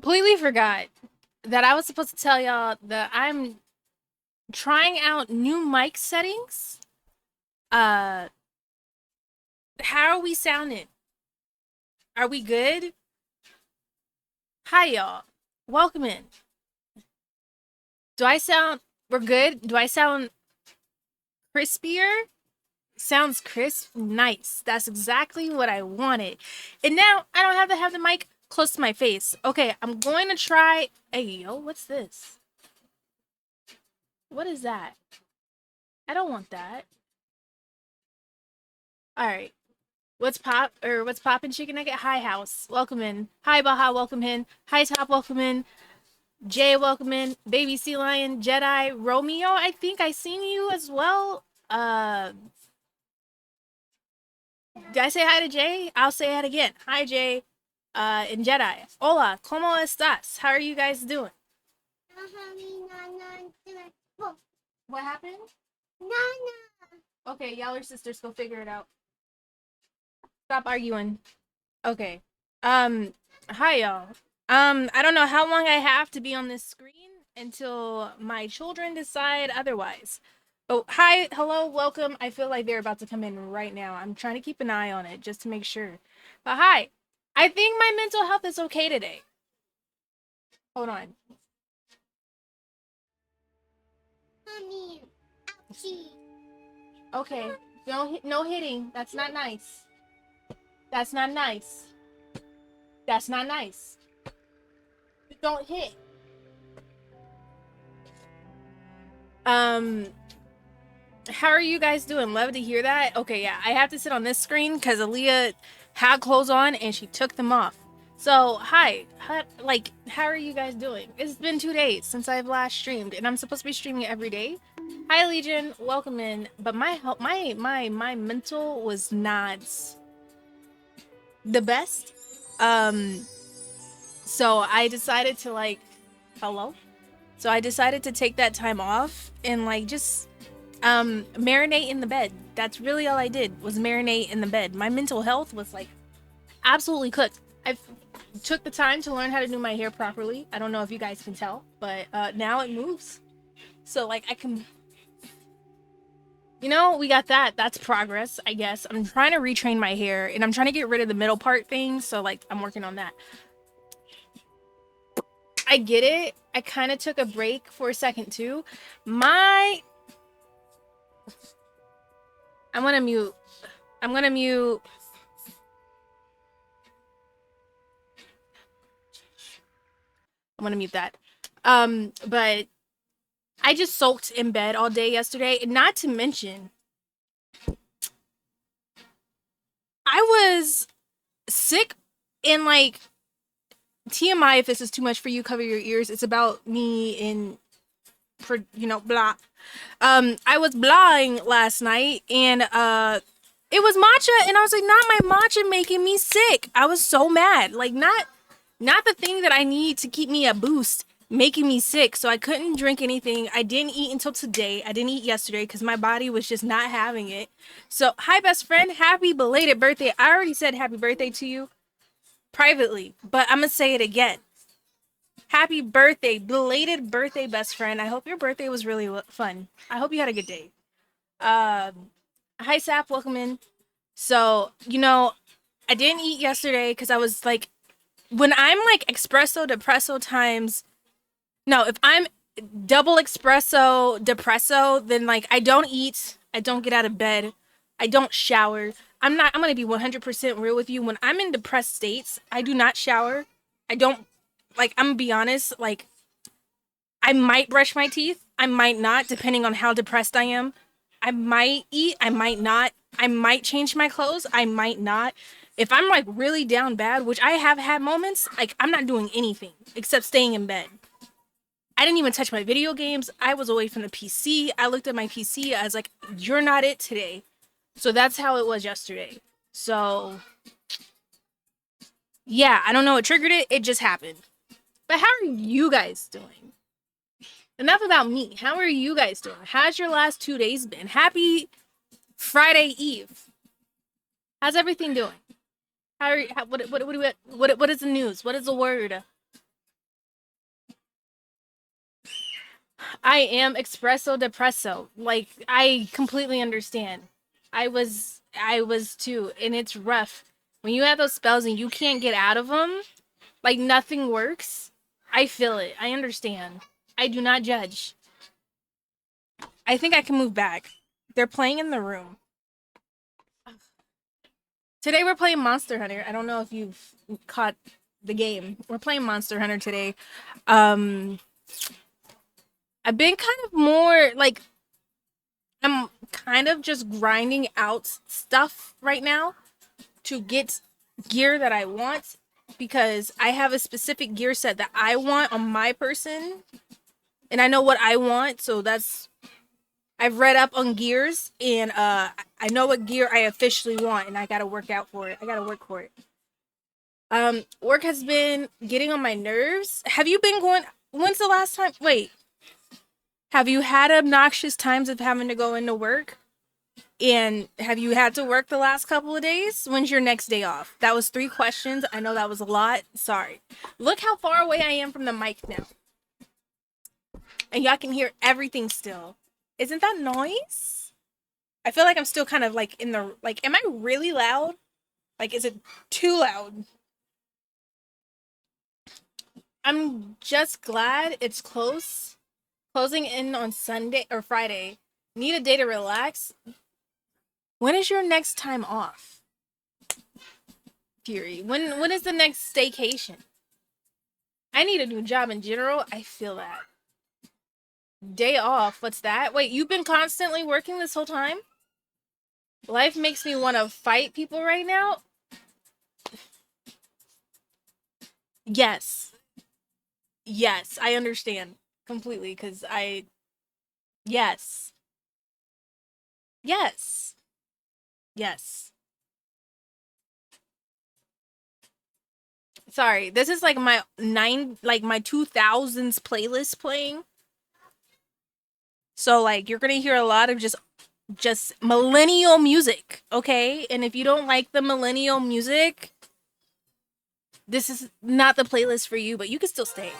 Completely forgot that I was supposed to tell y'all that I'm trying out new mic settings. Uh, how are we sounding? Are we good? Hi, y'all. Welcome in. Do I sound, we're good? Do I sound crispier? Sounds crisp? Nice. That's exactly what I wanted. And now I don't have to have the mic close to my face. Okay, I'm going to try. Hey, yo, what's this? What is that? I don't want that. All right. What's poppin' chicken nugget? Hi house, welcome in. Hi Baha, welcome in. Hi Top, welcome in. Jay, welcome in. Baby Sea Lion, Jedi, Romeo, I think I seen you as well. Did I say hi to Jay? I'll say it again. Hi Jay, and Jedi. Hola, ¿cómo estás? How are you guys doing? What happened? Okay, y'all are sisters, go figure it out. Stop arguing. Okay. Hi y'all. I don't know how long I have to be on this screen until my children decide otherwise. Oh, hi, hello, welcome. I feel like they're about to come in right now. I'm trying to keep an eye on it just to make sure. But hi. I think my mental health is okay today. Hold on. Mommy, ouchie. Okay. No hitting. That's not nice. That's not nice. That's not nice. Don't hit. How are you guys doing? Love to hear that. Okay, yeah, I have to sit on this screen because Aaliyah had clothes on and she took them off. So, hi. How are you guys doing? It's been 2 days since I've last streamed, and I'm supposed to be streaming every day. Hi, Legion. Welcome in. But my mental was not the best. So I decided to hello. So I decided to take that time off and just marinate in the bed. That's really all I did, was marinate in the bed. My mental health was absolutely cooked. I took the time to learn how to do my hair properly. I don't know if you guys can tell, but now it moves. So I can, we got that. That's progress, I guess. I'm trying to retrain my hair and I'm trying to get rid of the middle part thing. So I'm working on that. I get it. I kind of took a break for a second too. I'm gonna mute. I'm gonna mute. I'm gonna mute that. But I just soaked in bed all day yesterday. Not to mention, I was sick and TMI if this is too much for you, cover your ears. It's about me and for blah. I was blahing last night and it was matcha and I was like, not my matcha making me sick. I was so mad. Not the thing that I need to keep me a boost making me sick. So I couldn't drink anything. I didn't eat until today. I didn't eat yesterday because my body was just not having it. So hi best friend, happy belated birthday. I already said happy birthday to you privately, but I'm gonna say it again. Happy birthday, belated birthday, best friend. I hope your birthday was really fun. I hope you had a good day. Hi Sap, welcome in. So, I didn't eat yesterday because I was when I'm espresso depresso times, no, if I'm double espresso depresso, then I don't eat, I don't get out of bed, I don't shower. I'm gonna be 100% real with you. When I'm in depressed states, I do not shower. I don't, I'm gonna be honest, I might brush my teeth, I might not, depending on how depressed I am. I might eat, I might not. I might change my clothes, I might not. If I'm really down bad, which I have had moments, I'm not doing anything except staying in bed. I didn't even touch my video games. I was away from the PC. I looked at my PC. I was like, you're not it today. So that's how it was yesterday. So, yeah, I don't know what triggered it. It just happened. But how are you guys doing? Enough about me. How are you guys doing? How's your last 2 days been? Happy Friday Eve. How's everything doing? What is the news? What is the word? I am espresso depresso. Like, I completely understand. I was too, and it's rough. When you have those spells and you can't get out of them, like nothing works. I feel it. I understand. I do not judge. I think I can move back. They're playing in the room. Today we're playing Monster Hunter. I don't know if you've caught the game. We're playing Monster Hunter today. Um I've been kind of more like I'm kind of just grinding out stuff right now to get gear that I want because I have a specific gear set that I want on my person and I know what I want, so that's I've read up on gears and I know what gear I officially want and I got to work out for it. I got to work for it. Work has been getting on my nerves. Have you been going when's the last time? Wait. Have you had obnoxious times of having to go into work? And have you had to work the last couple of days? When's your next day off? That was 3 questions. I know that was a lot. Sorry. Look how far away I am from the mic now. And y'all can hear everything still. Isn't that noise? I feel like I'm still kind of like in the, like, am I really loud? Like, is it too loud? I'm just glad it's closing in on Sunday or Friday. Need a day to relax. When is your next time off? Fury. When is the next staycation? I need a new job in general. I feel that. Day off. What's that? Wait, you've been constantly working this whole time? Life makes me want to fight people right now. Yes. Yes, I understand completely because yes. Yes. Yes. Sorry, this is like my my 2000s playlist playing. So like you're gonna hear a lot of just millennial music, okay? And if you don't like the millennial music, this is not the playlist for you, but you can still stay.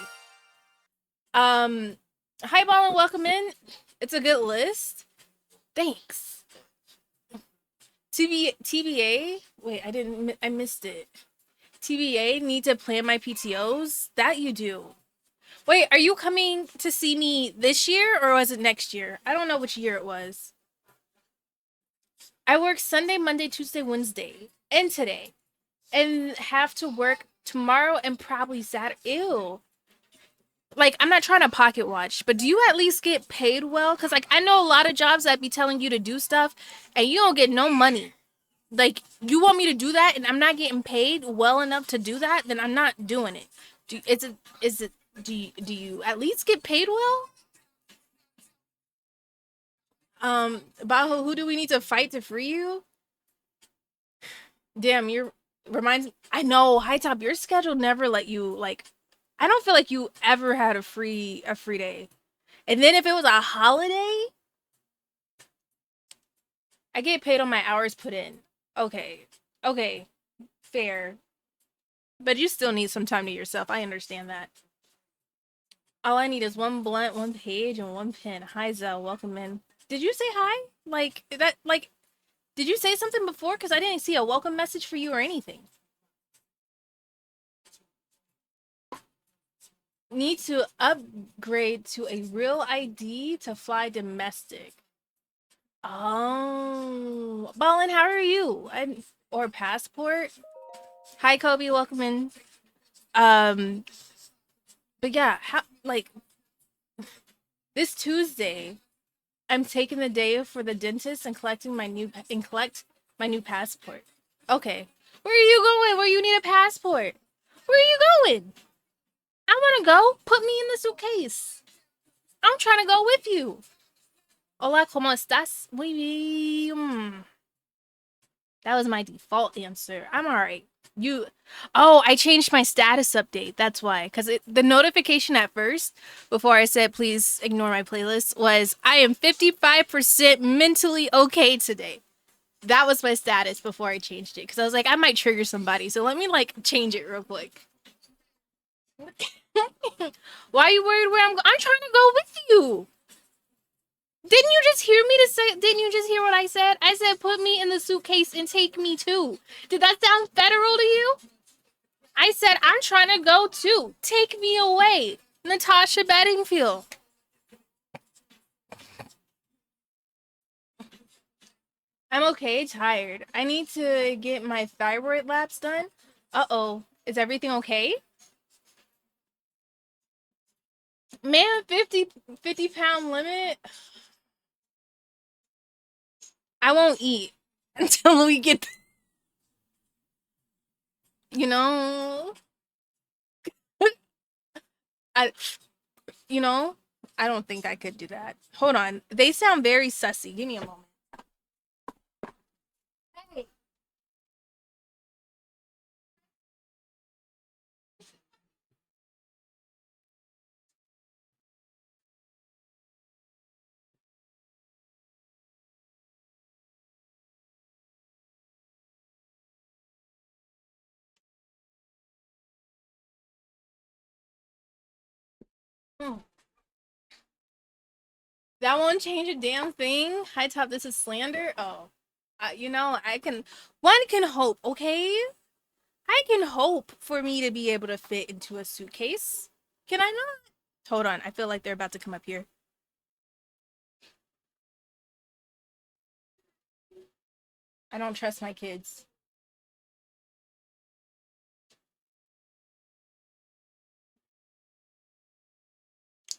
Hi Ball and welcome in. It's a good list. Thanks. TBA? Wait, I missed it. TBA, need to plan my PTOs? That you do. Wait, are you coming to see me this year or was it next year? I don't know which year it was. I work Sunday, Monday, Tuesday, Wednesday, and today. And have to work tomorrow and probably Saturday. Ew. Like, I'm not trying to pocket watch, but do you at least get paid well? Because, like, I know a lot of jobs that be telling you to do stuff and you don't get no money. Like, you want me to do that and I'm not getting paid well enough to do that, then I'm not doing it. Do you at least get paid well? Baho, who do we need to fight to free you? Damn, you're reminds me. I know, High Top, your schedule never let you like. I don't feel like you ever had a free day. And then if it was a holiday, I get paid on my hours put in. Okay, okay, fair. But you still need some time to yourself. I understand that. All I need is one blunt, one page, and one pen. Hi, Zell. Welcome in. Did you say hi? Like that? Like, did you say something before? Because I didn't see a welcome message for you or anything. Need to upgrade to a real ID to fly domestic. Oh, Ballin, how are you? Or passport? Hi, Kobe. Welcome in. Um, but yeah, how like this Tuesday, I'm taking the day for the dentist and collect my new passport. Okay, where are you going? Where you need a passport? Where are you going? I want to go. Put me in the suitcase. I'm trying to go with you. Hola, ¿cómo estás? Muy bien. That was my default answer. I'm alright. Oh, I changed my status update. That's why. Because the notification at first, before I said please ignore my playlist, was I am 55% mentally okay today. That was my status before I changed it. Because I was like, I might trigger somebody. So let me like change it real quick. Why are you worried where I'm trying to go with you. Didn't you just hear me to say? Didn't you just hear what I said? I said put me in the suitcase and take me too. Did that sound federal to you? I said I'm trying to go too. Take me away, Natasha Bedingfield. I'm okay, tired. I need to get my thyroid labs done. Uh-oh. Is everything okay? Man, 50-pound limit. I won't eat until we get, you know, I, you know, I don't think I could do that. Hold on. They sound very sussy. Give me a moment. Hey. Hmm. That won't change a damn thing. High top, this is slander. Oh, one can hope, okay? I can hope for me to be able to fit into a suitcase. Can I not? Hold on. I feel like they're about to come up here. I don't trust my kids.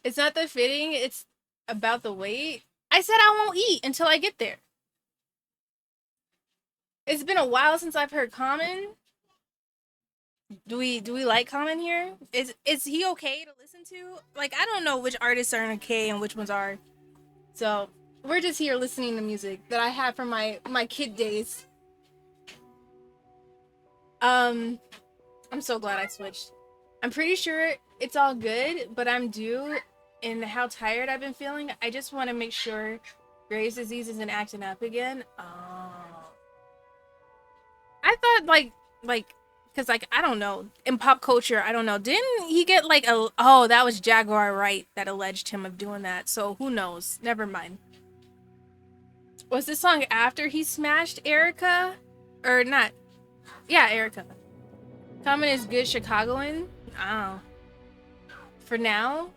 It's not the fitting, it's about the weight. I said I won't eat until I get there. It's been a while since I've heard Common. Do we like Common here? Is he okay to listen to? Like I don't know which artists are in a K and which ones are. So we're just here listening to music that I had from my kid days. I'm so glad I switched. I'm pretty sure it's all good, but I'm due in how tired I've been feeling. I just want to make sure Graves' disease isn't acting up again. Oh. I thought like because like I don't know in pop culture I don't know didn't he get like a oh that was Jaguar Wright that alleged him of doing that, so who knows, never mind. Was this song after he smashed Erica or not? Yeah, Erica. Common is good Chicagoan. Oh, for now.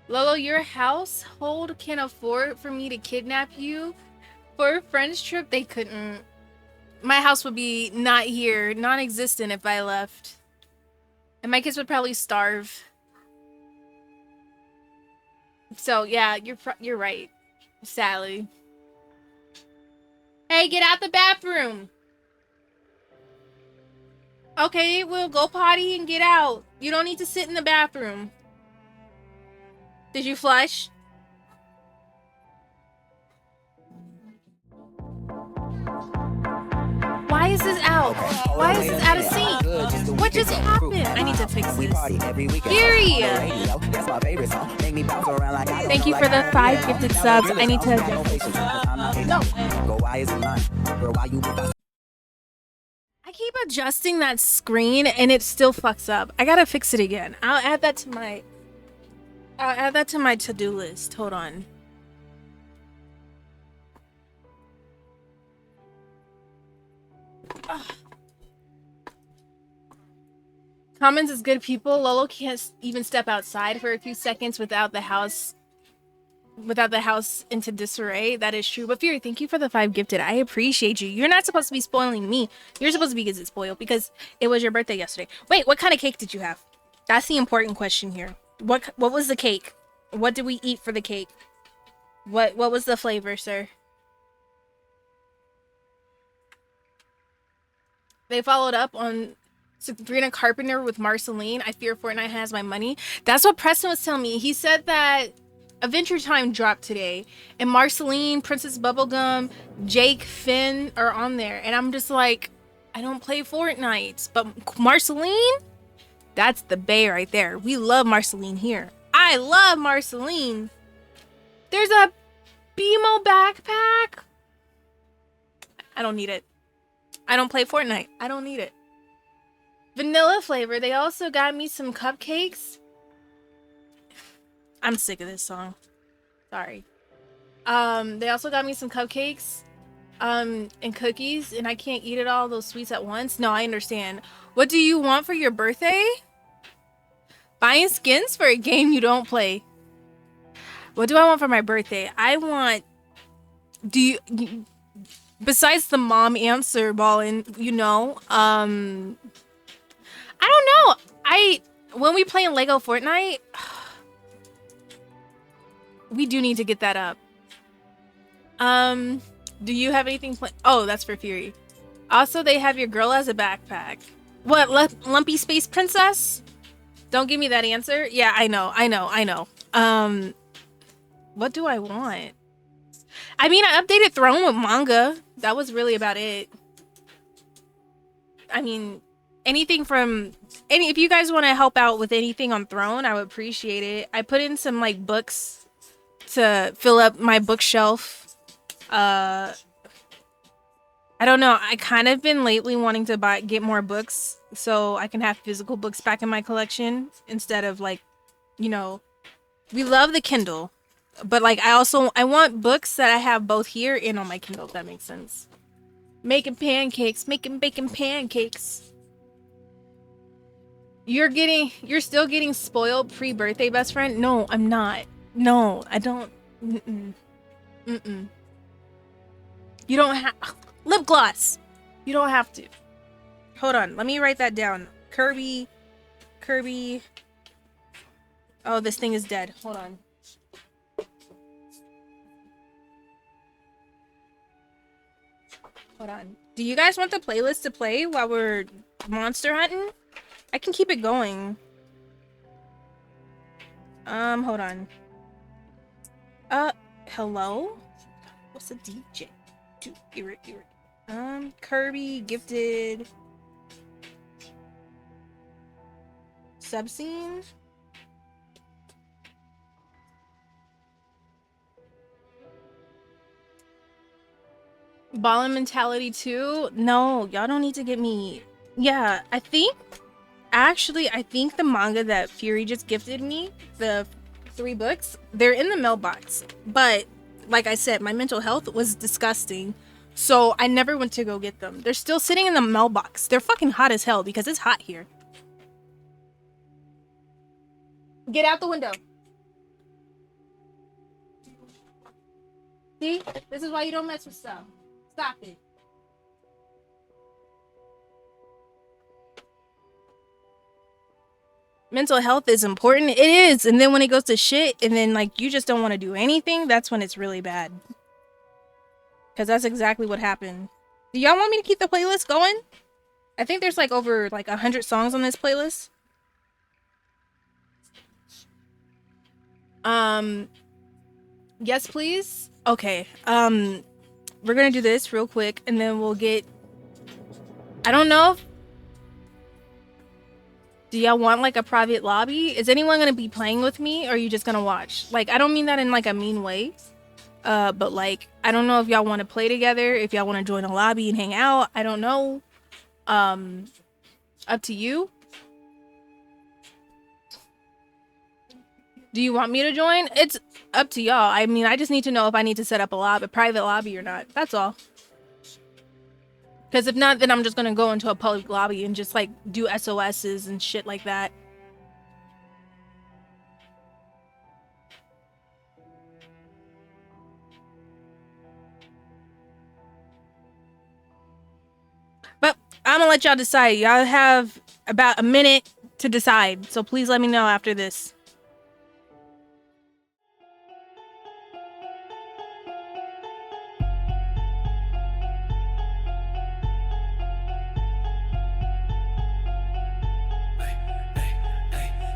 Lolo, your household can afford for me to kidnap you for a friend's trip. They couldn't. My house would be not here, non-existent if I left. And my kids would probably starve. So yeah, you're right, Sally. Hey, get out the bathroom. Okay, we'll go potty and get out. You don't need to sit in the bathroom. Did you flush? Why is this out? Why is this out of sync? What just happened? I need to fix this. Gary! Thank you for the 5 gifted subs. I need to no. I keep adjusting that screen and it still fucks up. I gotta fix it again. I'll add that to my to-do list. Hold on. Ugh. Commons is good people. Lolo can't even step outside for a few seconds without the house into disarray. That is true. But Fury, thank you for the 5 gifted. I appreciate you. You're not supposed to be spoiling me. You're supposed to be getting spoiled because it was your birthday yesterday. Wait, what kind of cake did you have? That's the important question here. What was the cake? What did we eat for the cake? What was the flavor, sir? They followed up on Sabrina Carpenter with Marceline. I fear Fortnite has my money. That's what Preston was telling me. He said that Adventure Time dropped today, and Marceline, Princess Bubblegum, Jake, Finn are on there. And I'm just like, I don't play Fortnite. But Marceline, that's the bae right there. We love Marceline here. I love Marceline. There's a BMO backpack. I don't need it. I don't play Fortnite. I don't need it. Vanilla flavor. They also got me some cupcakes. I'm sick of this song. Sorry. They also got me some cupcakes and cookies, and I can't eat it all those sweets at once. No, I understand. What do you want for your birthday? Buying skins for a game you don't play. What do I want for my birthday? I want, besides the mom answer balling, I don't know. When we play in Lego Fortnite, we do need to get that up. Do you have anything planned? Oh, that's for Fury. Also, they have your girl as a backpack. What, Lumpy Space Princess? Don't give me that answer. Yeah, I know. What do I want? I mean, I updated Throne with manga. That was really about it. I mean, if you guys want to help out with anything on Throne, I would appreciate it. I put in some like books to fill up my bookshelf. I don't know. I kind of been lately wanting to get more books so I can have physical books back in my collection instead of like, we love the Kindle, but like I want books that I have both here and on my Kindle, if that makes sense. Making bacon pancakes. You're still getting spoiled pre-birthday, best friend? No, I'm not. No, I don't. You don't have lip gloss. You don't have to. Hold on, let me write that down. Kirby. Oh, this thing is dead. Hold on. Hold on. Do you guys want the playlist to play while we're monster hunting? I can keep it going. Hold on. Hello? What's a DJ? Kirby gifted subscene. Ballin' mentality 2? No, y'all don't need to get me. Yeah, I think the manga that Fury just gifted me, the 3 books, they're in the mailbox. But like I said, my mental health was disgusting, so I never went to go get them. They're still sitting in the mailbox. They're fucking hot as hell because it's hot here. Get out the window. See? This is why you don't mess with stuff. Stop it. Mental health is important. It is. And then when it goes to shit and then like you just don't want to do anything, that's when it's really bad. Because that's exactly what happened. Do y'all want me to keep the playlist going? I think there's like over like 100 songs on this playlist. Yes, please. Okay. We're gonna do this real quick and then we'll get, I don't know if, do y'all want like a private lobby? Is anyone gonna be playing with me or are you just gonna watch? Like, I don't mean that in like a mean way. But like, I don't know if y'all want to play together, if y'all want to join a lobby and hang out. I don't know. Up to you. Do you want me to join? It's up to y'all. I mean, I just need to know if I need to set up a private lobby or not. That's all. Because if not, then I'm just going to go into a public lobby and just like do SOSs and shit like that. But I'm going to let y'all decide. Y'all have about a minute to decide. So please let me know after this.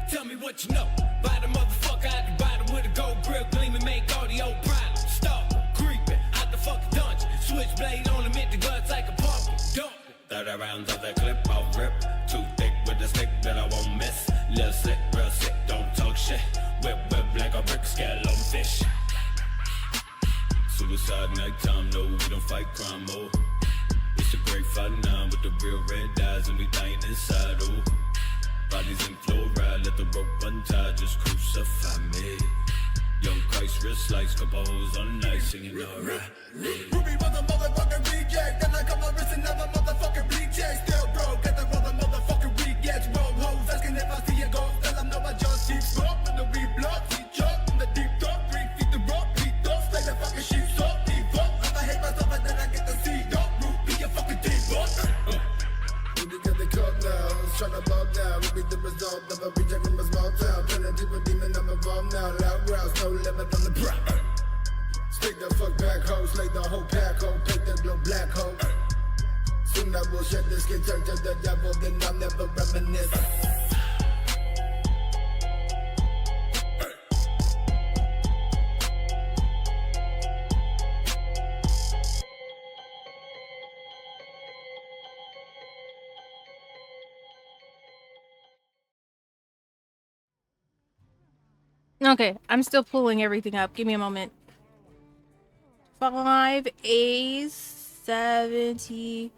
Tell me what you know. Buy the motherfucker out the bottom with a gold grill, gleaming, make all the old problems stop creeping out the fucking dungeon. Switchblade on him, hit the guts like a pumpkin. Dump 30 rounds of that clip, I'll rip. Too thick with the stick that I won't miss. Little slick, real sick, don't talk shit. Whip like a brick, scale on fish. Suicide nighttime, no, we don't fight crime, oh. It's a great fight now with the real red eyes and we dying inside, oh. Bodies in fluoride, let the rope untie, just crucify me. Young Christ, wrist like Scabo's on the night, singing alright. Ruby was a motherfucking reject. Then I cut my wrist and never motherfucking reject. Still broke, get the brother motherfucking rejects. Roll hoes, asking if I see a ghost. Tell them no, I just keep up. In the reblock, he jump in the deep dark. 3 feet the rock, beat up. Slay the fucking sheep, so deep up. If I hate myself, and then I get the seed up. Root, be a fucking deep up. Ruby get the club now, tryna bob now. Ruby the result of a reject from a small town. Turn into a demon, I'm involved now. Loud growls, no limit on the prop. Stick the fuck back hoe, slay the whole pack hoe, take the glow black hoe. Soon I will shed the skin, turn to the devil, then I'll never reminisce. Okay, I'm still pulling everything up. Give me a moment. 5 A's 70.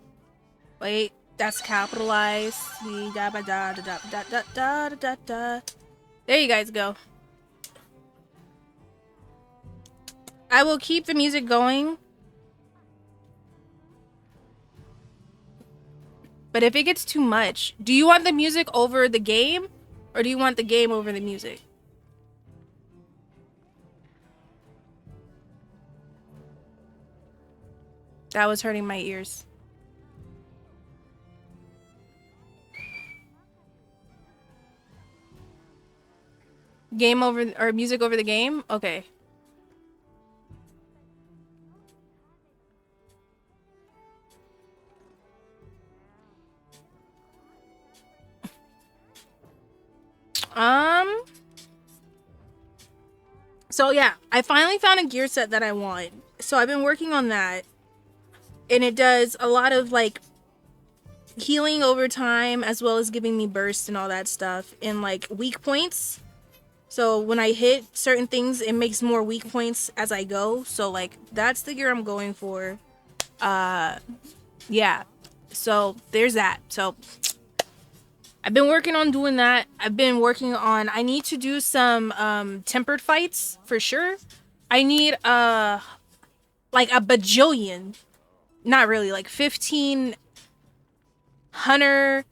Wait, that's capitalized. Da da da da da da da da da. There you guys go. I will keep the music going. But if it gets too much, do you want the music over the game? Or do you want the game over the music? That was hurting my ears. Game over, or music over the game? Okay. So yeah, I finally found a gear set that I want. So I've been working on that. And it does a lot of like healing over time, as well as giving me bursts and all that stuff, and like weak points. So when I hit certain things, it makes more weak points as I go. So like that's the gear I'm going for. Yeah. So there's that. So I've been working on doing that. I've been working on, I need to do some tempered fights for sure. I need like a bajillion. Not really, like 15 hunter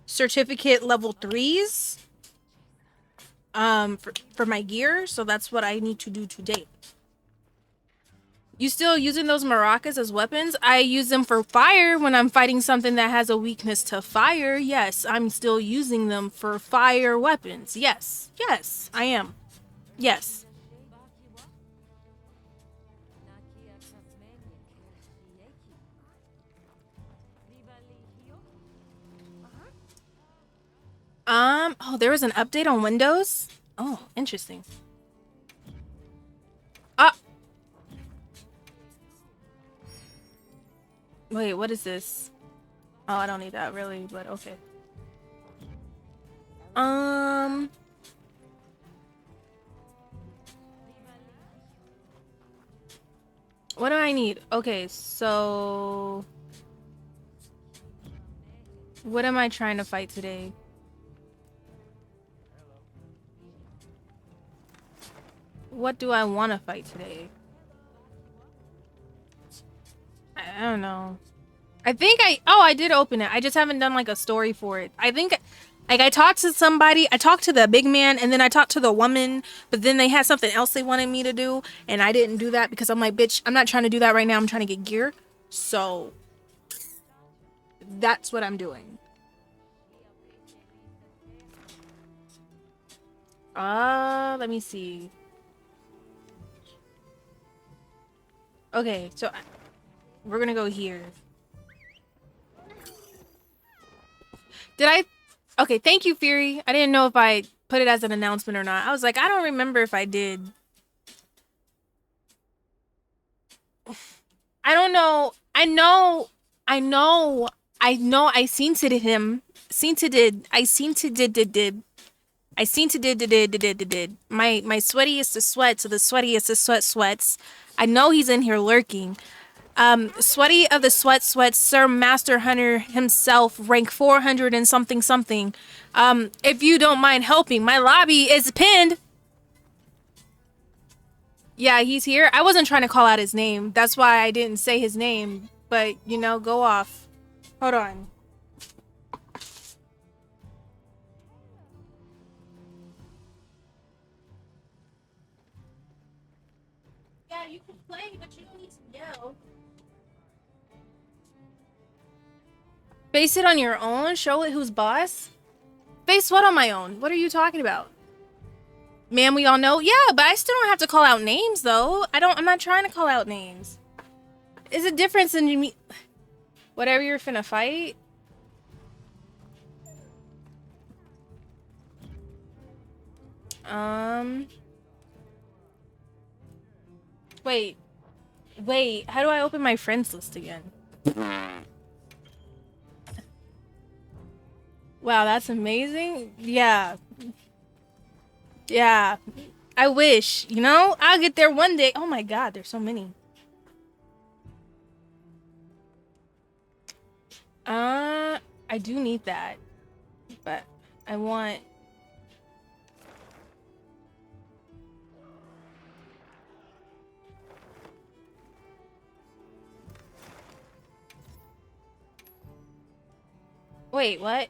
certificate level 3s for my gear. So that's what I need to do today. You still using those maracas as weapons? I use them for fire when I'm fighting something that has a weakness to fire. Yes, I'm still using them for fire weapons. Yes, yes, I am. Yes. Oh, there was an update on Windows? Oh, interesting. Wait, what is this? Oh, I don't need that really, but okay. What do I need? Okay, so what am I trying to fight today? What do I want to fight today? I don't know. I think I did open it. I just haven't done like a story for it. I think like I talked to somebody, I talked to the big man, and then I talked to the woman, but then they had something else they wanted me to do, and I didn't do that because I'm like, bitch, I'm not trying to do that right now. I'm trying to get gear. So that's what I'm doing. Let me see. Okay, so we're gonna go here. Did I? Okay, thank you, Fury. I didn't know if I put it as an announcement or not. I was like, I don't remember if I did. I don't know. I seen to him. My sweatiest to sweat, so the sweatiest to sweats. I know he's in here lurking. Sweaty of the sweats, Sir Master Hunter himself, rank 400 and something. If you don't mind helping, my lobby is pinned. Yeah, he's here. I wasn't trying to call out his name. That's why I didn't say his name. But, you know, go off. Hold on. Yeah, you can play, but you don't need to yell. Face it on your own? Show it who's boss? Face what on my own? What are you talking about? Man, we all know? Yeah, but I still don't have to call out names, though. I'm not trying to call out names. Is a difference in me. Whatever you're finna fight? Wait. Wait, how do I open my friends list again? Wow, that's amazing. Yeah. Yeah. I wish, you know? I'll get there one day. Oh my god, there's so many. I do need that. But I want... Wait, what?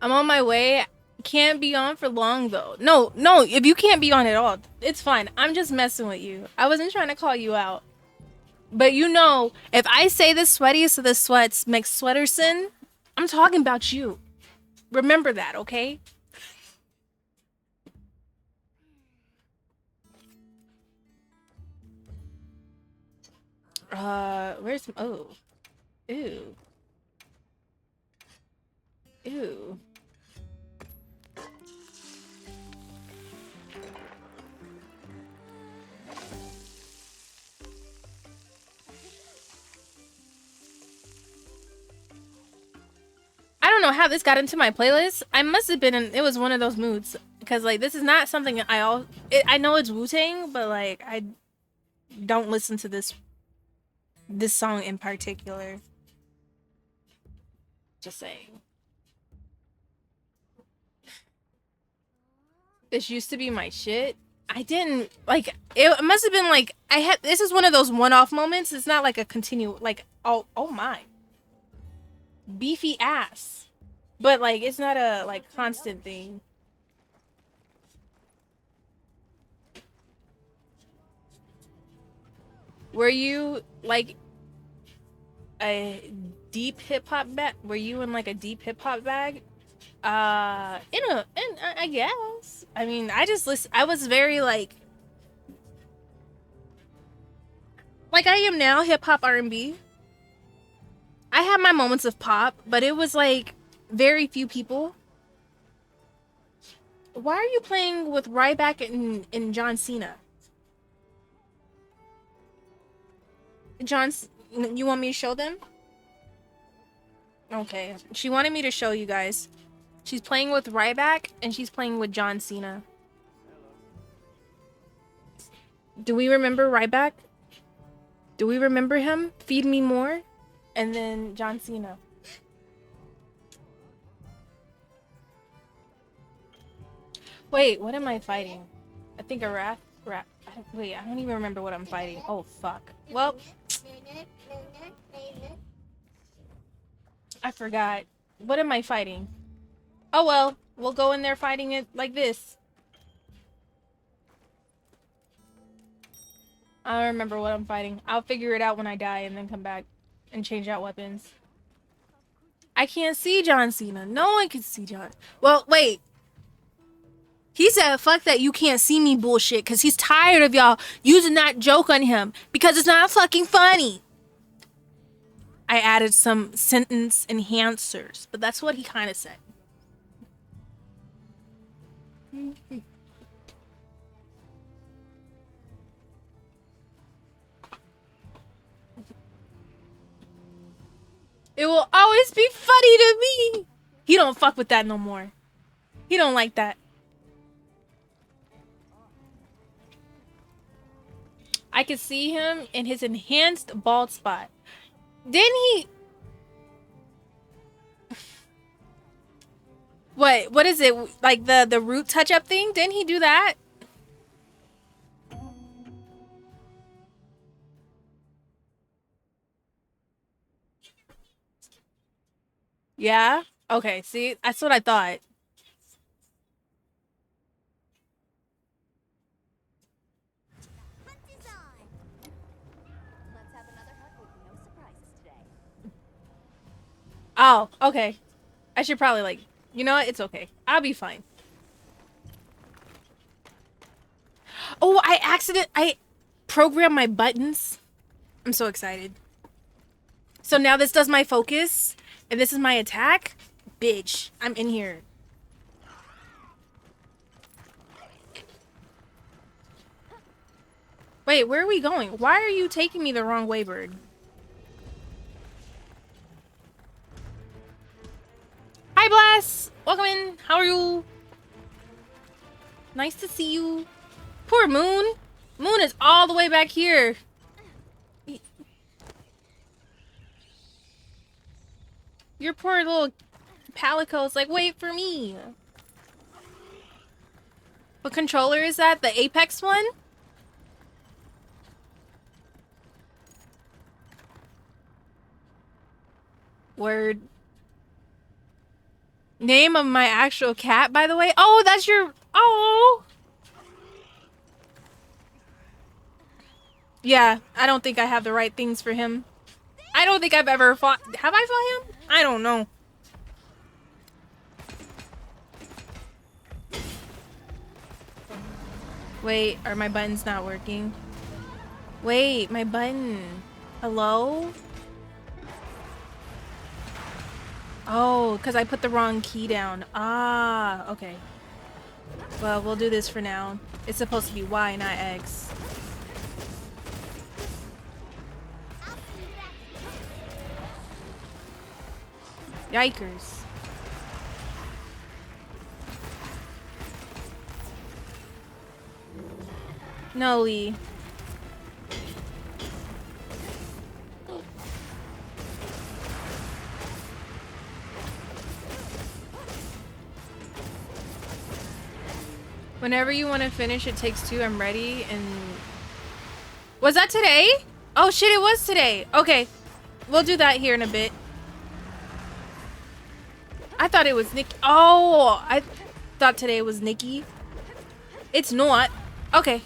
I'm on my way. Can't be on for long, though. No, if you can't be on at all, it's fine. I'm just messing with you. I wasn't trying to call you out. But you know, if I say the sweatiest of the sweats makes Sweaterson, I'm talking about you. Remember that, okay? Where's... Oh. Ew. Ew. I don't know how this got into my playlist. I must have been in... It was one of those moods. Because, like, this is not something I know it's Wu-Tang, but, like, I don't listen to this song in particular. Just saying. This used to be my shit. I didn't like it. Must have been like this is one of those one-off moments. It's not like a continue like oh my beefy ass, but like it's not a like constant thing. Were you like a deep hip hop bag? Were you in like a deep hip hop bag? I guess. I mean, I just listen. I was very like I am now, hip hop R&B. I had my moments of pop, but it was like very few people. Why are you playing with Ryback and John Cena? You want me to show them? Okay. She wanted me to show you guys. She's playing with Ryback and she's playing with John Cena. Do we remember Ryback? Do we remember him? Feed Me More? And then John Cena. Wait, what am I fighting? I think a rat. Wait, I don't even remember what I'm fighting. Oh, fuck. Well, I forgot. What am I fighting? Oh, well. We'll go in there fighting it like this. I don't remember what I'm fighting. I'll figure it out when I die and then come back and change out weapons. I can't see John Cena. No one can see John. Well, wait. He said, fuck that you can't see me bullshit, because he's tired of y'all using that joke on him because it's not fucking funny. I added some sentence enhancers, but that's what he kind of said. It will always be funny to me. He don't fuck with that no more. He don't like that. I could see him in his enhanced bald spot. Didn't he? What is it? Like the root touch up thing? Didn't he do that? Yeah? Okay, see? That's what I thought. Hunt is on. Let's have another hunt with no surprises today. Oh, okay. I should probably like, you know what? It's okay. I'll be fine. Oh, I programmed my buttons. I'm so excited. So now this does my focus, and this is my attack. Bitch, I'm in here. Wait, where are we going? Why are you taking me the wrong way, bird? Hi, Bless! Welcome in. How are you? Nice to see you. Poor Moon. Moon is all the way back here. Your poor little Palico's like, wait for me. What controller is that? The Apex one? Word. Name of my actual cat, by the way. Oh, that's your... Oh! Yeah, I don't think I have the right things for him. I don't think I've ever fought... Have I fought him? I don't know. Wait, are my buttons not working? Wait, my button. Hello? Oh, because I put the wrong key down. Ah, okay. Well, we'll do this for now. It's supposed to be Y, not X. Yikers. No, Lee. Whenever you want to finish, it takes two. I'm ready. And was that today? Oh shit, it was today. Okay, we'll do that here in a bit. I thought it was Nick. Oh, I thought today was Nikki. It's not. Okay.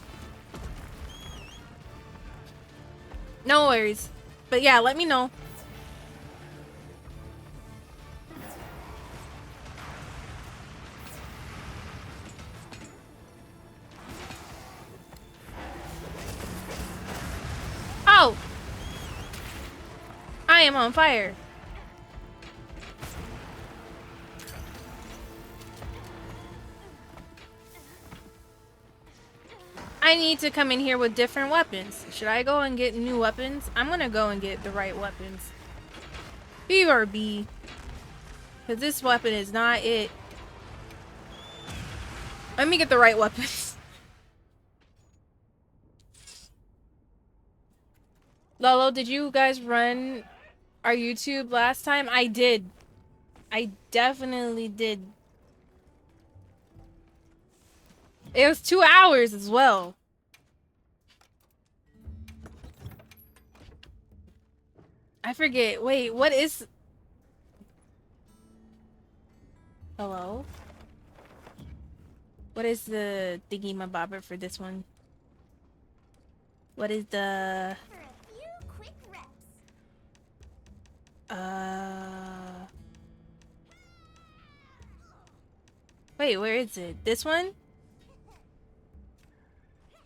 No worries. But yeah, let me know. Oh! I am on fire. I need to come in here with different weapons. Should I go and get new weapons? I'm gonna go and get the right weapons. B or B. Because this weapon is not it. Let me get the right weapons. Lolo, did you guys run our YouTube last time? I did. I definitely did. It was 2 hours as well. I forget. Wait, what is... Hello? What is the thingy-mabobber for this one? What is the... For a few quick reps. Wait, where is it? This one?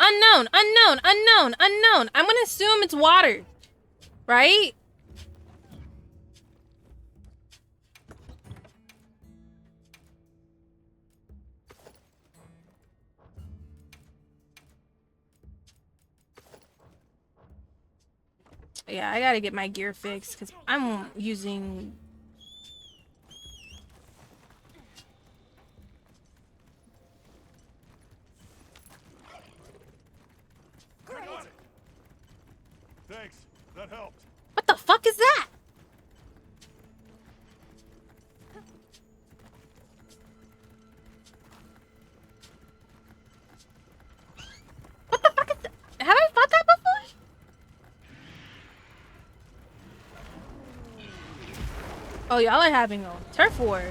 Unknown, unknown, unknown, unknown. I'm gonna assume it's water. Right? Yeah, I gotta get my gear fixed because I'm using... Thanks. That helped. What the fuck is that? Oh, y'all are having a turf war.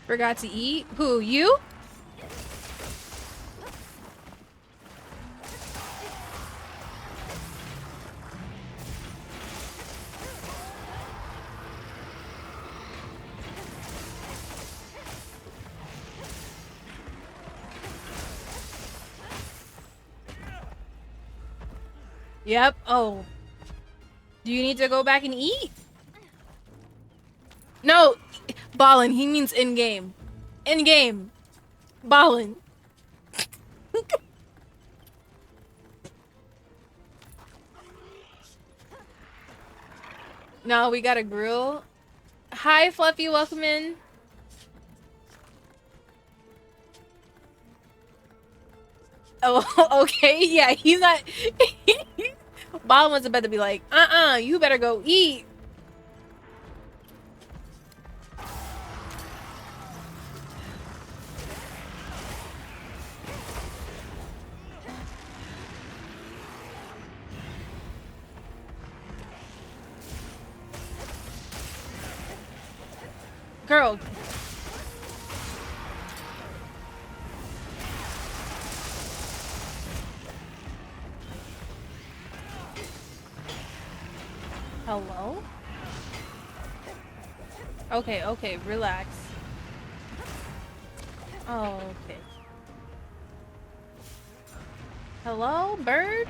Forgot to eat? Who, you? Yep. Oh. Do you need to go back and eat? No. Ballin. He means in-game. In-game. Ballin. No, we got a grill. Hi, Fluffy. Welcome in. Oh, okay. Yeah, he's not... Ballin was about to be like, you better go eat. Girl. Hello? Okay, okay, relax. Oh, okay. Hello, bird?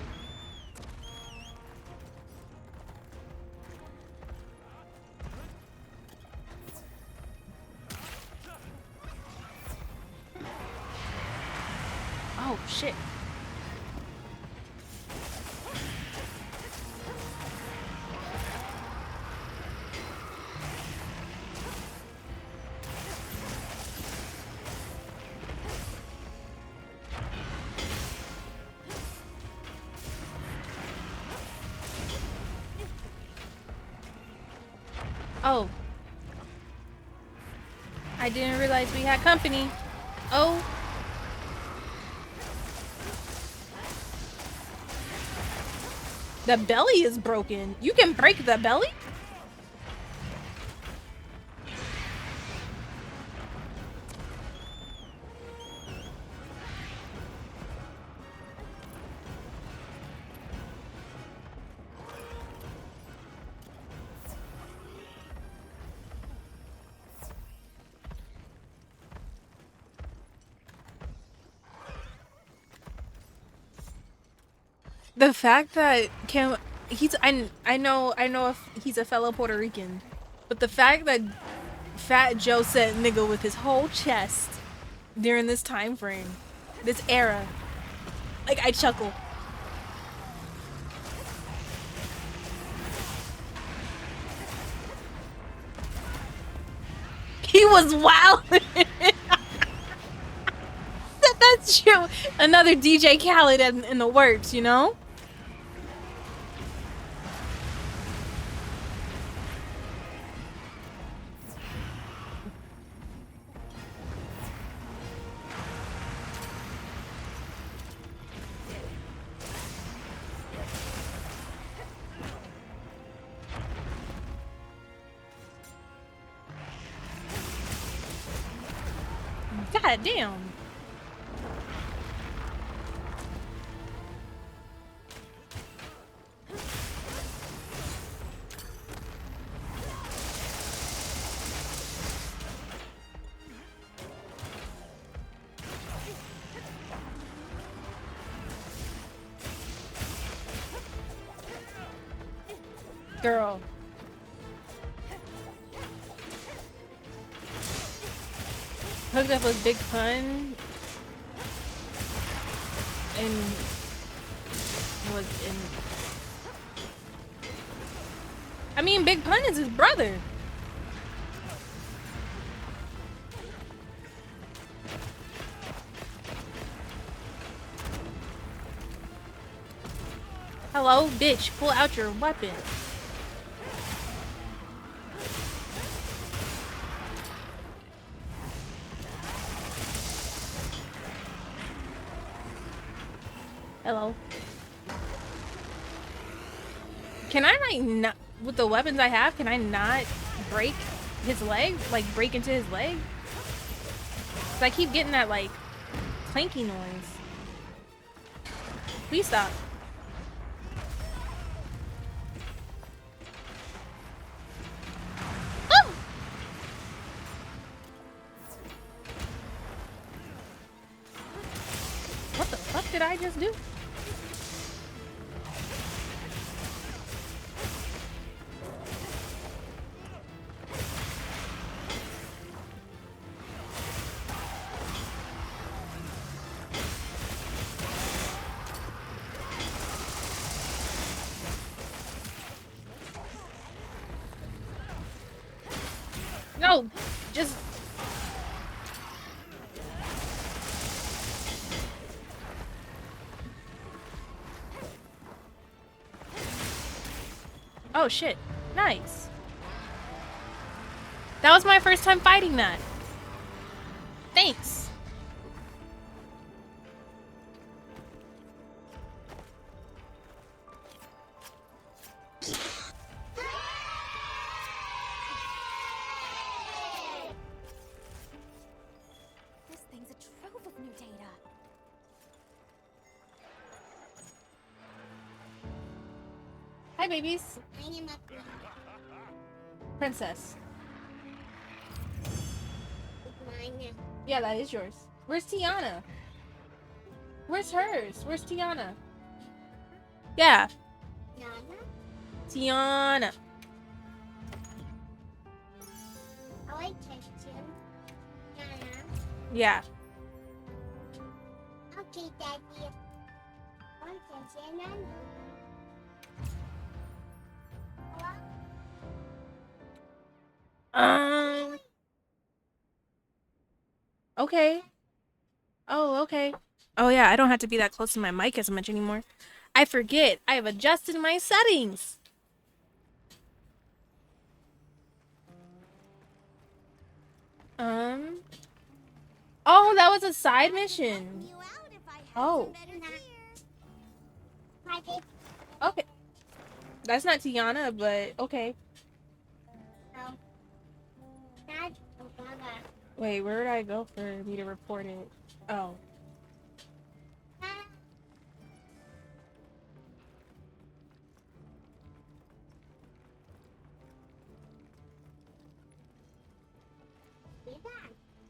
Oh, shit. Oh. I didn't realize we had company. Oh. The belly is broken. You can break the belly? The fact that I know if he's a fellow Puerto Rican, but the fact that Fat Joe said nigga with his whole chest during this time frame, this era, like I chuckle. He was wild. That's true. Another DJ Khaled in the works, you know? God damn. Girl. Hooked up with Big Pun and was in... I mean, Big Pun is his brother. Hello, bitch, pull out your weapon. Hello. Can I like not with the weapons I have? Can I not break his leg? Like break into his leg? 'Cause I keep getting that like clanky noise. Please stop. Oh! What the fuck did I just do? No, just oh shit. Nice. That was my first time fighting that. Thanks. This thing's a trove of new data. Hi babies. Bring him up now. Princess. It's mine now. Yeah, that is yours. Where's Tiana? Where's hers? Where's Tiana? Yeah, Nana? Tiana. I like texting. Nana? Yeah. Okay, Daddy. I want texting Nana. Okay. Oh, okay. Oh yeah, I don't have to be that close to my mic as much anymore. I forget. I have adjusted my settings. Oh, that was a side mission. You out if I had Oh. some better gear. Hi, babe. Okay. That's not Tiana, but okay. No. Dad, Mama. Wait, where did I go for me to report it? Oh.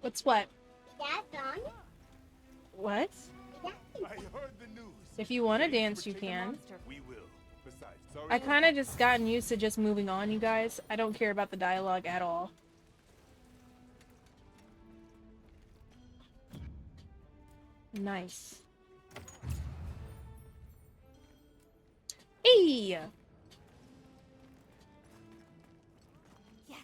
What's what? Dad's on. What? I heard the news. If you want to dance, you can. We will. Besides, sorry. I kind of just gotten used to just moving on, you guys. I don't care about the dialogue at all. Nice. Hey! Yes.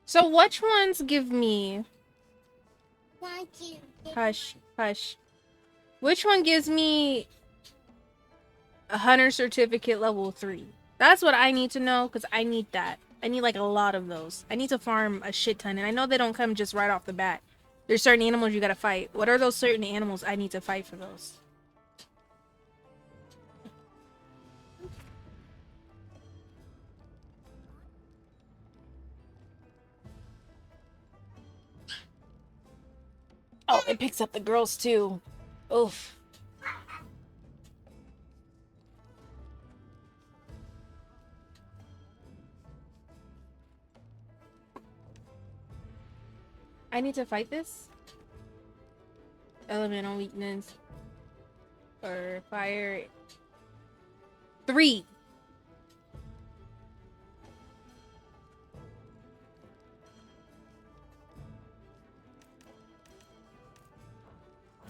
So which ones give me... Thank you. Hush, hush. Which one gives me a hunter certificate level 3? That's what I need to know, because I need that. I need like a lot of those. I need to farm a shit ton, and I know they don't come just right off the bat. There's certain animals you gotta fight. What are those certain animals I need to fight for those? Oh, it picks up the girls too. Oof. I need to fight this? Elemental weakness. Or fire. 3.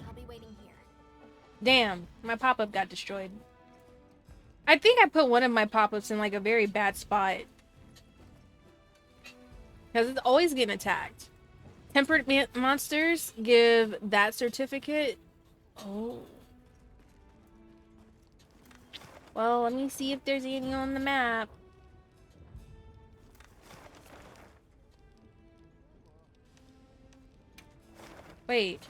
I'll be waiting here. Damn, my pop-up got destroyed. I think I put one of my pop-ups in like a very bad spot. Because it's always getting attacked. Tempered monsters give that certificate. Oh. Well, let me see if there's any on the map. Wait.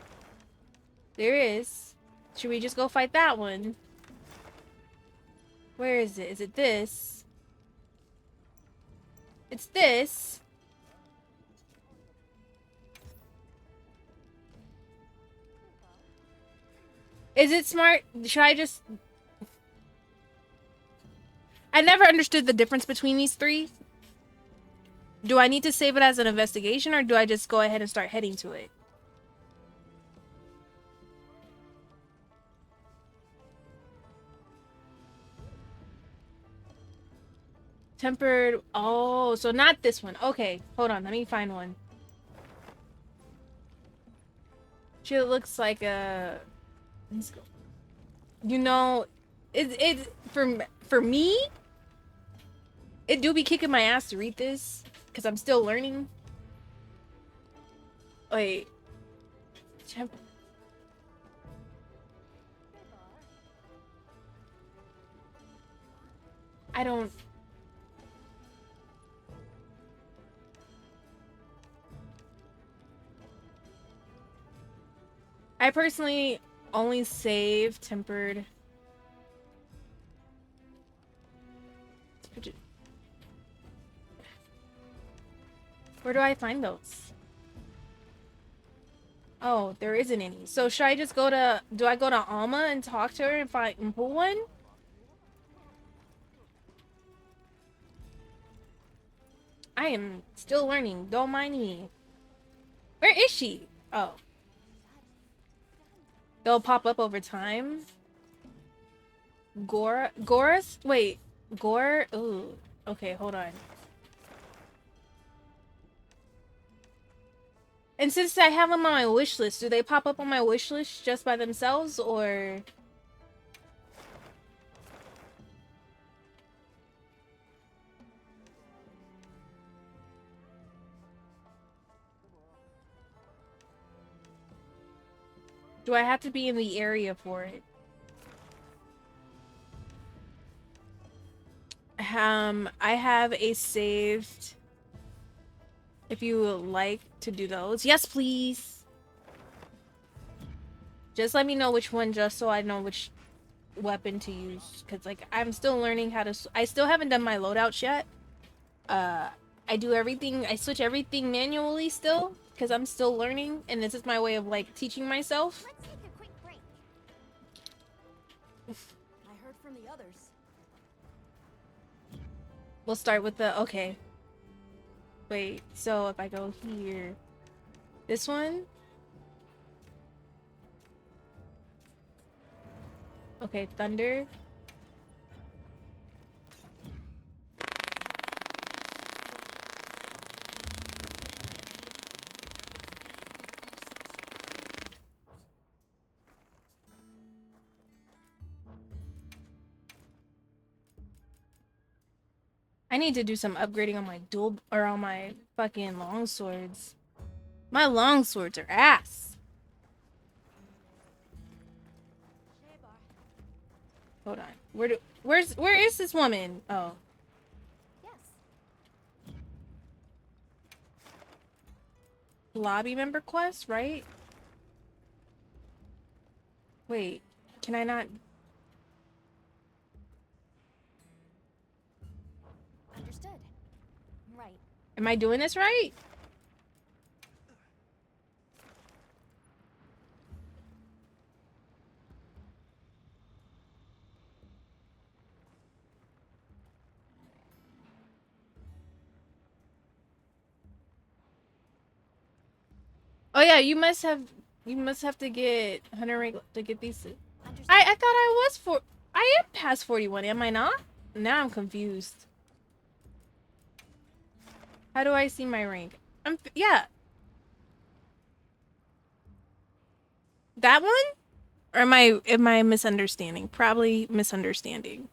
There is. Should we just go fight that one? Where is it? Is it this? It's this. Is it smart? Should I just... I never understood the difference between these three. Do I need to save it as an investigation, or do I just go ahead and start heading to it? Tempered. Oh, so not this one. Okay, hold on. Let me find one. She looks like a... Let's go. You know, it for me, it do be kicking my ass to read this because I'm still learning. Wait. I don't... I personally only save tempered. Where do I find those? Oh, there isn't any. So should I just go to... Do I go to Alma and talk to her and find and pull one? I am still learning. Don't mind me. Where is she? Oh. They'll pop up over time. Gora's? Wait. Gore? Ooh. Okay, hold on. And since I have them on my wish list, do they pop up on my wish list just by themselves, or... do I have to be in the area for it? I have a saved... If you would like to do those. Yes, please. Just let me know which one, just so I know which weapon to use. Because, like, I'm still learning how to... I still haven't done my loadouts yet. I do everything... I switch everything manually still. Because I'm still learning. And this is my way of, like, teaching myself. Let's take a quick break. I heard from the others. We'll start with the... Okay. Wait, so if I go here... This one? Okay, thunder. I need to do some upgrading on my dual... or on my fucking long swords. My long swords are ass. Hold on. Where is this woman? Oh. Yes. Lobby member quest, right? Wait, can I not... Understood. Right. Am I doing this right? Oh yeah, you must have to get 100 rank to get these. Understood. I thought I was I am past 41, am I not? Now I'm confused. How do I see my rank? Yeah. That one? Or am I misunderstanding? Probably misunderstanding.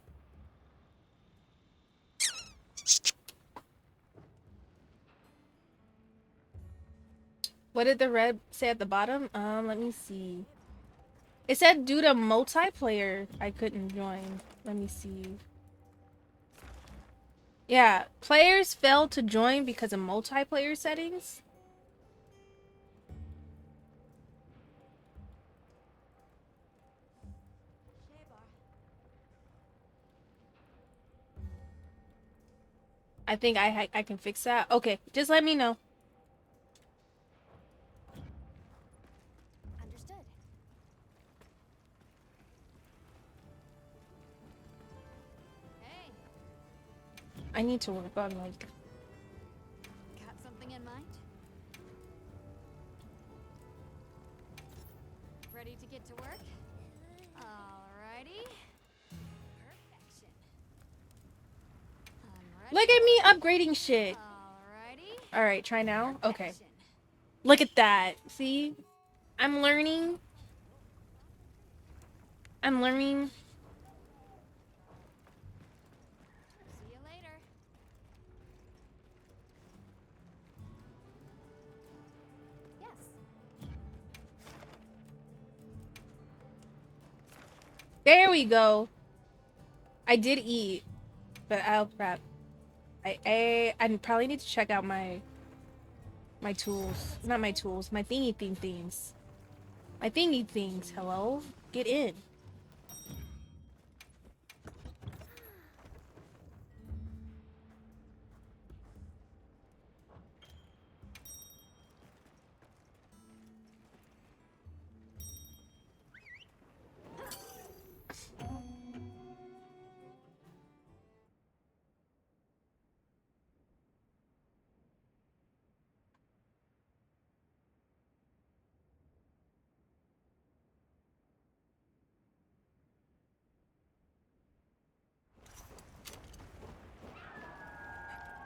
What did the red say at the bottom? Let me see. It said due to multiplayer, I couldn't join. Let me see. Yeah, players failed to join because of multiplayer settings. I think I can fix that. Okay, just let me know. Understood. Hey, I need to work on like got something in mind? Ready to get to work? Alrighty. Perfection. I'm ready. look at me upgrading shit. Alrighty. All right, try now. Okay, Perfection. look at that. See, I'm learning. I'm learning. See you later. Yes. There we go. I did eat, but I'll prep. I probably need to check out my tools. Not my tools, my thingy things. My thingy things. Hello? Get in.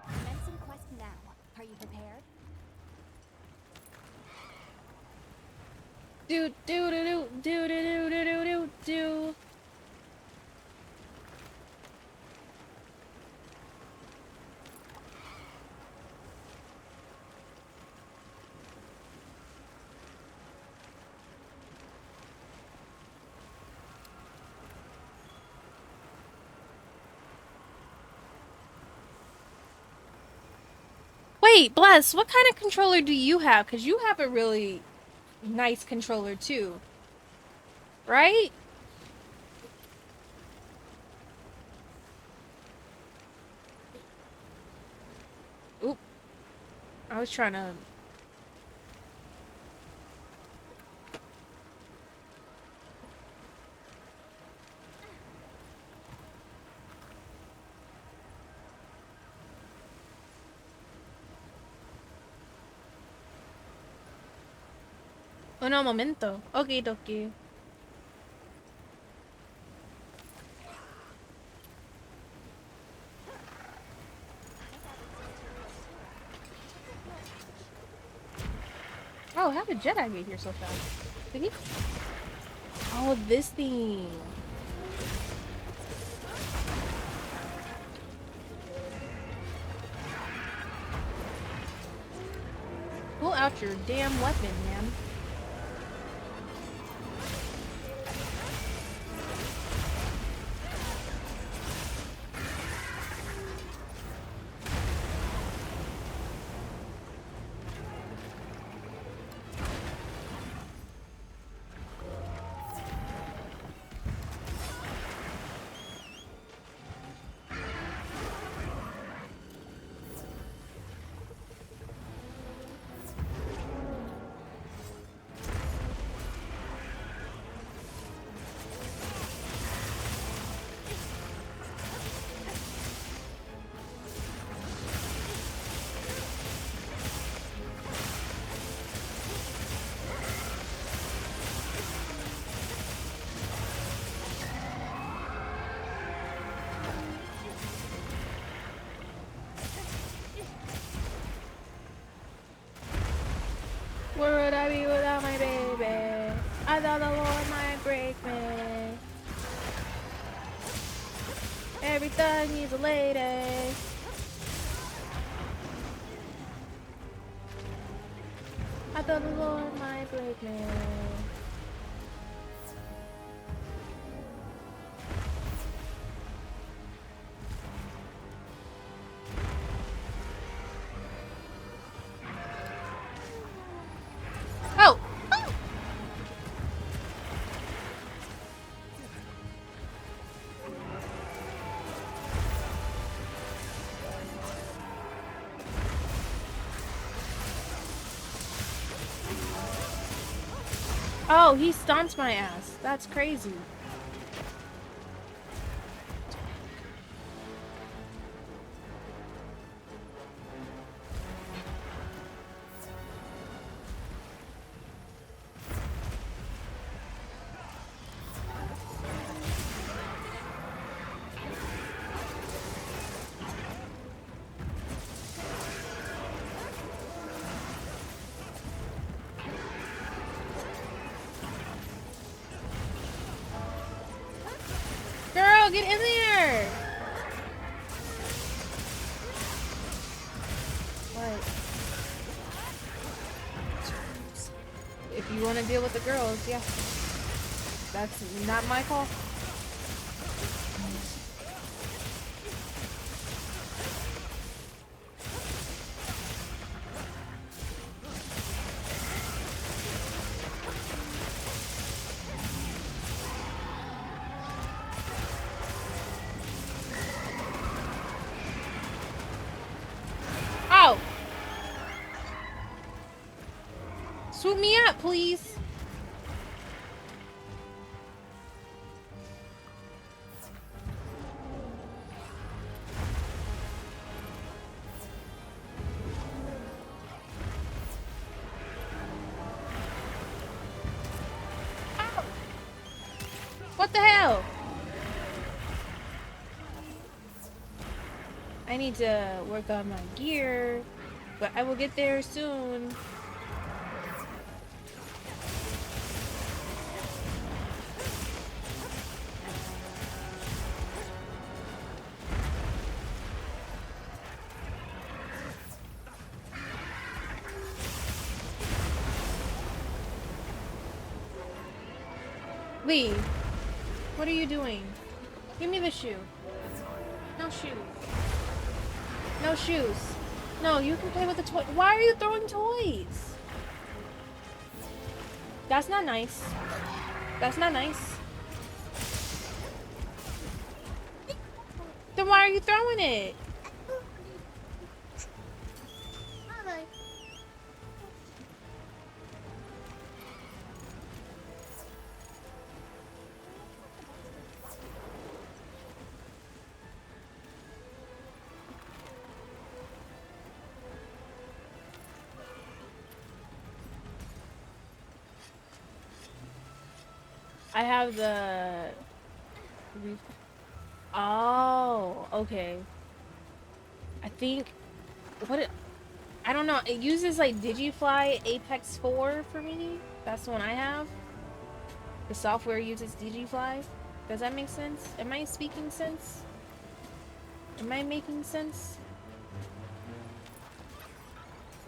Commencing quest now. Are you prepared? Do do do do do do do do do do. Wait, Bless, what kind of controller do you have? Because you have a really nice controller too. Right? Oop. I was trying to... Uno momento. Okie dokie. Oh, how did Jedi get here so fast? Did he? Oh, this thing. Pull out your damn weapon, man. Where would I be without my baby? I thought the Lord might break me. Everything needs a lady. I thought the Lord might break me. Oh! Oh, he stomps my ass. That's crazy. Girl, get in there! What? If you want to deal with the girls, yeah. That's not my call. Oh! Swoop me up, please. Ow! What the hell? I need to work on my gear, but I will get there soon. Lee, what are you doing? Give me the shoe. No shoes. No shoes. No, you can play with the toy. Why are you throwing toys? That's not nice. That's not nice. Then why are you throwing it? I have the... Oh, okay. I think... I don't know. It uses like Digifly Apex 4 for me. That's the one I have. The software uses Digifly. Does that make sense? Am I speaking sense? Am I making sense?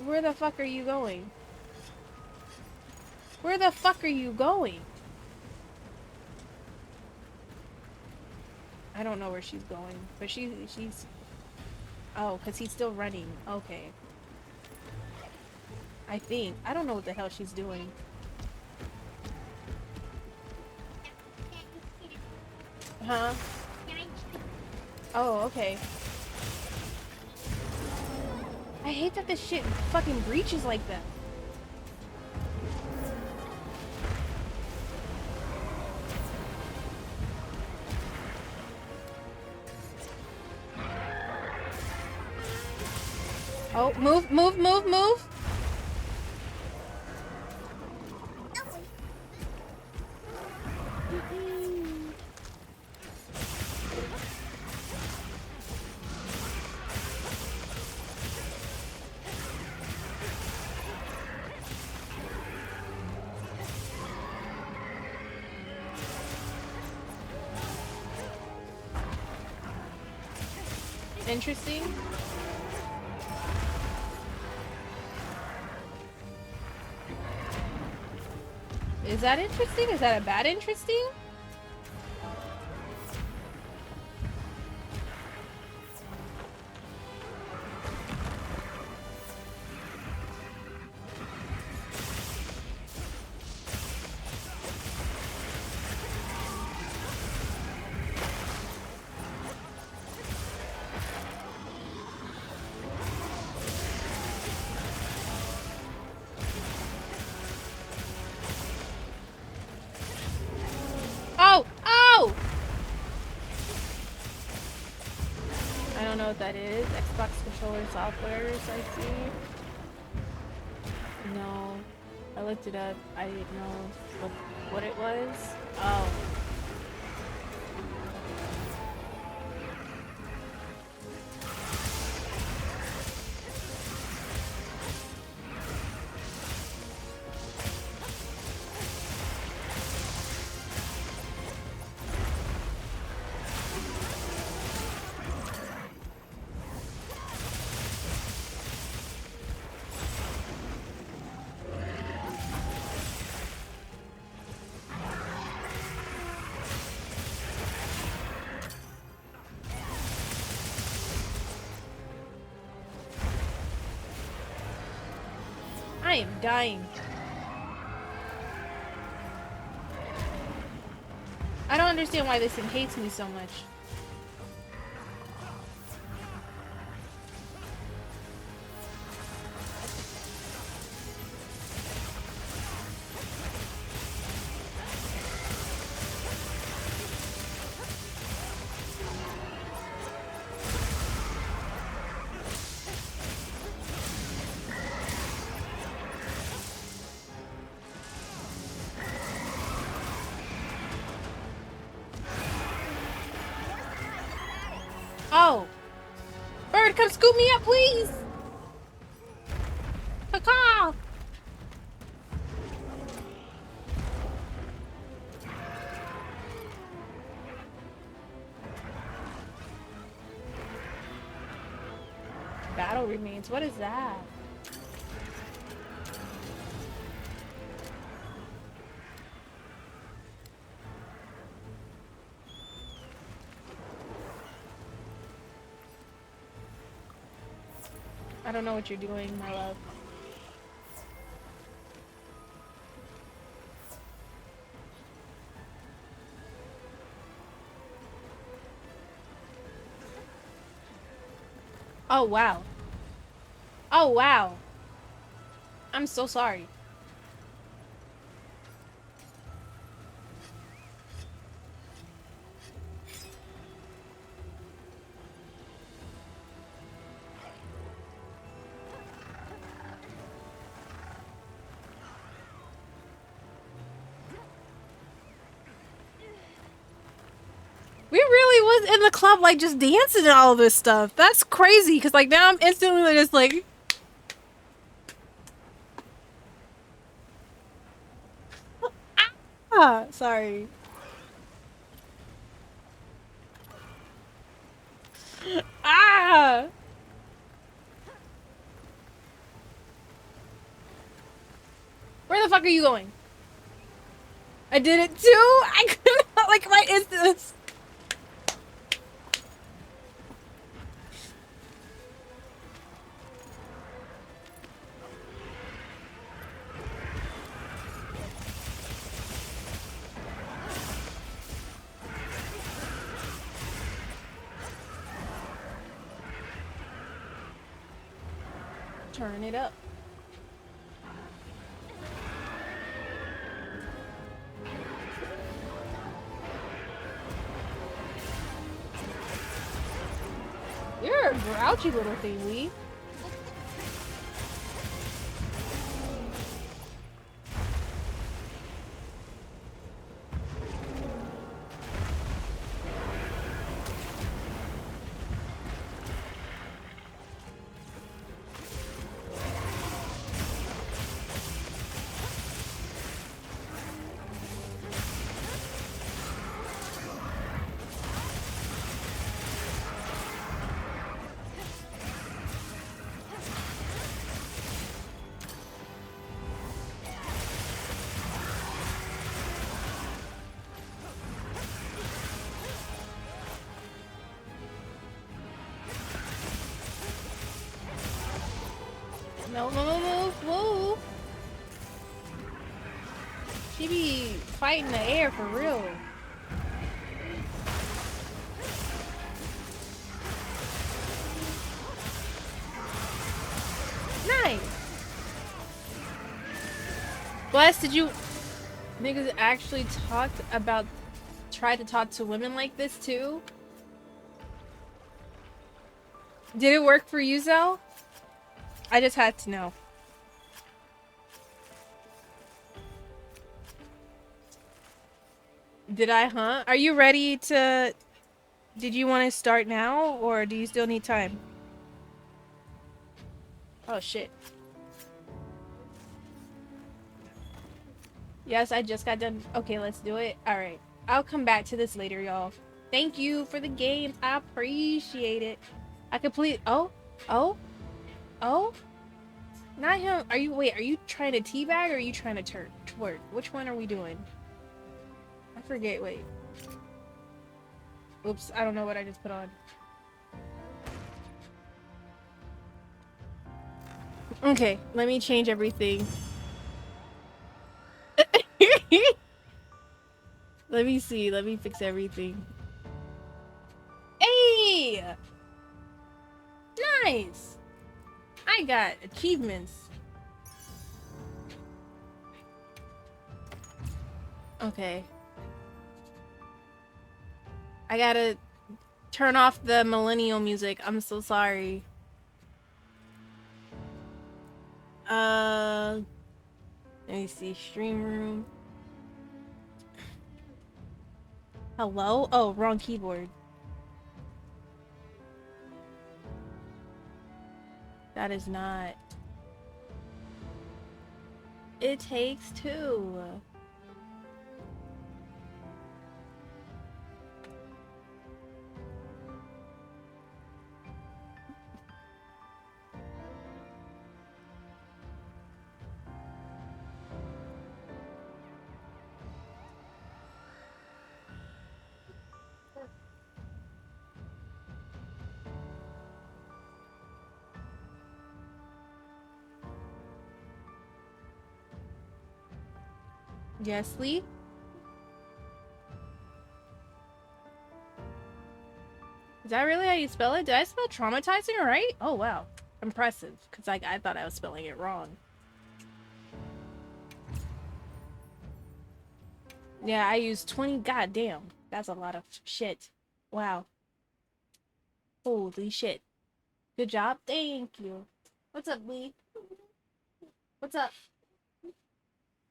Where the fuck are you going? Where the fuck are you going? I don't know where she's going, but she's... Oh, because he's still running. Okay. I think. I don't know what the hell she's doing. Huh? Oh, okay. I hate that this shit fucking breaches like that. Oh, move, move, move, move. Interesting. Is that interesting? Is that a bad interesting? know what that is. Xbox controller softwares, I see. No. I looked it up. I didn't know what it was. Oh. I am dying. I don't understand why this thing hates me so much. Oh! Bird, come scoop me up, please! Caw. Battle remains. What is that? I don't know what you're doing, my love. Oh, wow. Oh, wow. I'm so sorry. We really was in the club, like, just dancing and all this stuff. That's crazy, because, like, now I'm instantly just, like... Ah, sorry. Ah! Where the fuck are you going? I did it too? I could not, like, my instance. Turn it up. You're a grouchy little thing, Lee. No, whoa. She be fighting the air for real. Nice. Bless, did you niggas actually try to talk to women like this too? Did it work for you, Zell? I just had to know. Did I, huh? Are you ready to... Did you want to start now, or do you still need time? Oh, shit. Yes, I just got done. Okay, let's do it. All right. I'll come back to this later, y'all. Thank you for the games. I appreciate it. I complete... Oh? Oh? Oh? Not him. Are you... Wait, are you trying to teabag, or are you trying to twerk? Which one are we doing? I forget. Wait. Oops, I don't know what I just put on. Okay, let me change everything. Let me see. Let me fix everything. Hey! Nice! I got achievements. Okay. I gotta turn off the millennial music. I'm so sorry. Let me see. Stream room. Hello? Oh, wrong keyboard. That is not. It takes two. Yes, Lee? Is that really how you spell it? Did I spell traumatizing right? Oh, wow. Impressive. Because I thought I was spelling it wrong. Yeah, I used 20. Goddamn. That's a lot of shit. Wow. Holy shit. Good job. Thank you. What's up, Lee? What's up?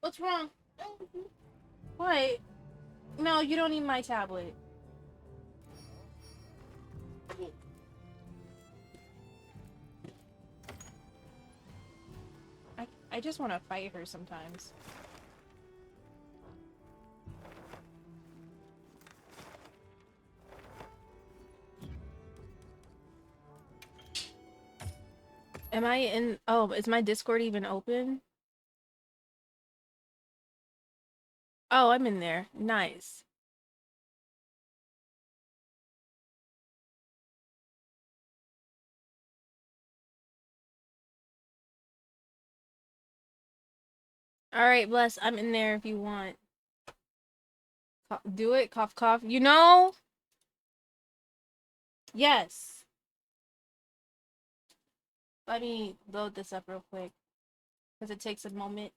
What's wrong? What? No, you don't need my tablet. I just want to fight her sometimes. Am I in... Oh, is my Discord even open? Oh, I'm in there. Nice. Alright, Bless, I'm in there if you want. Do it, cough, cough. You know? Yes. Let me load this up real quick. Because it takes a moment.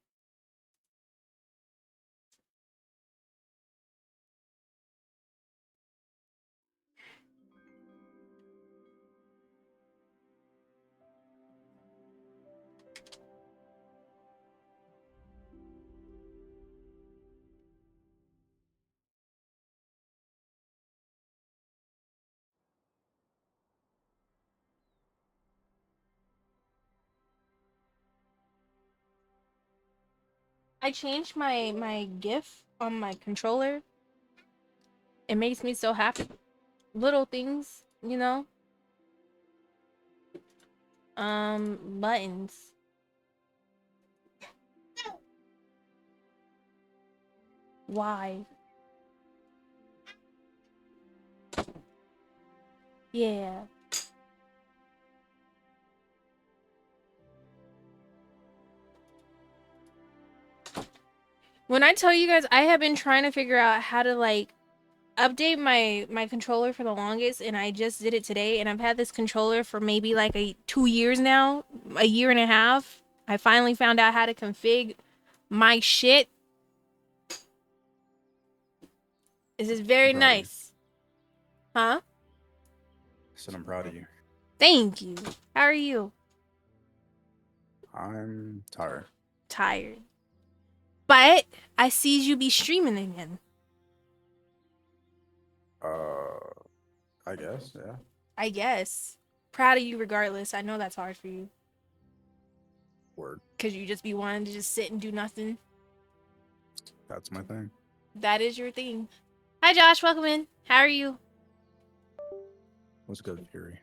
I changed my GIF on my controller. It makes me so happy. Little things, you know? Buttons. Why? Yeah. When I tell you guys, I have been trying to figure out how to like update my controller for the longest, and I just did it today, and I've had this controller for maybe like 2 years now, a year and a half. I finally found out how to config my shit. This is very nice. Huh? I said I'm proud of you. Thank you. How are you? I'm tired. Tired. But I see you be streaming again. I guess, yeah. I guess. Proud of you regardless. I know that's hard for you. Word. Cause you just be wanting to just sit and do nothing. That's my thing. That is your thing. Hi Josh, welcome in. How are you? What's good, Fury?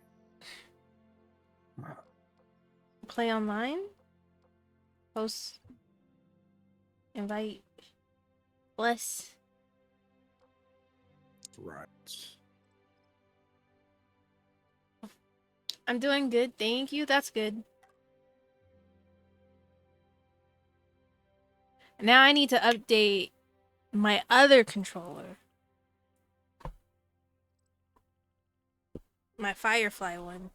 Play online? Post. Invite. Bless. Right. I'm doing good, thank you. That's good. Now I need to update my other controller. My Firefly one.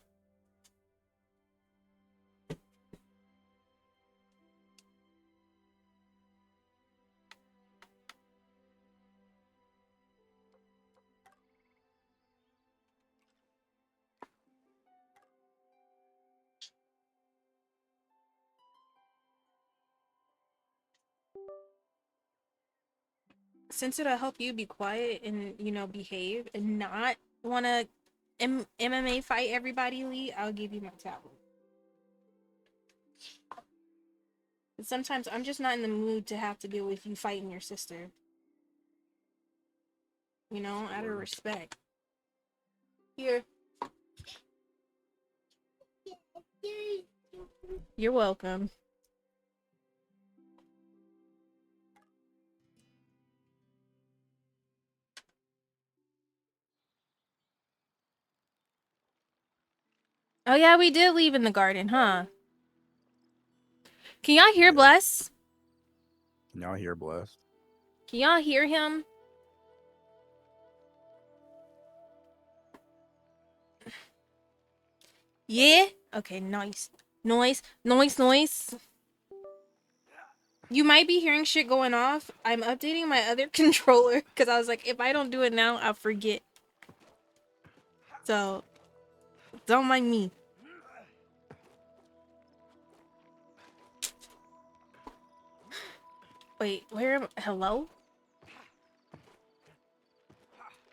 Since it'll help you be quiet and, you know, behave and not want to MMA fight everybody, Lee, I'll give you my tablet. But sometimes I'm just not in the mood to have to deal with you fighting your sister. You know, out of respect. Here. You're welcome. Oh yeah, we did leave in the garden, huh? Can y'all hear Bless? Can y'all hear Blessed? Can y'all hear him? Yeah? Okay, nice. Noise. You might be hearing shit going off. I'm updating my other controller because I was like, if I don't do it now, I'll forget. So, don't mind me. Wait, where am I? Hello?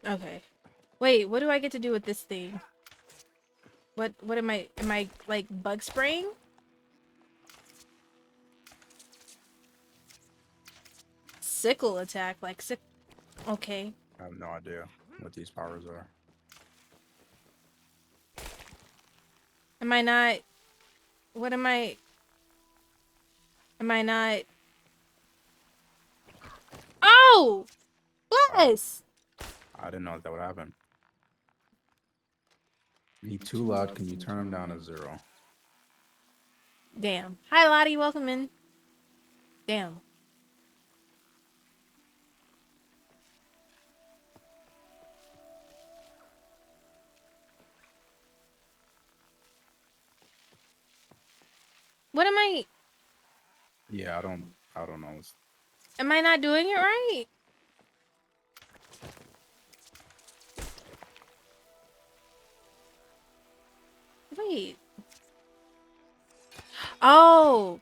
Okay. Wait, what do I get to do with this thing? What am I like bug spraying? Sickle attack, like sick. Okay. I have no idea what these powers are. Am I not? What am I? Am I not? Oh! Bless! I didn't know that would happen. He too loud. Can you turn him down to 0? Damn. Hi, Lottie. Welcome in. Damn. What am I? Yeah, I don't know. Am I not doing it right? Wait. Oh.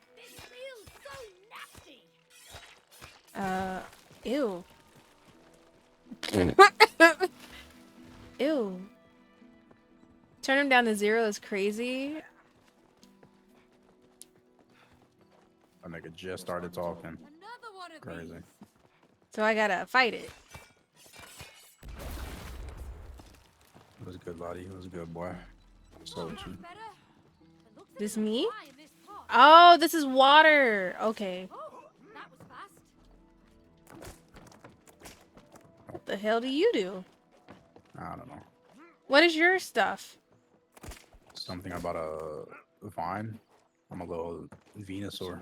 Ew. Ew. Turn him down to 0 is crazy. That nigga just started talking. Crazy. So I gotta fight it. It was good, Lottie. It was a good boy. So with you. This me? Oh, this is water. Okay. What the hell do you do? I don't know. What is your stuff? Something about a vine. I'm a little Venusaur.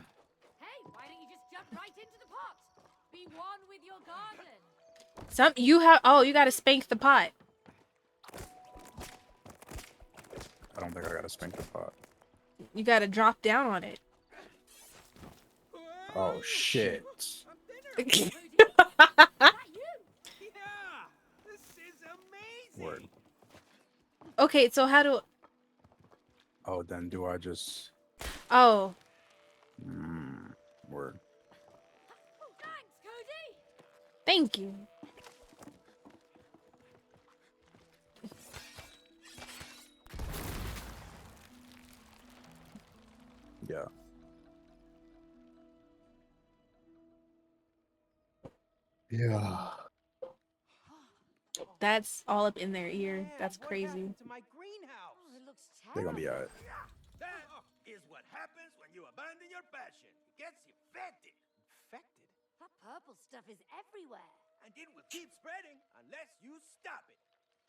Hey, why don't you just jump right into the pot? Be one with your garden. You gotta spank the pot. I don't think I gotta spank the pot. You gotta drop down on it. Oh shit. Word. Okay, so how do... but then do I just Oh, word? Thanks, Cody! thank you. Yeah. Yeah. That's all up in their ear. Yeah, That's what crazy. happened to my greenhouse? Oh, it looks They're terrible. gonna be alright. That is what happens when you abandon your passion. It gets infected. Infected? That purple stuff is everywhere. And it will keep spreading unless you stop it.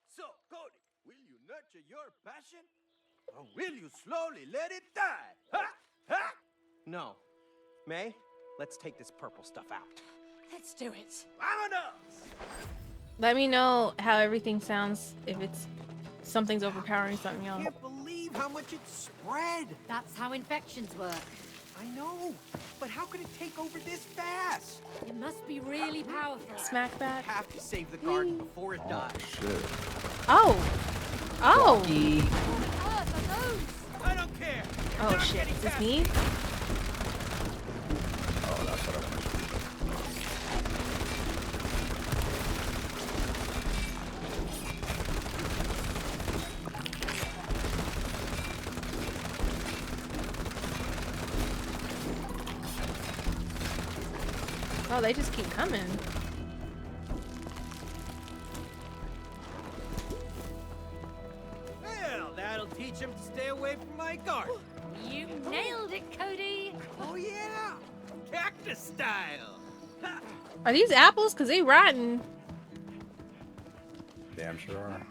So, Cody, will you nurture your passion? Or will you slowly let it die? Ha! Ha! No. May, let's take this purple stuff out. Let's do it. Vámonos! Let me know how everything sounds if it's something's overpowering something I else. can't believe how much it spread. That's how infections work. I know, but how could it take over this fast? It must be really powerful. Smack that. Have to save the garden before it Oh dies. shit. Oh. Oh. What on earth are those? I don't care. You're Oh not shit. getting Is this past me? Oh, that's what I want. Oh, they just keep coming. Well, that'll teach him to stay away from my garden. You nailed it, Cody. Oh yeah, cactus style. Ha! Are these apples? Cause they rotten. Damn sure are.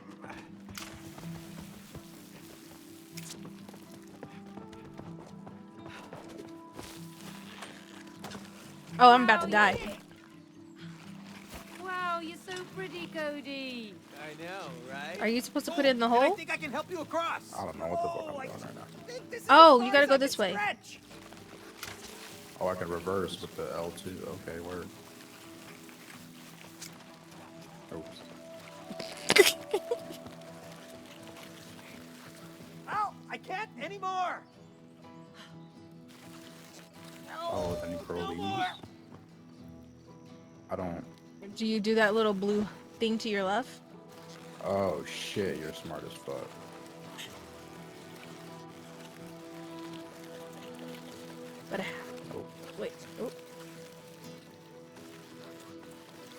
Oh, I'm about to die. Wow, you're so pretty, Cody. I know, right? Are you supposed to put it in the And I hole? think I can help you across. I don't know what the fuck I'm I doing right now. think this is Oh, as you far gotta as go I this can way. stretch. Oh, I can reverse with the L2. Okay, word. Oops. Ow! I can't anymore. Oh, then you grow No leaves. more. I don't. Do you do that little blue thing to your left? Oh shit, you're smart as fuck. But Oh, wait. Oh.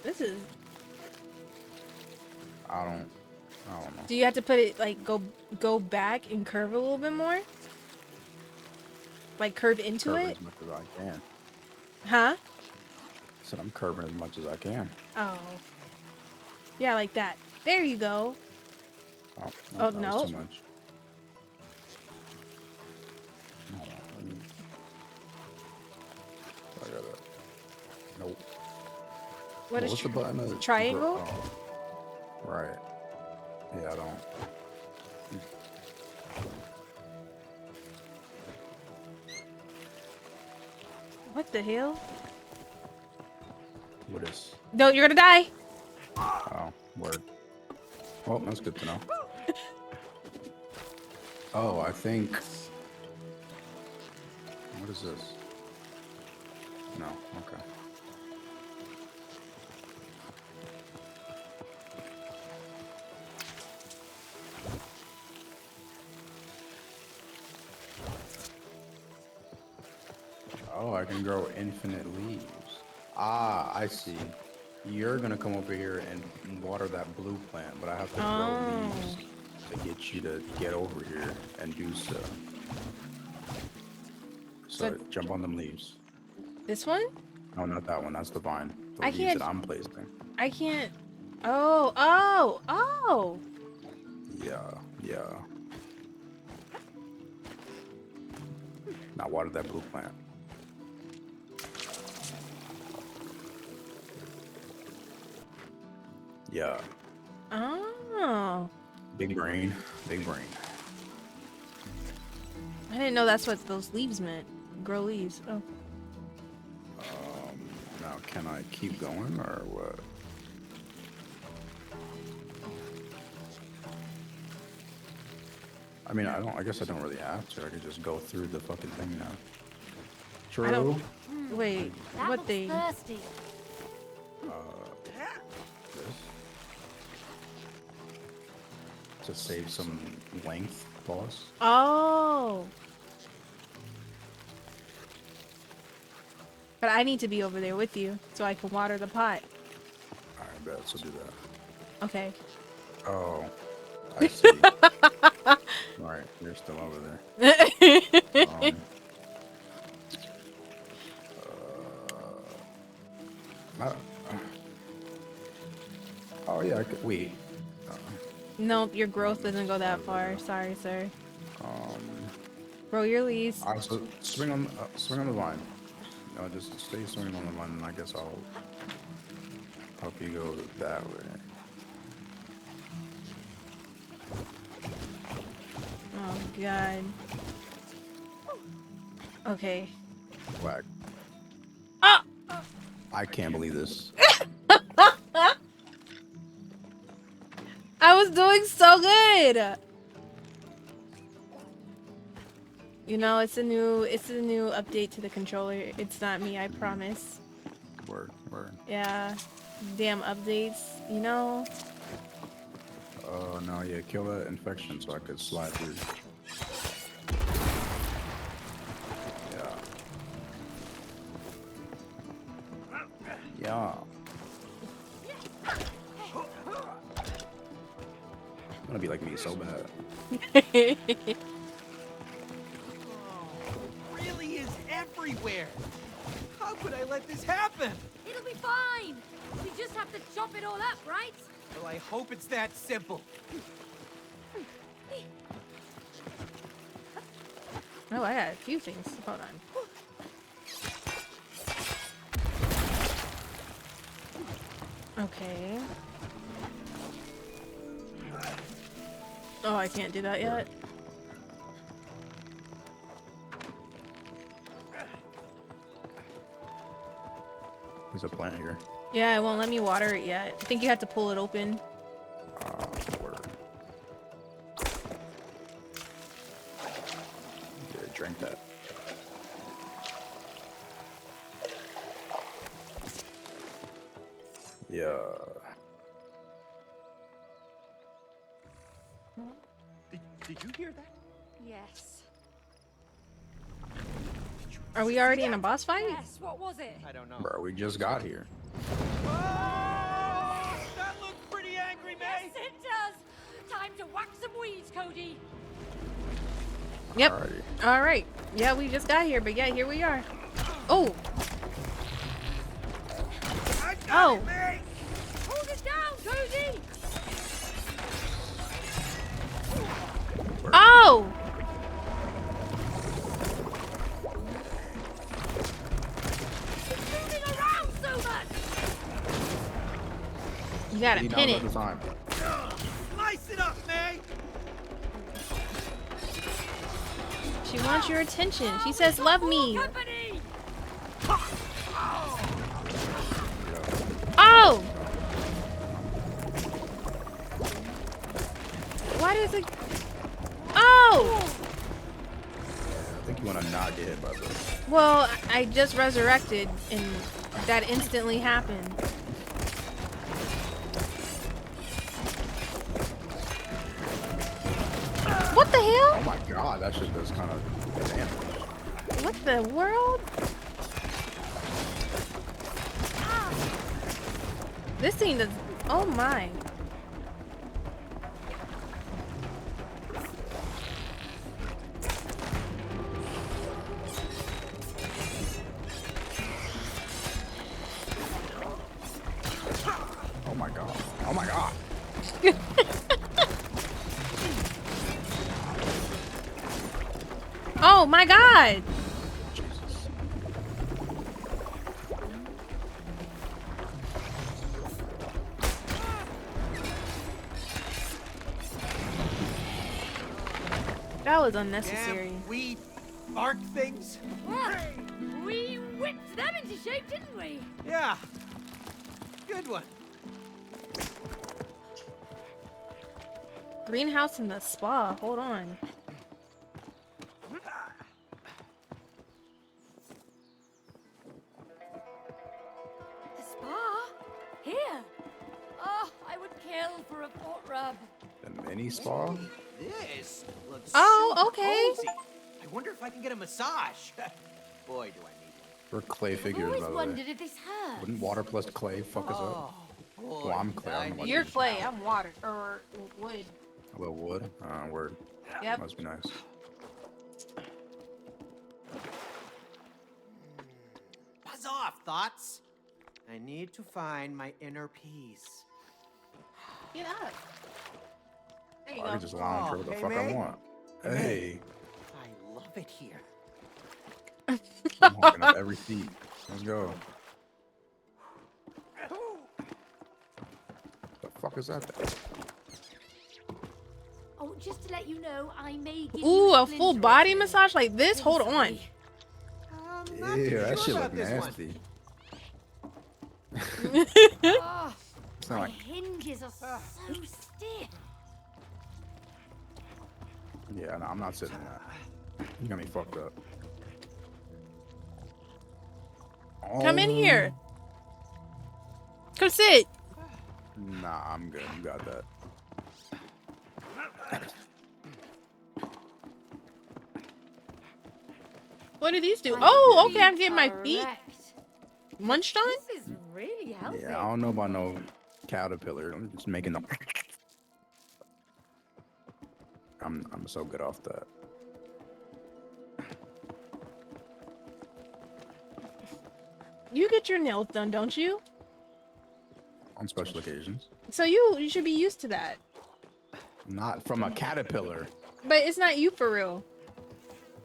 This is. I don't know. Do you have to put it like go back and curve a little bit more? Like curve into Curve it? as much as I can. Huh? Said I'm curving as much as I can. Oh. Yeah, like that. There you go. Oh, Oh, that no. was too much. Hold on, let me- I gotta. Nope. What is What's the button? triangle? Oh, right. Yeah, I don't. What the hell? What is? No, you're gonna die. Oh, word. Well, that's good to know. Oh, I think. What is this? No, okay. Oh, I can grow infinite leaves. Ah, I see. You're gonna come over here and water that blue plant, but I have to grow leaves to get you to get over here and do so. So So- jump on them leaves. This one? No, not that one. That's the vine. The I leaves can't- that I'm placing. I can't. Oh. Yeah. Now water that blue plant. Yeah. Oh. Big brain. Big brain. I didn't know that's what those leaves meant. Grow leaves. Oh. Now can I keep going or what? I mean, I guess I don't really have to. I could just go through the fucking thing now. True. I don't. Wait, That what looks thing? thirsty. This. To save some length, boss. Oh. But I need to be over there with you so I can water the pot. Alright, bet. So do that. Okay. Oh, I see. Alright, you're still over there. Uh, oh yeah, I could, wait. Nope, your growth doesn't go that far. Sorry, sir. Grow your leaves. So swing on the vine. No, just stay swinging on the vine, and I guess I'll help you go that way. Oh god. Okay. Whack. Ah! I can't believe this. I was doing so good. You know, it's a new update to the controller. It's not me, I promise. Word. Yeah. Damn updates, you know? Oh no, yeah, kill that infection so I could slide through. Yeah. I'm gonna be like me so bad. Really is everywhere. How could I let this happen? It'll be fine. We just have to chop it all up, right? Well, I hope it's that simple. Oh, I got a few things. Hold on. Okay. Oh, I can't do that yet. There's a plant here. Yeah, it won't let me water it yet. I think you have to pull it open. Word. Yeah, drink that. Yeah. Did you hear that? Yes. Are we already in a boss fight? Yes, what was it? I don't know. Bro, we just got here. Oh, that looks pretty angry, May. Yes, it does. Time to whack some weeds, Cody. Yep. Alrighty. All right. Yeah, we just got here, but yeah, here we are. Oh. Oh. May. Hold it down, Cody. Oh. It's moving around so much. You gotta Lean pin down it. at the time. Slice it up, May. She wants your attention. She says, "Love me." Company. Oh. Why does it? Oh. I think you want to not get hit by this. Well, I just resurrected, and that instantly happened. What the Oh hell? my god, that shit does kind of damage. What the world? This thing does. Oh my. Oh my god. Oh my god. Oh my god. Jesus. That was unnecessary. Damn weed bark things. Well, we whipped them into shape, didn't we? Yeah. Good one. Greenhouse in the spa. Hold on. kill for a foot rub. The mini spa? This looks Oh, super okay. cozy. I wonder if I can get a massage. Boy, do I need one. We're clay I've figures, always by the way. wondered if this hurts. Wouldn't water plus clay fuck us up? Boy, Well, I'm clay. I don't know about You're you. clay. I'm water or wood. A little wood? Word. Yep. Must be nice. Buzz off, thoughts. I need to find my inner peace. Get up. There you I go. can just lounge wherever the hey, fuck I May? want. Hey, I love it here. I'm hogging up every seat. Let's go. The fuck is that thing? Oh, just to let you know, I may give Ooh, you a full splinter body or two. massage like this? Hold on. Sorry. I'm not Ew, too that sure shit about look this one. nasty. Oh, It's not my like hinges are so stiff. yeah, no, I'm not sitting in that. You got me fucked up. Come in Oh, here. Come sit. Nah, I'm good. You got that. What do these do? My Oh, okay. feet I'm getting my are feet wrecked. munched on. This is really helping. Yeah, I don't know about no caterpillar. I'm just making them. I'm so good off that. You get your nails done, don't you? On special occasions. So you should be used to that. Not from a caterpillar. But it's not you for real.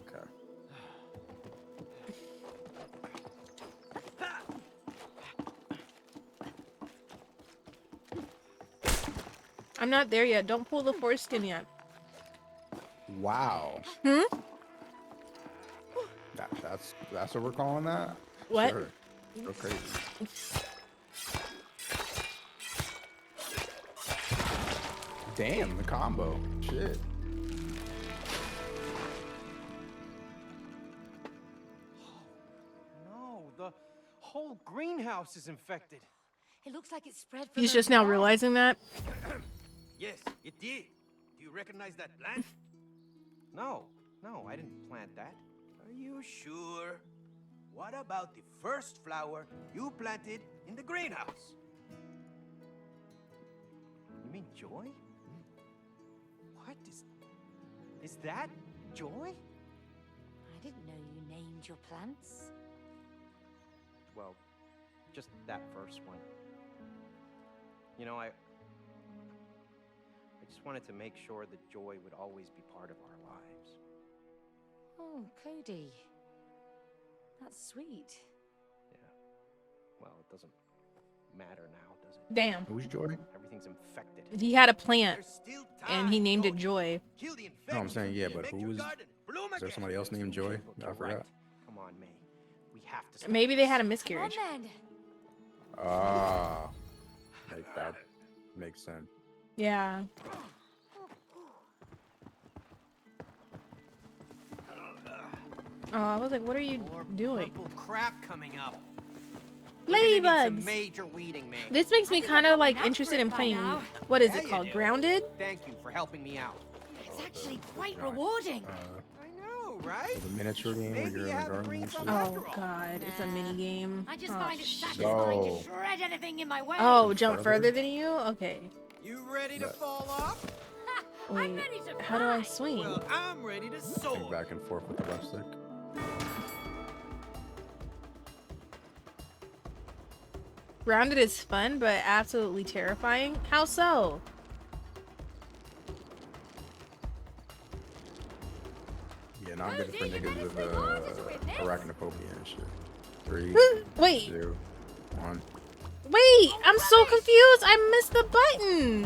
Okay. I'm not there yet. Don't pull the foreskin yet. Wow. Hmm? That's what we're calling that? What? Sure. Go crazy. Damn, the combo. Shit. No, the whole greenhouse is infected. It looks like it's spread from He's the just now back. realizing that. Yes, it did. Do you recognize that plant? No, I didn't plant that. Are you sure? What about the first flower you planted in the greenhouse? You mean Joy? What is that Joy? I didn't know you named your plants. Well, just that first one. You know, I just wanted to make sure that Joy would always be part of our lives. Oh, Cody. That's sweet. Yeah. Well, it doesn't matter now, does it? Damn. Who's Joy? Everything's infected. He had a plant There's still and time, he named it Cody. Joy. Kill the No, I'm infection saying, yeah, and but make who your was... garden bloom Is there again. somebody else named Joy? Look, I you're forgot. right. Come on, May. We have to stop Maybe they this. had a Come on miscarriage. then. Ah. That makes sense. Yeah. Oh, I was like, what are you More doing? purple crap coming up. We're gonna need some Ladybugs. major weeding, May. This makes me kind of like interested in playing. What is Yeah, it you called? do. Grounded? Thank you for helping me out. It's actually quite rewarding. I know, right? The miniature game where Maybe you're in you the have a garden green and shit. thumb. Oh After all. god, it's a mini game. I just Oh, find it sh- satisfying So- to shred anything in my way. Oh, jump Further? further than you? Okay. You ready to But- fall off? I'm Wait, ready to how do I fly. swing? Well, I'm ready to soar. Think back and forth with the left stick. Grounded is fun, but absolutely terrifying. How so? Yeah, not good for niggas with arachnophobia and shit. 3, Wait, 2, 1. wait, I'm so confused. I missed the button.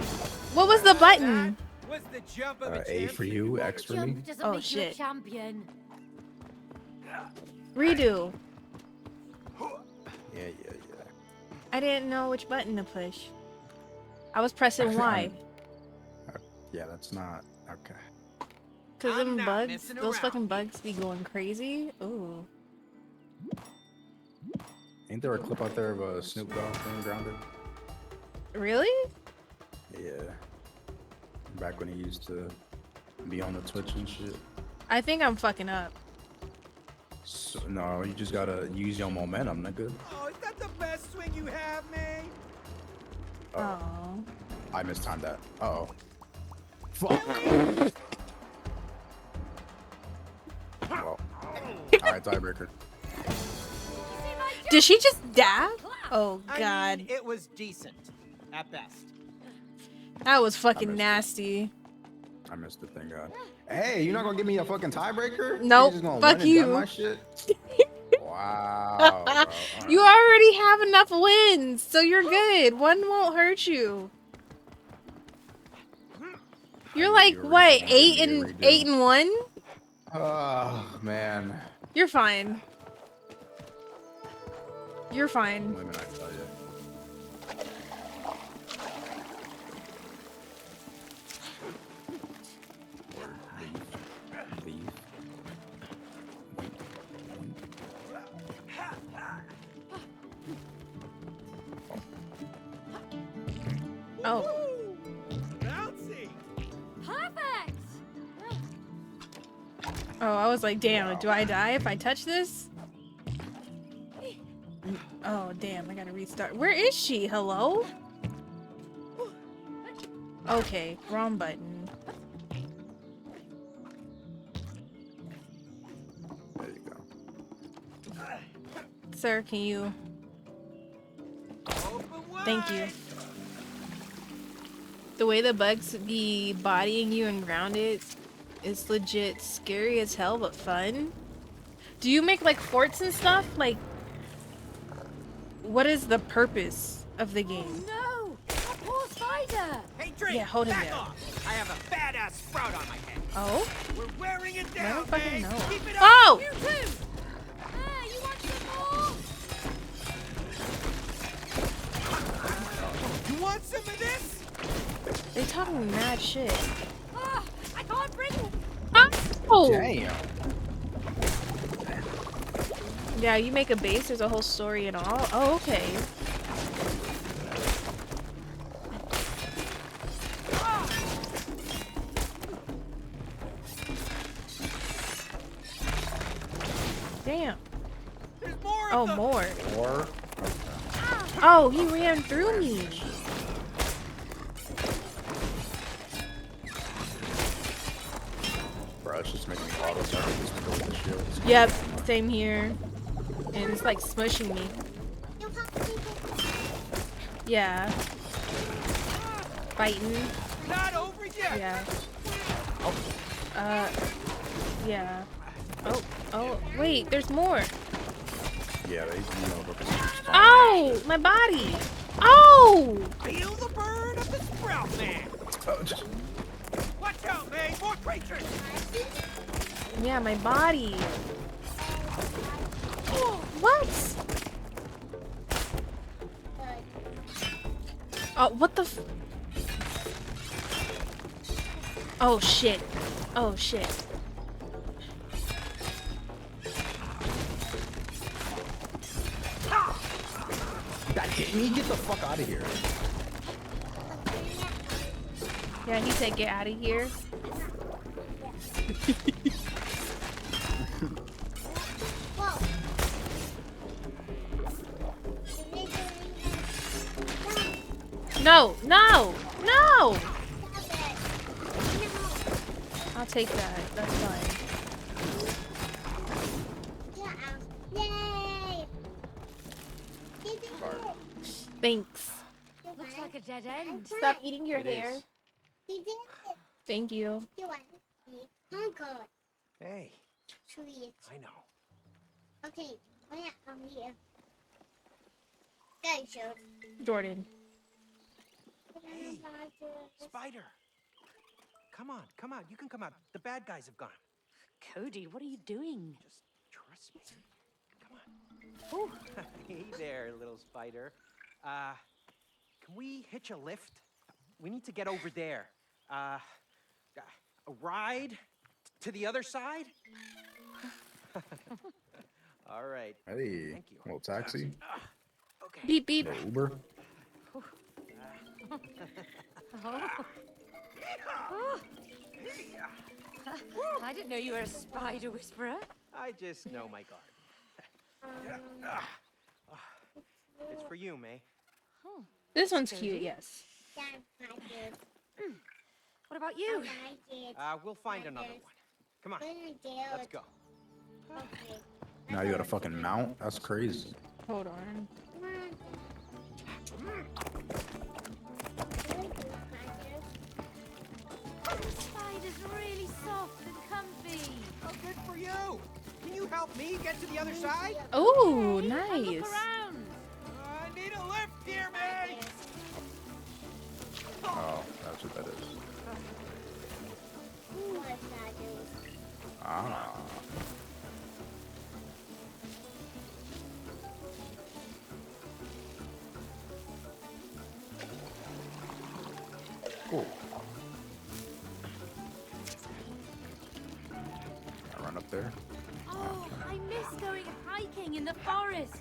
What was the button? What's the jump of a A for you, X for me. Jump doesn't Oh, make you a shit. champion. Redo. Yeah. I didn't know which button to push. I was pressing Y. Yeah, that's not okay. Cause I'm them not bugs, messing those around. fucking bugs be going crazy. Ooh. Ain't there a clip out there of a Snoop Dogg being grounded? Really? Yeah. Back when he used to be on the Twitch and shit. I think I'm fucking up. So, no, you just gotta use your momentum, nigga. Oh, is that the best swing you have, May? Oh. I mistimed that. Uh-oh. Fuck. Well. Alright, tiebreaker. Did she just dab? Oh god. I mean, it was decent, at best. That was fucking missed it. nasty. I missed the thing, God. Hey, you're not gonna give me a fucking tiebreaker? Nope, You just gonna fuck run and you. done my shit? Wow, bro. You already have enough wins, so you're good. One won't hurt you. You're like you were what, gonna give me a redo. 8-1? Oh, man. You're fine. You're fine. Women, I tell you. Leave. Oh. Bouncy. Perfect! Oh, I was like, damn, do I die if I touch this? Oh, damn, I gotta restart. Where is she? Hello? Okay, wrong button. There you go. Sir, can you... Thank you. The way the bugs be bodying you and grounded is legit scary as hell, but fun. Do you make like forts and stuff? Like, what is the purpose of the game? No! A poor spider! Hey, Drake, Yeah, hold him back there. off. I have a badass sprout on my head. Oh? We're wearing it I down, don't fucking May. know. Keep it up. Oh! You too! Ah, you want some more? You want some of this? They talking mad shit. Ah, I can't breathe! Oh! Damn. Yeah, you make a base, there's a whole story and all. Oh, okay. Damn. There's more Oh, of them. more. Or Oh, he ran through me. bro, it's just making me auto target this nigga with the shields. Yep, same here. And it's like smushing me. Yeah. Fighting. Not over yet. Yeah. Yeah. Oh, wait, there's more. Yeah, they, you know, but Oh, my body. Oh! Feel the burn of the sprout man. Watch out, May. More creatures. Yeah, my body. What? Oh, what the f- Oh, shit. Oh, shit. that hit me. Get the fuck out of here. Yeah, he said get out of here. No, no, no! I'll take that. That's fine. Thanks. Looks like a dead end. Stop eating your It hair. is. Thank you. Hey, I know. Okay, I'm here. Go, Jordan. Hey, Spider. Come on, come on. You can come out. The bad guys have gone. Cody, what are you doing? Just trust me. Come on. Hey there, little spider. Can we hitch a lift? We need to get over there. A ride to the other side? All right. Hey, Thank you. little taxi. Okay. Beep beep. Little Uber. Oh. I didn't know you were a spider whisperer. I just know my garden. It's for you, May. This one's cute, yes. That's my dude. What about you? My dude. We'll find another one. Come on, let's go. Okay. Now you got a fucking mount? That's crazy. Hold on. The spider's really soft and comfy. Oh, good for you. Can you help me get to the other side? Oh, Hey, have a nice. look around. I need a lift here, May. Oh, that's what that is. What's that dude? Ah. Cool. I run up there. Oh, I miss going hiking in the forests.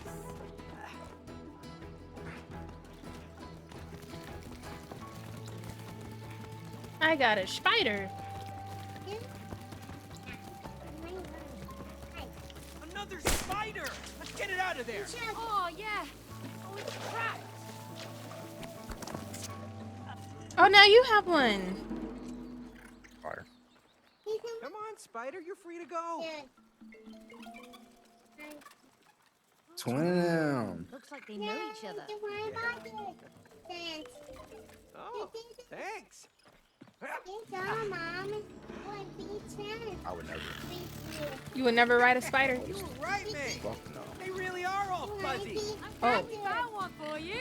I got a spider. Another spider. Let's get it out of there. Oh, yeah. Oh, it's cracked. Oh, now you have one. Fire. Come on, spider. You're free to go. Twin. Looks like they know each other. Thanks. Oh, thanks. Mom. What beach I would never. You would never ride a spider. You were right, May. Fuck no. They really are all fuzzy. I found one for you.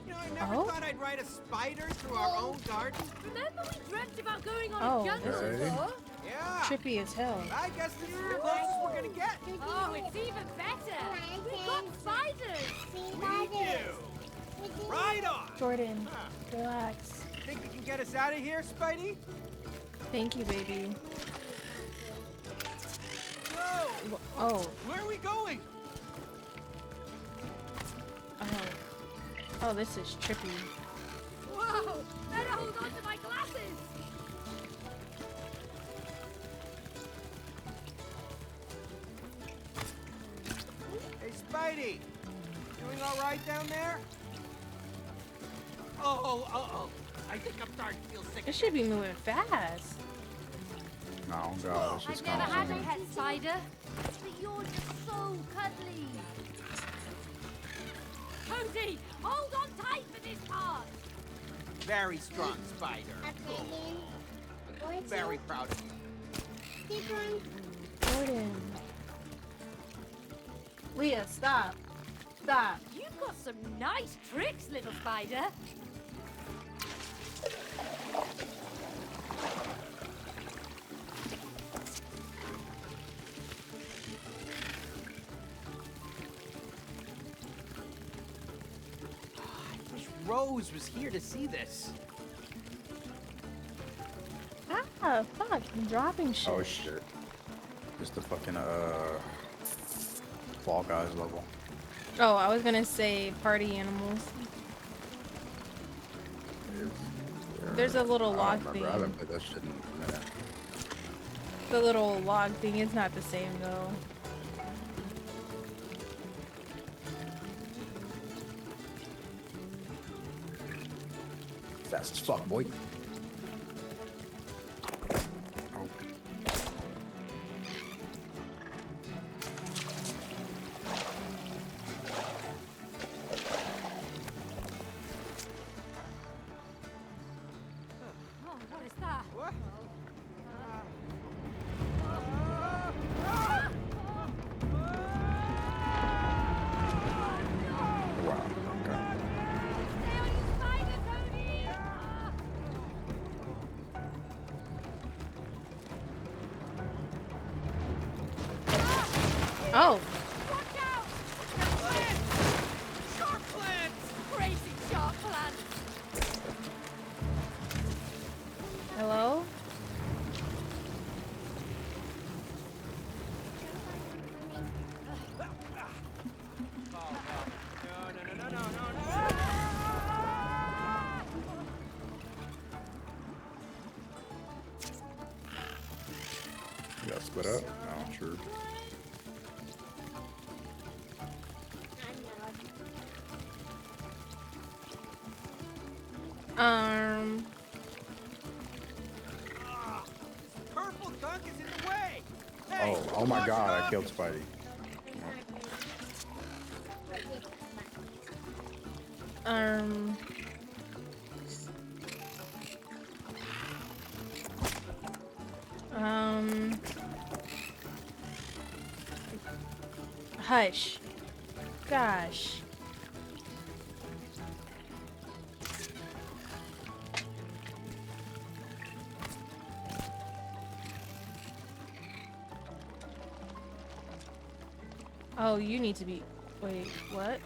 You know, I never Oh. thought I'd ride a spider through our own garden. Remember we dreamt about going on Oh, a jungle okay. tour? Yeah. Trippy as hell. I guess this is the closest we're gonna get. Oh, it's even better. We've got spiders. We do. Right on. Jordan, relax. Think you can get us out of here, Spidey? Thank you, baby. Whoa. Oh, Where are we going? oh, this is trippy. Whoa! Better hold on to my glasses. Hey, Spidey. Doing all right down there? Oh. I think I'm starting to feel sick. It should be moving fast. No, God, it's I've just never kind had a of. pet spider, but you're just so cuddly. Cody, hold on tight for this part. Very strong, Spider. Very proud of you. Jordan. Leah, stop. Stop. You've got some nice tricks, little spider. I wish Rose was here to see this. Ah, fuck. I'm dropping shit. Oh shit. Just the fucking Fall Guys level. Oh, I was gonna say party animals. There's a little I log don't thing. remember. I haven't played that shit in a minute. The little log thing is not the same though. Fast as fuck, boy. Oh. Oh, what is that? What? Wow. Okay. Stay on your spider, Cody! Oh, Watch out! Sharp plants! Crazy shark plants! hello? No. it up? Oh, true. Purple gunk is in the way. Hey, Oh my watch god, I out. killed Spidey. Hush. Gosh. Oh, you need to be. Wait, what?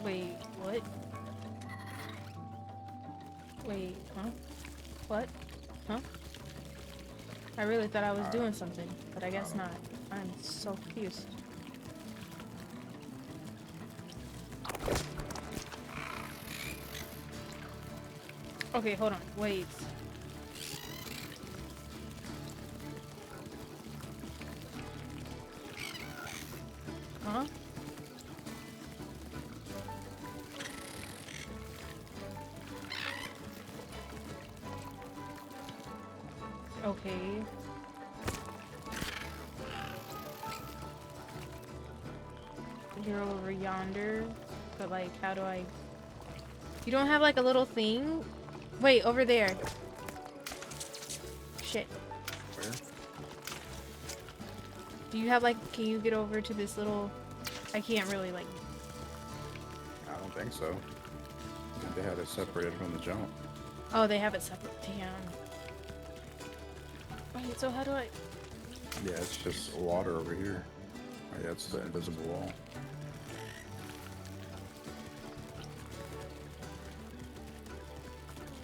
Wait, what? Wait, huh? What? Huh? I really thought I was doing something, but I guess not. I'm so confused. Okay, hold on. Wait. Huh? Okay. You're over yonder, but like, how do I? You don't have like a little thing? Wait, over there. Shit. Where? Do you have like, can you get over to this little? I can't really like. I don't think so. I think they had it separated from the jump. Oh, they have it separate. Damn. Wait, so how do I? Yeah, it's just water over here. Oh, yeah, it's the invisible wall.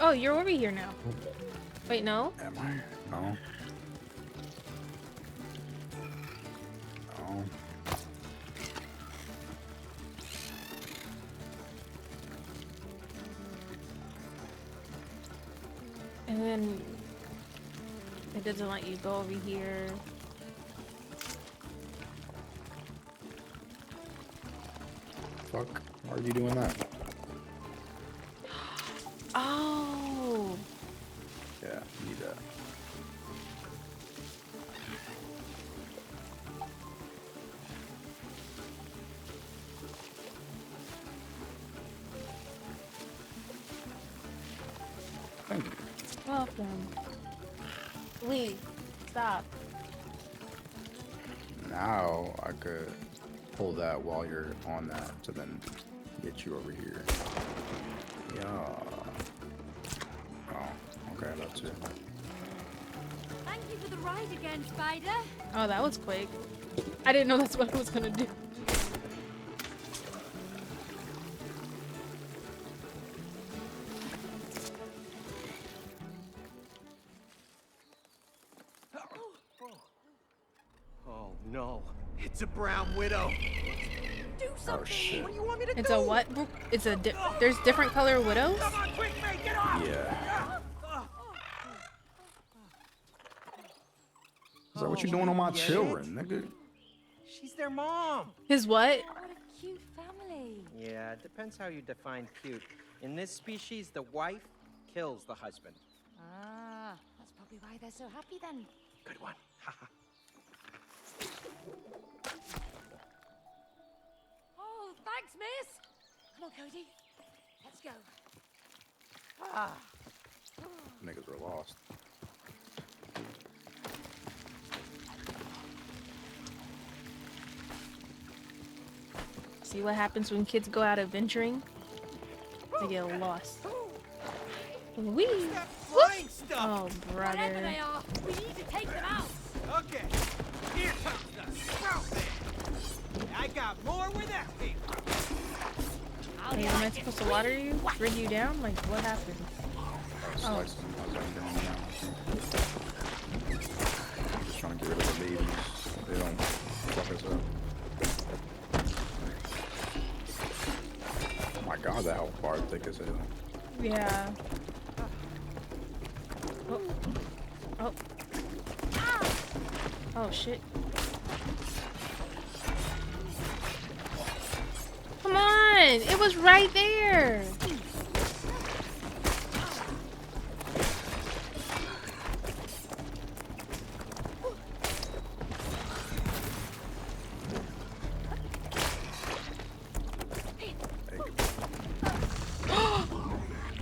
Oh, you're over here now. Wait, no? Am I? No. No. And then it doesn't let you go over here. Fuck. Why are you doing that? Oh. Yeah, need that. Thank you. Welcome. Please, stop. Now I could pull that while you're on that to then get you over here. Yeah. Oh, okay, that's it. Thank you for the ride again, Spider. Oh, that was quick. I didn't know that's what I was gonna do. Oh no, it's a brown widow. Do something. Oh shit. What do you want me to It's do? a what? It's a there's different color widows? Come on, quick, mate, get off! Yeah. Is that what you doing on my Get children, it? nigga? She's their mom. His what? What a cute family. Yeah, it depends how you define cute. In this species, the wife kills the husband. Ah, that's probably why they're so happy then. Good one. Haha. Oh, thanks, miss. Come on, Cody. Let's go. Niggas were lost. See what happens when kids go out adventuring? They get lost. Wee! That flying stuff. Oh, Whatever brother. they are, we need to take them out. Okay, here comes the scout man. I got more where that came from. Hey, am I supposed to water you? Rig you down? Like, what happened? Slice them as I'm down now. Just trying to get rid of the babies. They don't fuck us up. Oh my god, that health bar is thick as hell. Yeah. Oh. Oh. Oh shit. Come on! It was right there!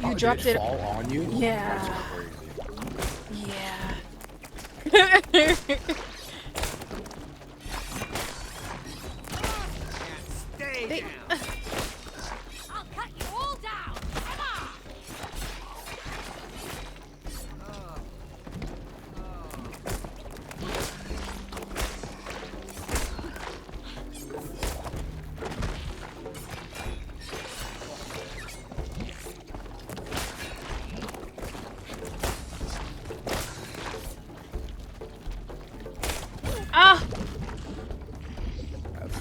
You dropped Did it. it fall on you? Yeah. That's crazy. Yeah. Stay They- down. I'll cut you all down. Come on. Ah! That's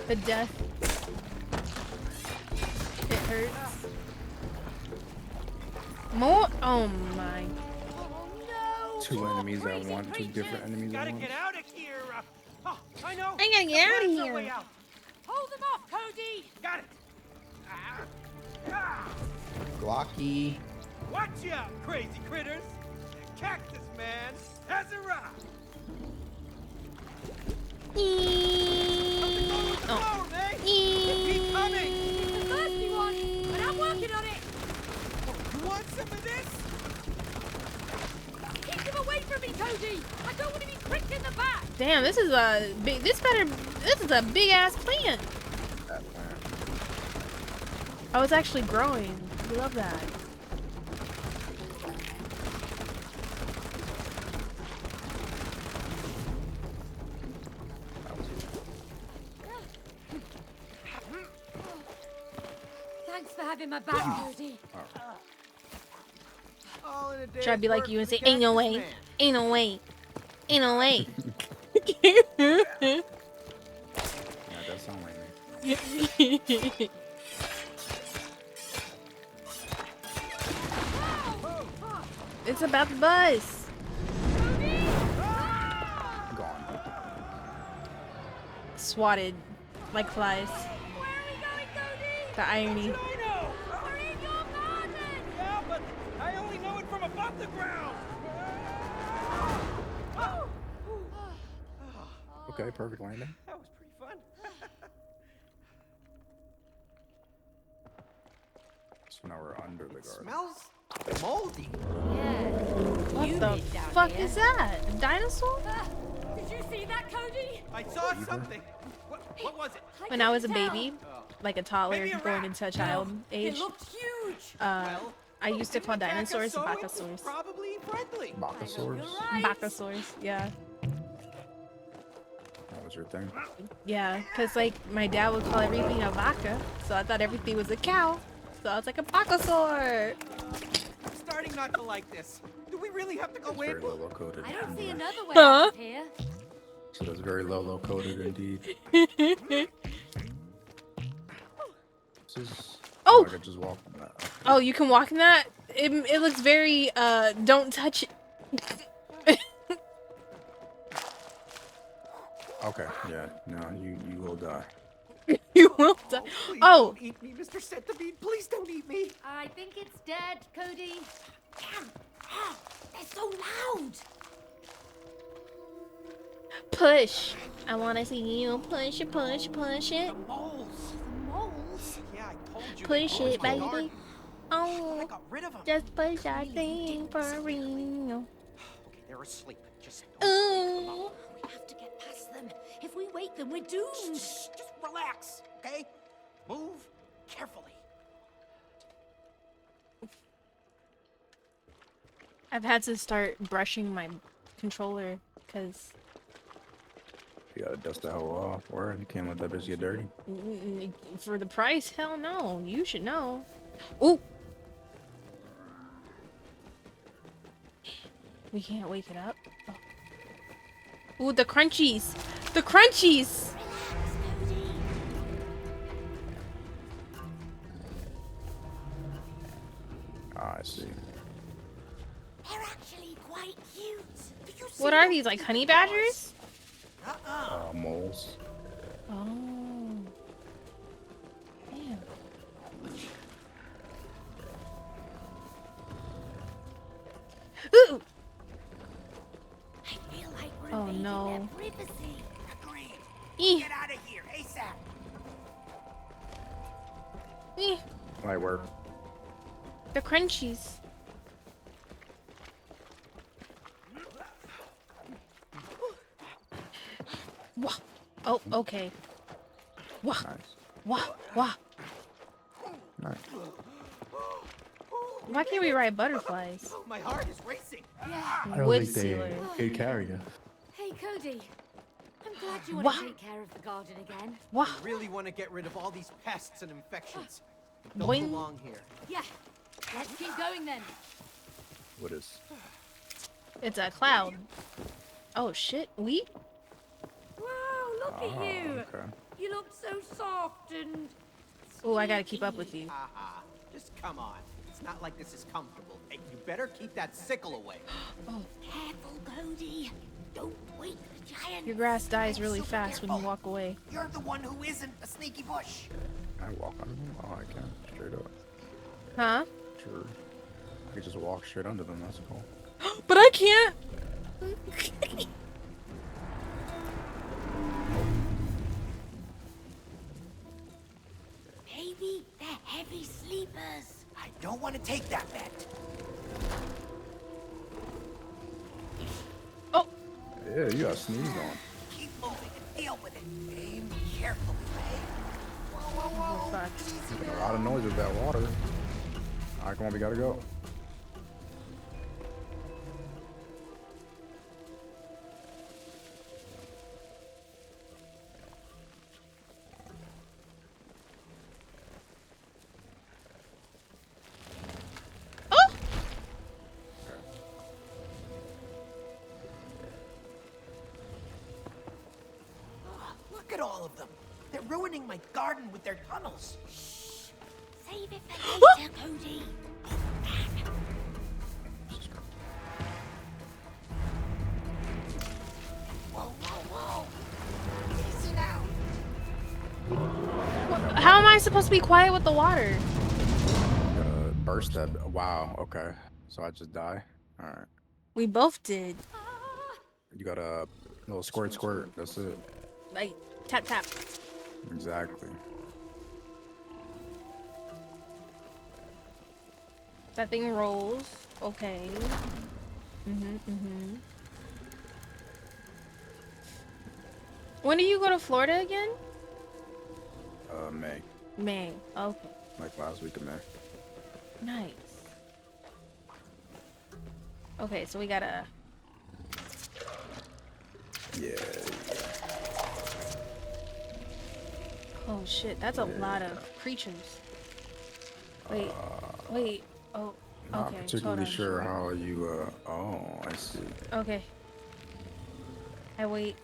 The death. It hurts. More? Oh my. Oh no. two enemies at crazy once. Two creatures. different enemies at Gotta once. get out of here. Oh, I know. I gotta get out of There's a here. way out. Hold them off, Cody. Got it. Ah. Glocky. Watch out, crazy critters. The cactus man has arrived. Something's wrong with the flower, man. Keep coming. It's the thirsty one, but I'm working on it. You want some of this? Keep them away from me, Cody. I don't want to be pricked in the back. Damn, this is a big. This is a big ass plant. That plant. Oh, it's actually growing. We love that. Thanks for having my back, Cody. All in a day's Try to be like work you and for say, the "Ain't no cactus way, man. ain't no way, ain't no way." Yeah, that does sound like me. It's about the buzz. Gone. Swatted like flies. Where are we going, Cody? The irony. I know. We're in your garden. Yeah, but I only know it from above the ground. Okay, perfect landing. That was pretty fun. So now we're under the garden. Smells moldy. What the fuck is that? A dinosaur? Did you see that, Cody? I saw something. What was it? When I was a couldn't baby, tell. like a toddler Maybe a going rat. into child It age, looked huge. Well, I used to call dinosaurs It's bacosaurs. probably friendly. Bokosaurs? Right. Bacosaurs, yeah. That was your thing. Yeah, because like my dad would call everything a vaca, so I thought everything was a cow. So I was like a bacosaur. I'm starting not to like this. Do we really have to go It's very in? Lolo coated. I don't see another way Huh? out of here. So that's very Lolo coated indeed. This is. Oh! I could just walk on that. Oh, you can walk in that? It looks very, don't touch it. Okay, yeah, no, you will die. You will die. Please Oh! don't eat me, Mr. Centipede. Please don't eat me. I think it's dead, Cody. Damn. Ah, they're so loud. Push. I want to see you push it, push, push it. The moles. The moles. Yeah, I told you. Push they it, always go baby. dark. I Oh, got rid of them. just push our thing for real. Okay, they're asleep. Just don't wake them Ooh. up. We have to get past them. If we wake them, we're doomed. Just relax, okay? Move carefully. I've had to start brushing my controller because You gotta dust the hell off. Where you can't let that bitch get dirty. for the price, hell no. You should know. Ooh. We can't wake it up. Oh. Ooh, the crunchies. The crunchies. Ah, I see. They're What are these, like honey badgers? Moles. Oh. Damn. Ooh. I feel like we're Oh, invading no. their privacy. Agreed. Eeh. Get out of here, ASAP. Eeh. Might work. The crunchies. Wah. Oh, okay. Wah. Nice. Wah. Wah. Nice. Why can't we ride butterflies? My heart is racing. Yeah. Wood sealer. could carry you. Hey, Cody. I'm glad you want Wah. to take care of the garden again. Wah. I really want to get rid of all these pests and infections. I don't Boing. belong here. Yeah. Let's keep going then. What is? It's a cloud. Oh shit. We? Wow, look at you. Okay. You look so soft and... Oh, I gotta keep up with you. Haha. Just come on. It's not like this is comfortable. Hey, you better keep that sickle away. Careful, Cody. Don't wake the giant. Your grass dies really Super fast when you careful. walk away. You're the one who isn't a sneaky bush. Can I walk under them? Oh, I can. Straight up. Huh? Sure. I could just walk straight under them. That's cool. But I can't. Maybe they're heavy sleepers. I don't want to take that bet. Oh. Yeah, you got sneezed on. Keep moving and deal with it. Aim carefully, eh? Whoa, whoa, whoa. Fuck. Making a lot of noise with that water. Alright, come on, we gotta go. Oh. Oh, look at all of them. They're ruining my garden with their tunnels. Save it for later, Cody. Whoa, whoa, whoa. Easy now. How am I supposed to be quiet with the water? Burst that. Wow, okay. So I just die? Alright. We both did. You got a little squirt. That's it. Like, tap tap. Exactly. That thing rolls. Okay. When do you go to Florida again? May. May. Okay. Like last week of May. Nice. Okay, so we gotta... Yeah. Oh shit, that's a lot of creatures. Wait, wait. Oh, Not okay. particularly hold on. sure how you, oh, I see. Okay. I wait.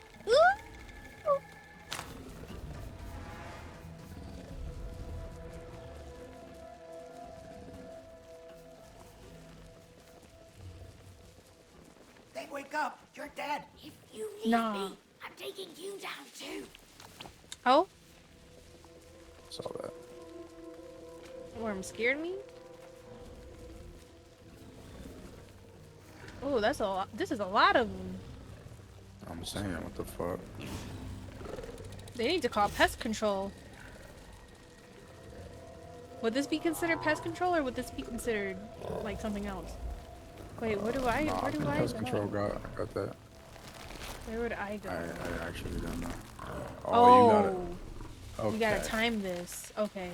They wake up. You're dead. If you leave Nah. me, I'm taking you down too. Oh, Saw that. worm scared me. Oh, that's a lot. This is a lot of them. I'm saying, what the fuck? They need to call pest control. Would this be considered pest control, or would this be considered like something else? Wait, where do I? Nah, Where do I pest go? control got that. Where would I go? I actually don't know. Oh, you got it. Okay. you gotta time this. Okay.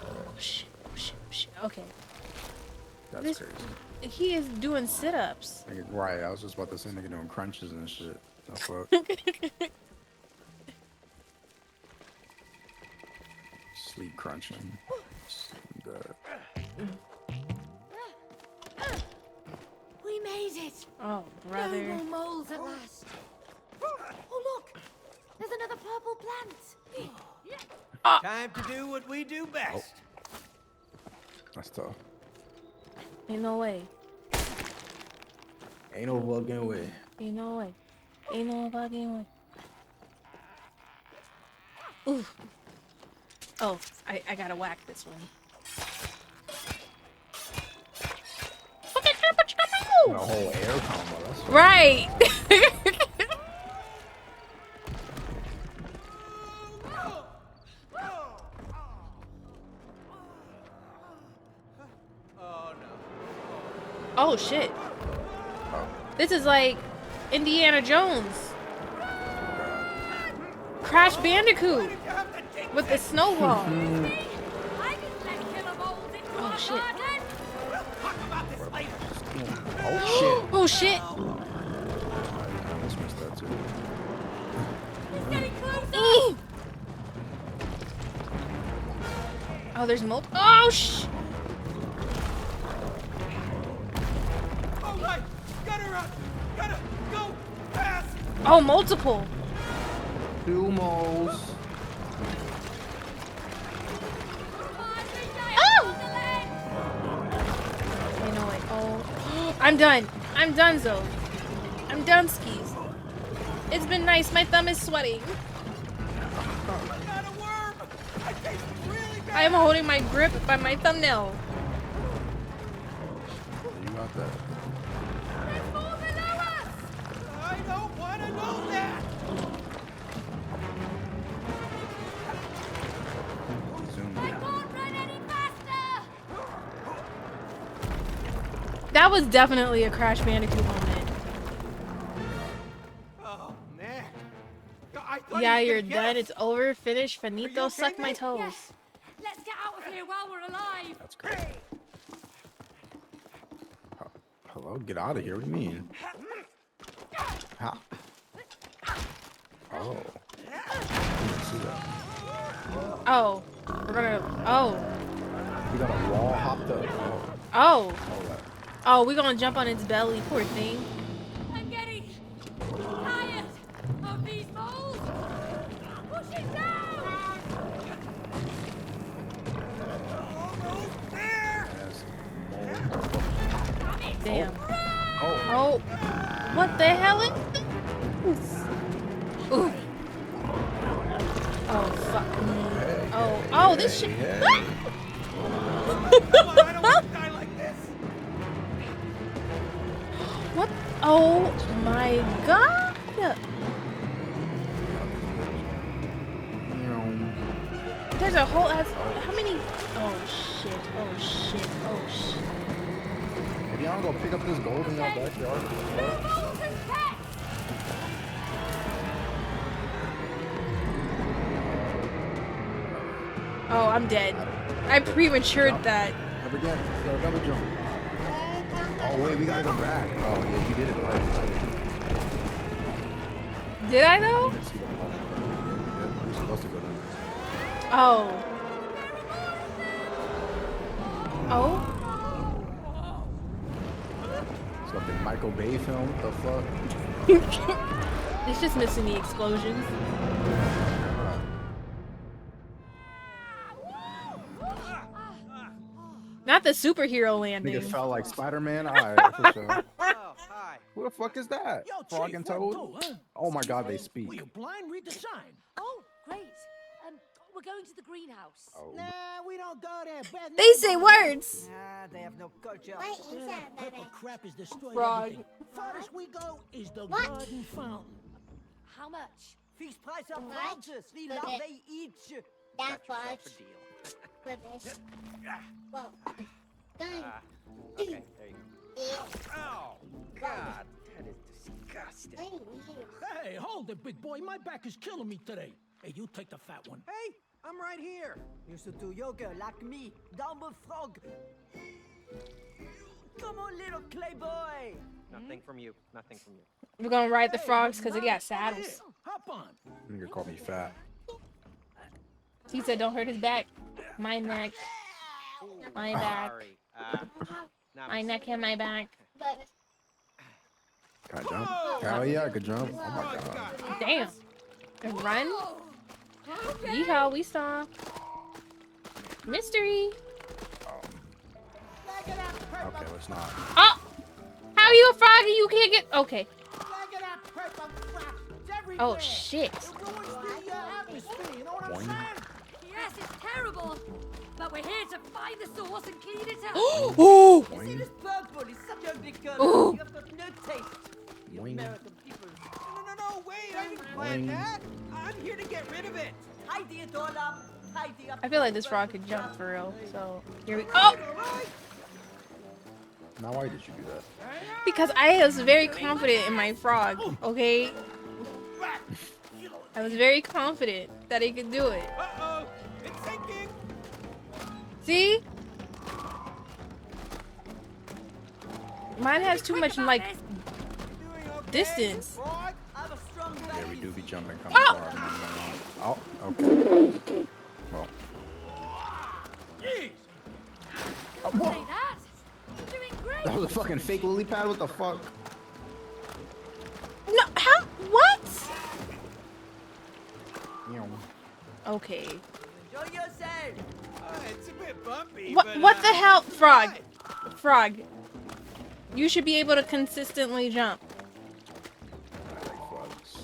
Oh shit! Oh shit! Oh shit! Okay. That's This- crazy. He is doing sit-ups. Nigga, right, I was just about to say nigga doing crunches and shit. The fuck? Sleep crunching. We made it. Oh, No brother. more moles at last. Oh look, there's another purple plant. Time to do what we do best. That's tough. Ain't no way. Ain't no fucking way. Ain't no way. Ain't no fucking way. Ooh. Oh, I gotta whack this one. The whole air combo. That's so Right. Oh no. Oh shit. This is like Indiana Jones. Crash Bandicoot with the snowball. Oh shit. Oh shit. Oh shit. I almost missed that too. Eee. Oh, there's multiple. Oh sh. Oh my! Gotta go fast! Oh, multiple. Two moles. I know it. Oh, I'm done. I'm done, Zo. I'm done, skis. It's been nice. My thumb is sweating. Not a worm! I taste really bad! I am holding my grip by my thumbnail. You got that. I don't want to know that! Zoom in. That was definitely a Crash Bandicoot moment. Oh man! I thought Yeah, he was you're gonna get done. us. It's over. Finish. Finito. okay, Suck my mate? toes. Yes. Let's get out of here while we're alive. That's great. Hello? Get out of here. What do you mean? How? Oh. I didn't see that. Oh, we're gonna. Oh. We got a wall hopped up. Oh, Oh. all that. Oh, we're gonna jump on its belly. Poor thing. I'm getting tired of these moles. Push it down. Almost there! Yes. Damn. Oh. Oh. What the hell is this? Ooh. Oh, fuck me. Oh. Oh, this shit. Hey. Come on, I don't want to die like this! What? Oh my god. There's a whole ass. How many? Oh shit. Oh shit. Oh shit. If y'all go pick up this gold in your backyard, Oh, I'm dead. I prematured that. never again. Go double jump. Oh wait, we gotta go back. Oh yeah, you did it right. Did I though? Let's see the ball. Yeah, we're supposed to go down. Oh. Oh. It's fucking Michael Bay film. What the fuck? It's just missing the explosions. Not the superhero I think landing. it felt like Spider-Man. Alright, for sure. Oh, hi. Who the fuck is that? Yo, Frog Chief, and what Toad? do, huh? Oh my god, they Were speak. you blind? Read the sign. Oh, great. We're going to the greenhouse. Oh. Nah, we don't go there. Bad They say words. Ah, they have no culture. What is that, Purple baby? crap is destroyed Frog. everything. Farthest we go is the What? garden fountain. How much? Fixed price of What? frogs, 3 Okay. larvae each. That Got was yourself a deal. rubbish. Whoa. Done. Okay, there you go. Oh, God. That is disgusting. What do you mean? Hey, hold it, big boy. My back is killing me today. Hey, you take the fat one. Hey, I'm right here. Used to do yoga like me. Down with frog. Come on, little clay boy. Nothing from you. Nothing from you. We're gonna ride the Hey, frogs because they got Here, saddles. hop on. Nigga called me fat. He said, "Don't hurt his back, my neck, my back, Sorry. my neck and my back." But Can I jump? Hell yeah, I could jump. Oh my god. Damn. And run. Yeehaw, we saw. Mystery. Okay, let's not. Oh, How are you a frog and you can't get? Okay. Look at that purple crap. It's everywhere. Oh shit. It ruins the atmosphere, you know what I'm Boing. saying? Yes, it's terrible. But we're here to find the source and clean it up. Oh. Boing. This purple is such a big color. Ooh. You have got no taste. You Boing. American people. No, wait, I didn't plan Boing. that. I'm here to get rid of it. Tidy it all up. Tidy up. I feel like this frog could jump for real. So here we. Oh. All right. Now why did you do that? Because I was very confident in my frog. Okay. I was very confident that he could do it. Uh-oh, it's sinking. See? Mine has too much like Doing okay, distance. Frog? I have a strong Yeah, we baby. do be jumping kind of Oh! far. Oh, okay. Well, Jeez. Say that. You're doing great. that was a fucking fake lily pad. What the fuck? No, how? What? Meow. Okay. Enjoy yourself. It's a bit bumpy, What? but, What the hell, it's frog? fine. Frog. You should be able to consistently jump. I like frogs.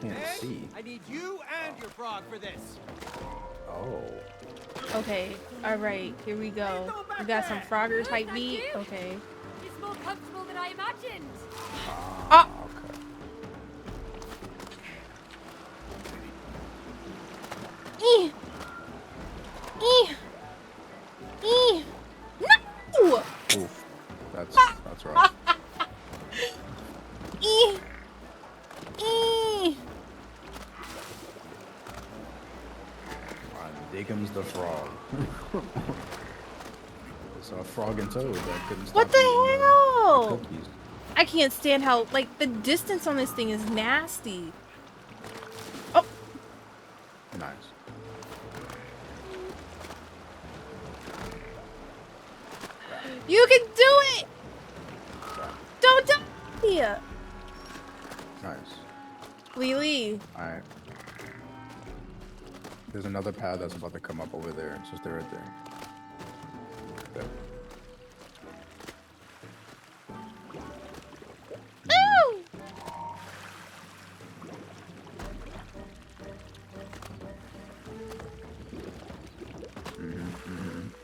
Can't Ed, see. I need you and your frog for this. Oh. Okay. All right. Here we go. We got some Frogger type beat. Okay. It's more comfortable than I imagined. Oh. Okay. No! Oof. That's right. Ee. Ee. Diggums the frog. It's a frog and toad that couldn't stop What the eating, hell? cookies. I can't stand how, like, the distance on this thing is nasty. Oh. Nice. You can do it! Don't die! Nice. Lily. Alright. There's another pad that's about to come up over there. It's just right there. There. Ooh!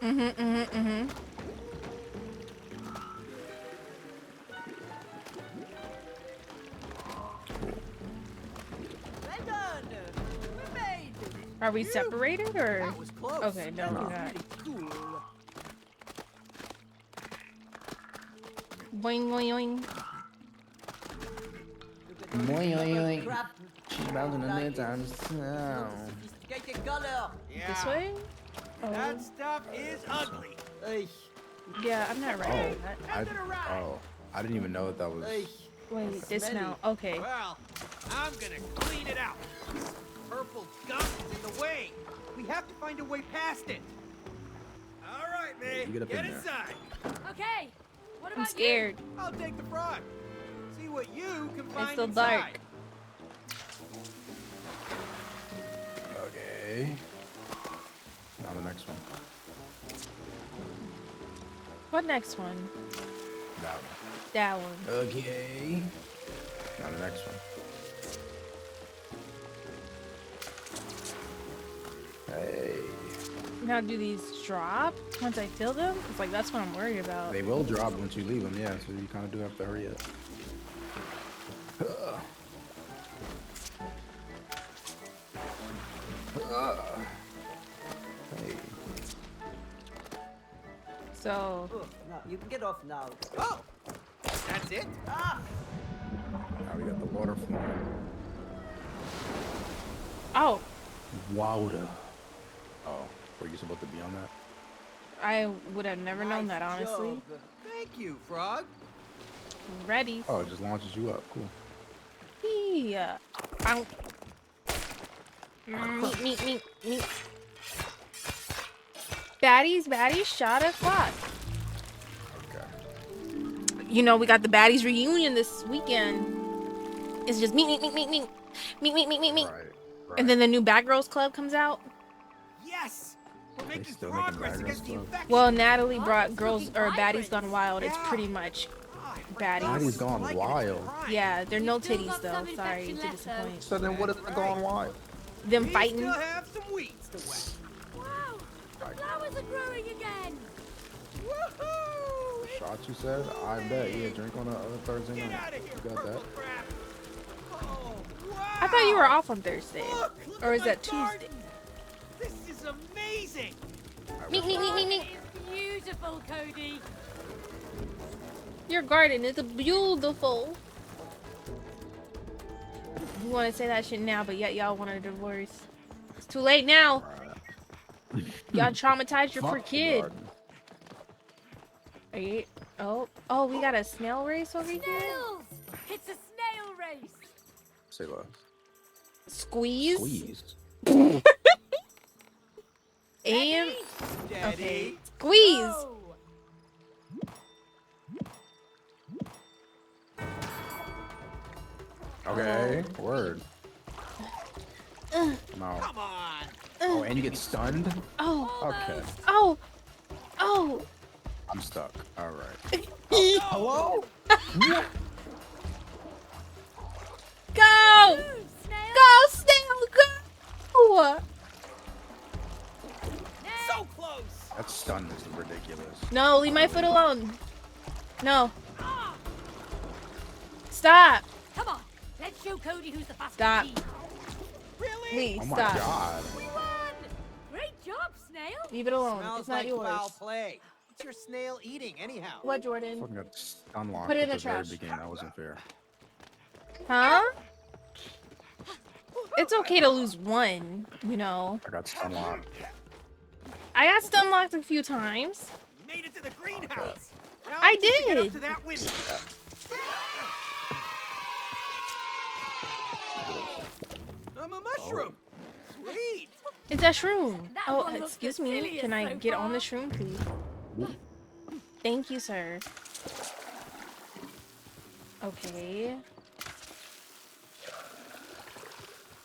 Mm-hmm. Well done. We made it. Are we separated or? That was close. Okay, no, That we're was not. really cool. Boing, boing, boing. Boing, boing, boing. Crap. She's bouncing Like in it. the times. Sophisticated color. Yeah. This way? Oh, That stuff is ugly. Hey. yeah, I'm not ready Oh, for that. I didn't even know that was. Hey. Wait, dismount. Okay. Well, I'm gonna clean it out. Purple gunk is in the way. We have to find a way past it. All right, May. You get up in there. inside. Okay. What about I'm scared. I'll take the frog. See what you can find It's still inside. dark. Okay. Now the next one. What next one? That That one. one. Okay. Now the next one. Hey. Now, do these drop once I fill them? It's like that's what I'm worried about. They will drop once you leave them, yeah, so you kind of do have to hurry up. Hey. So, Oh, now you can get off now. Oh, that's it. Ah. Now we got the water flowing. oh, Water. Oh, were you supposed to be on that? I would have never known that, Nice honestly. job. Thank you, frog. Ready? Oh, it just launches you up. Cool. Yeah. Ow. Meat. Baddies, shot at flock. Okay. You know, we got the baddies reunion this weekend. It's just meat. Right. And then the new Bad Girls Club comes out. Yes. We're They making still making progress bagger against the stuff. infection. Well, Natalie Oh, brought it's Girls looking or Baddies vibrant. Gone Wild. It's Yeah. pretty much Ah, I Baddies. forgot Baddies what it's Gone like in Wild. crime. yeah, they're no You've still titties got though. some Sorry infection to left, though. disappoint. So then what if they're going wild? Them We fighting. still have some weeds to wet. Wow, the flowers are growing again. Woohoo! Shot, you said? I bet. Yeah, drink on a Thursday Get night. out of here, You got that? purple crap. Oh, wow. I thought you were off on Thursday, Look or at is my that Tuesday? garden. This is amazing. Meek, meek, meek, meek, meek. It's beautiful, Cody. Your garden is beautiful. You want to say that shit now, but yet y'all want a divorce. It's too late now. Y'all traumatized your poor Fuck the kid. garden. Are you? Oh, we got a snail race over here. Snails! It's a snail race. Say less. Squeeze. Squeeze. And Daddy. okay, squeeze. Oh. Okay, word. No. Come on. Oh, and you get stunned? Oh, Okay, oh, oh. I'm stuck. All right. Hello? Go, Move, snail. go, snail, go. So close. That stun is ridiculous. No, leave my foot alone. No. Stop. Come on, let's show Cody who's the fastest. Stop. team. Really? Please Oh my stop. god. We won. Great job, snail. Leave it alone. Smells It's not like yours. foul play. What's your snail eating anyhow? What, Jordan? Fucking got stun locked Put it at in the the very trash. beginning. That wasn't fair. Huh? It's okay to lose one, you know. I got stun locked. I got stun locked a few times. You made it to the greenhouse. Now I just to get up did. to that window. I'm a mushroom. Sweet. It's a shroom. That Oh, one looks excuse the me. silliest Can I so get on the far. shroom, please? Thank you, sir. Okay.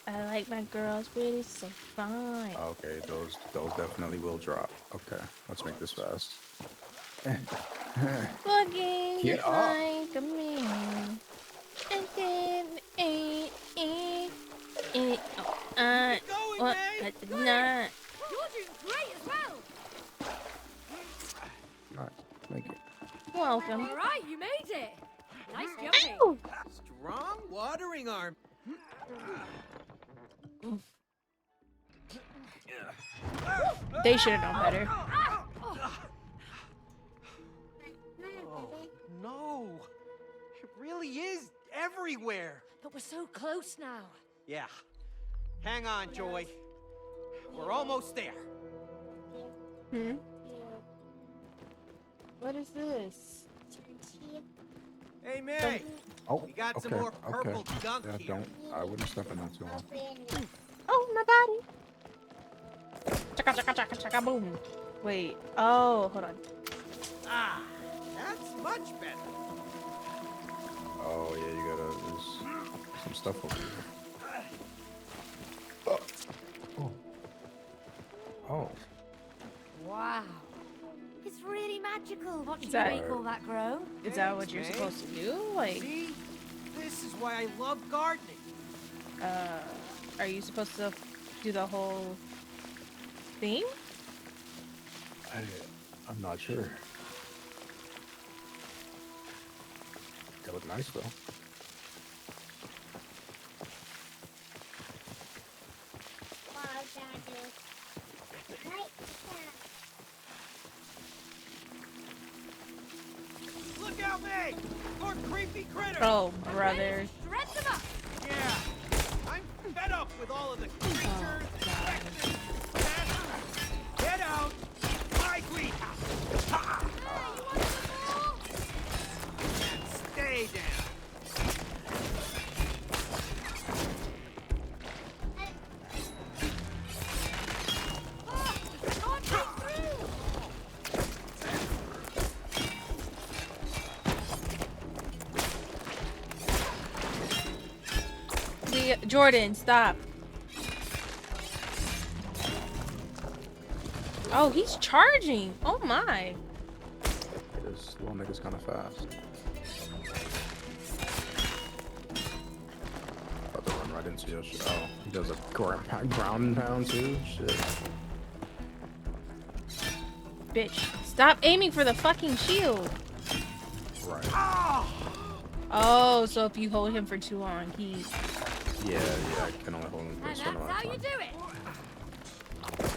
I like my girls really so fine. Okay, those definitely will drop. Okay, let's make this fast. Looking Get up. like a man. And then, Going, what? May. Not. You're doing great as well. Alright, make it. Welcome. All right, you made it. Nice jumping. Ow! Strong watering arm. They should have known better. Oh, no. It really is everywhere. But we're so close now. Yeah. Hang on, Joy. We're almost there. Hmm? What is this? Hey, May. Oh, We got okay, some more okay. purple gunk Yeah, here. don't. I wouldn't step in that too long. Oh, my body. Chaka chaka chaka chaka boom. Wait. Oh, hold on. Ah, that's much better. Oh yeah, you gotta. There's some stuff over here. Oh. Oh. Wow. It's really magical watching that- you make all that grow. Is that what Thanks, you're May. supposed to do? Like, See? This is why I love gardening. are you supposed to do the whole thing? I'm not sure. They look nice though. Look out, May. More creepy critters. Oh, brother. Shred them up. Yeah. I'm fed up with all of the creatures, infections, pests. Get out. My greenhouse. Ha! Hey, you want some more? And stay down. Oh, can't get through. Jordan, stop. Oh, he's charging. Oh my. This little nigga's kind of fast. About to run right into your shit. Oh, he does a ground and pound too? Shit. Bitch, stop aiming for the fucking shield. Right. Oh, so if you hold him for too long, he... Yeah, I can only hold him for a And certain that's amount how of you time. do it.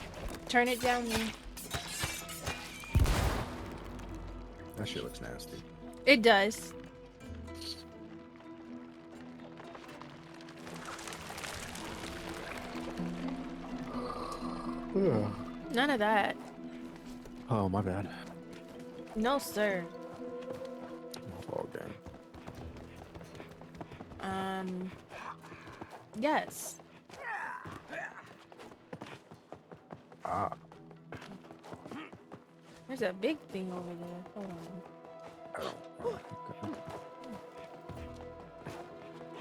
Turn it down, me. That shit looks nasty. It does. None of that. Oh, my bad. No, sir. My fault, gang. Yes. Ah. There's a big thing over there. Hold on. I don't. Okay.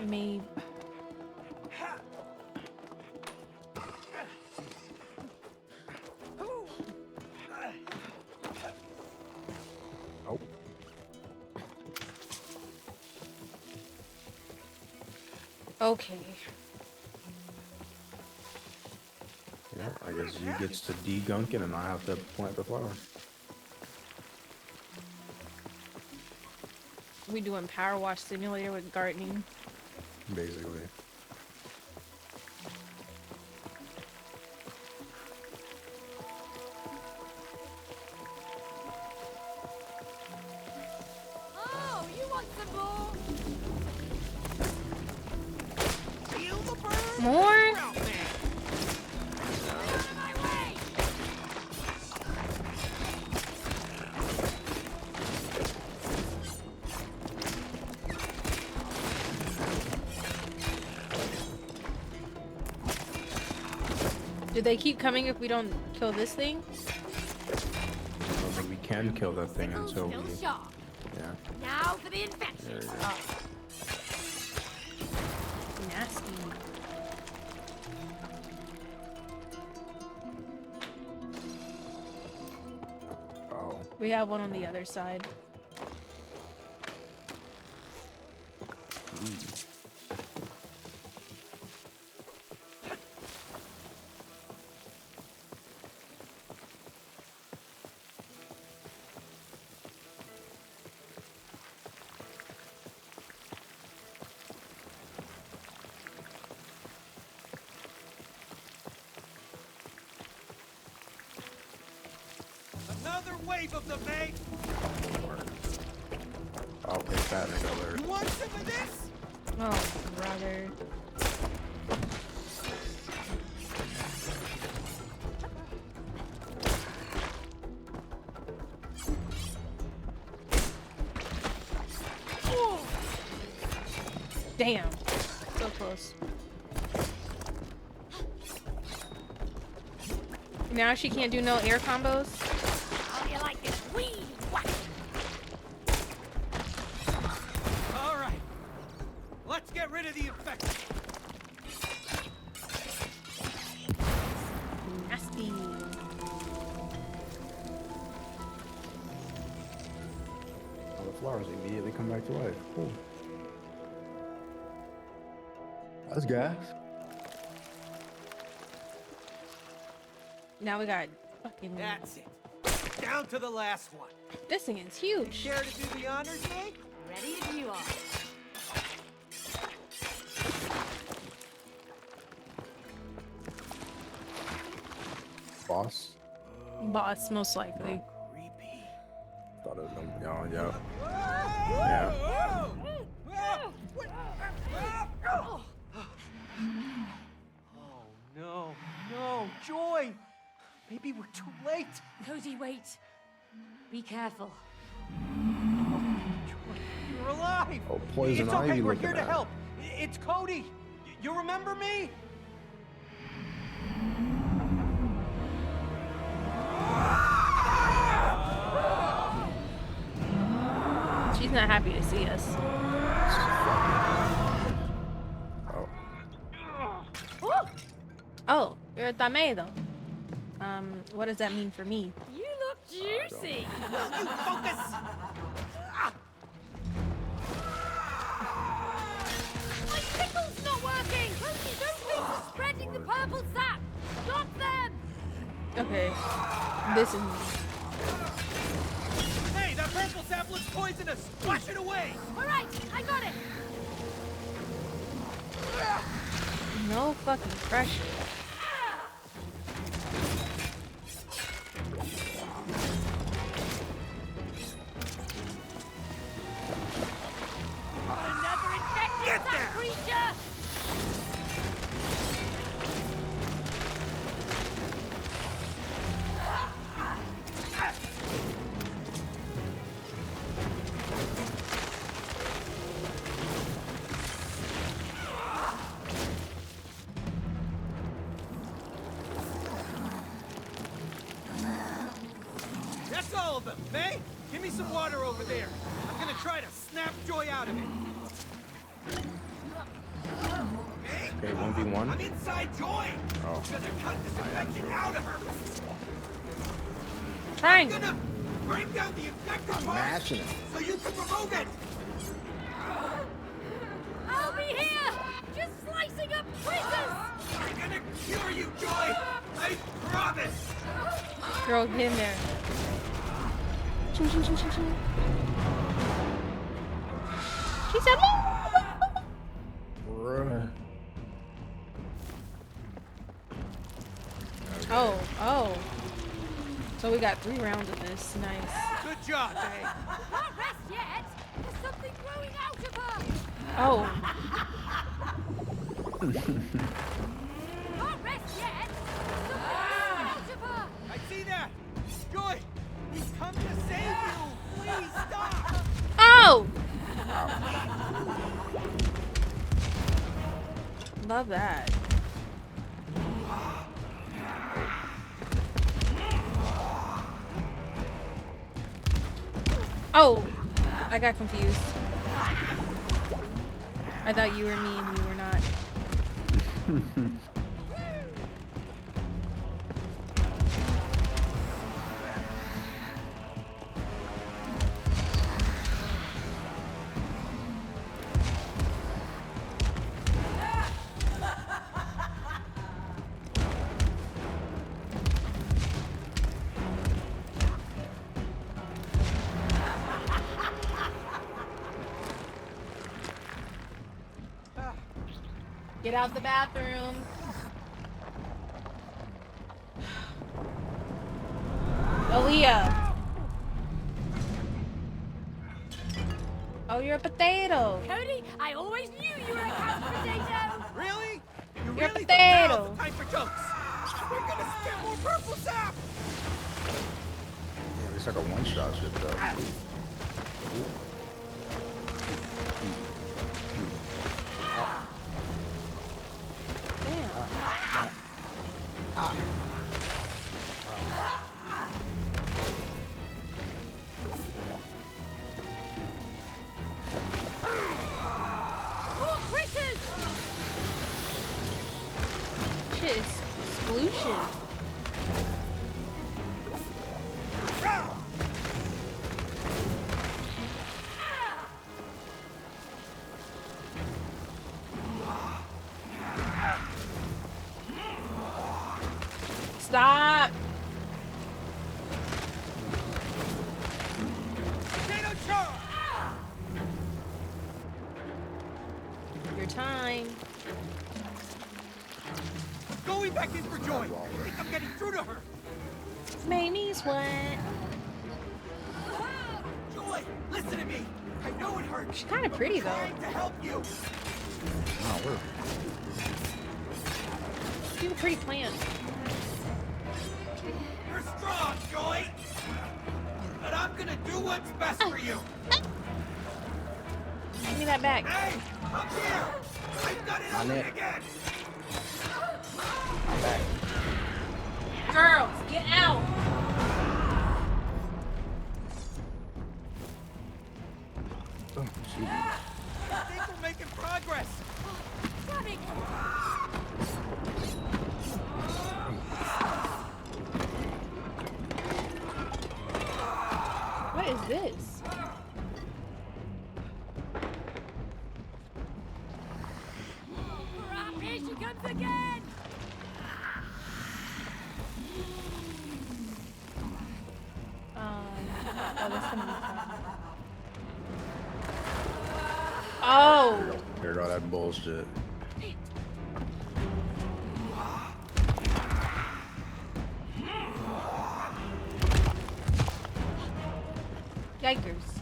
Maybe. Oh. Okay. Yeah, I guess you gets to degunk it and I have to plant the flower. We doing power wash simulator with gardening. Basically. Oh, you want some more? More? Do they keep coming if we don't kill this thing? I don't think we can kill that thing until we. Still sharp. Yeah. Now for the infection. There you go. Nasty. Oh. We have one on the other side. Another wave of the mate. I'll take that nigga alert. You want some of this? Oh, brother. Damn. So close. Now she can't do no air combos? How do you like this weed whack? All right. Let's get rid of the infection. Nasty. All the flowers immediately come back to life. Cool. That's gas. Now we got fucking... That's it. Down to the last one. This thing is huge. Care to do the honors, mate? Ready as you are. Boss. Boss, most likely. Creepy. Thought it was gonna be. Oh, yeah. Yeah. Oh no, no, Joy! Maybe we're too late. Cody, wait. Be careful. Joy, you're alive. Oh, poison It's okay, ivy we're looking here to at. help. It's Cody. You remember me? She's not happy to see us. Oh. Oh, you're a Tamedo. What does that mean for me? You look juicy. You focus! My pickle's not working. Those things are spreading the purple sap. Stop them. Okay, this is Hey, that purple sap looks poisonous! Wash it away! All right, I got it. no fucking pressure. Another infected sap creature. That's all of them! May, give me some water over there. I'm gonna try to snap Joy out of it. May, Okay, 1v1. I'm inside Joy! Oh. I'm gonna cut this infection out of her! Trying. I'm gonna break down the infected part Mashing it. so you can remove it! I'll be here, just slicing up quizzes. I'm gonna cure you, Joy! I promise! Girl, get in there. Ching, ching, ching, ching, ching. She said, Bruh. oh. So we got 3 rounds of this. Nice. Good job, May! Not rest yet. There's something growing out of her. Oh, Not rest yet. There's something growing out of her. I see that! Joy! He's come to save you! Please stop! oh. Love that. Oh, I got confused. I thought you were me and you were not. Get out the bathroom. Aaliyah. Oh, you're a potato. Cody, I always knew you were a couch potato. Really? You You're a really potato. think now's the time for jokes? We're gonna spit more purple sap! Yeah, it's like a one-shot shit though. More critters. Shit, it's exclusion. Stop. Potato Charles! Your time. Going back in for Joy! I think I'm getting through to her! Made me sweat. Joy, listen to me! I know it hurts! She's kind of pretty though. Trying to help you! Oh, we're She's a pretty plant. You're strong, Joy! But I'm gonna do what's best for you! Give me that back. Hey! Up here! I've got it open it. again! I'm back. Girls, get out. Oh, shoot. I think we're making progress! Coming. she comes again! Oh, that's gonna be fun. Oh, Here go that bullshit. yikers.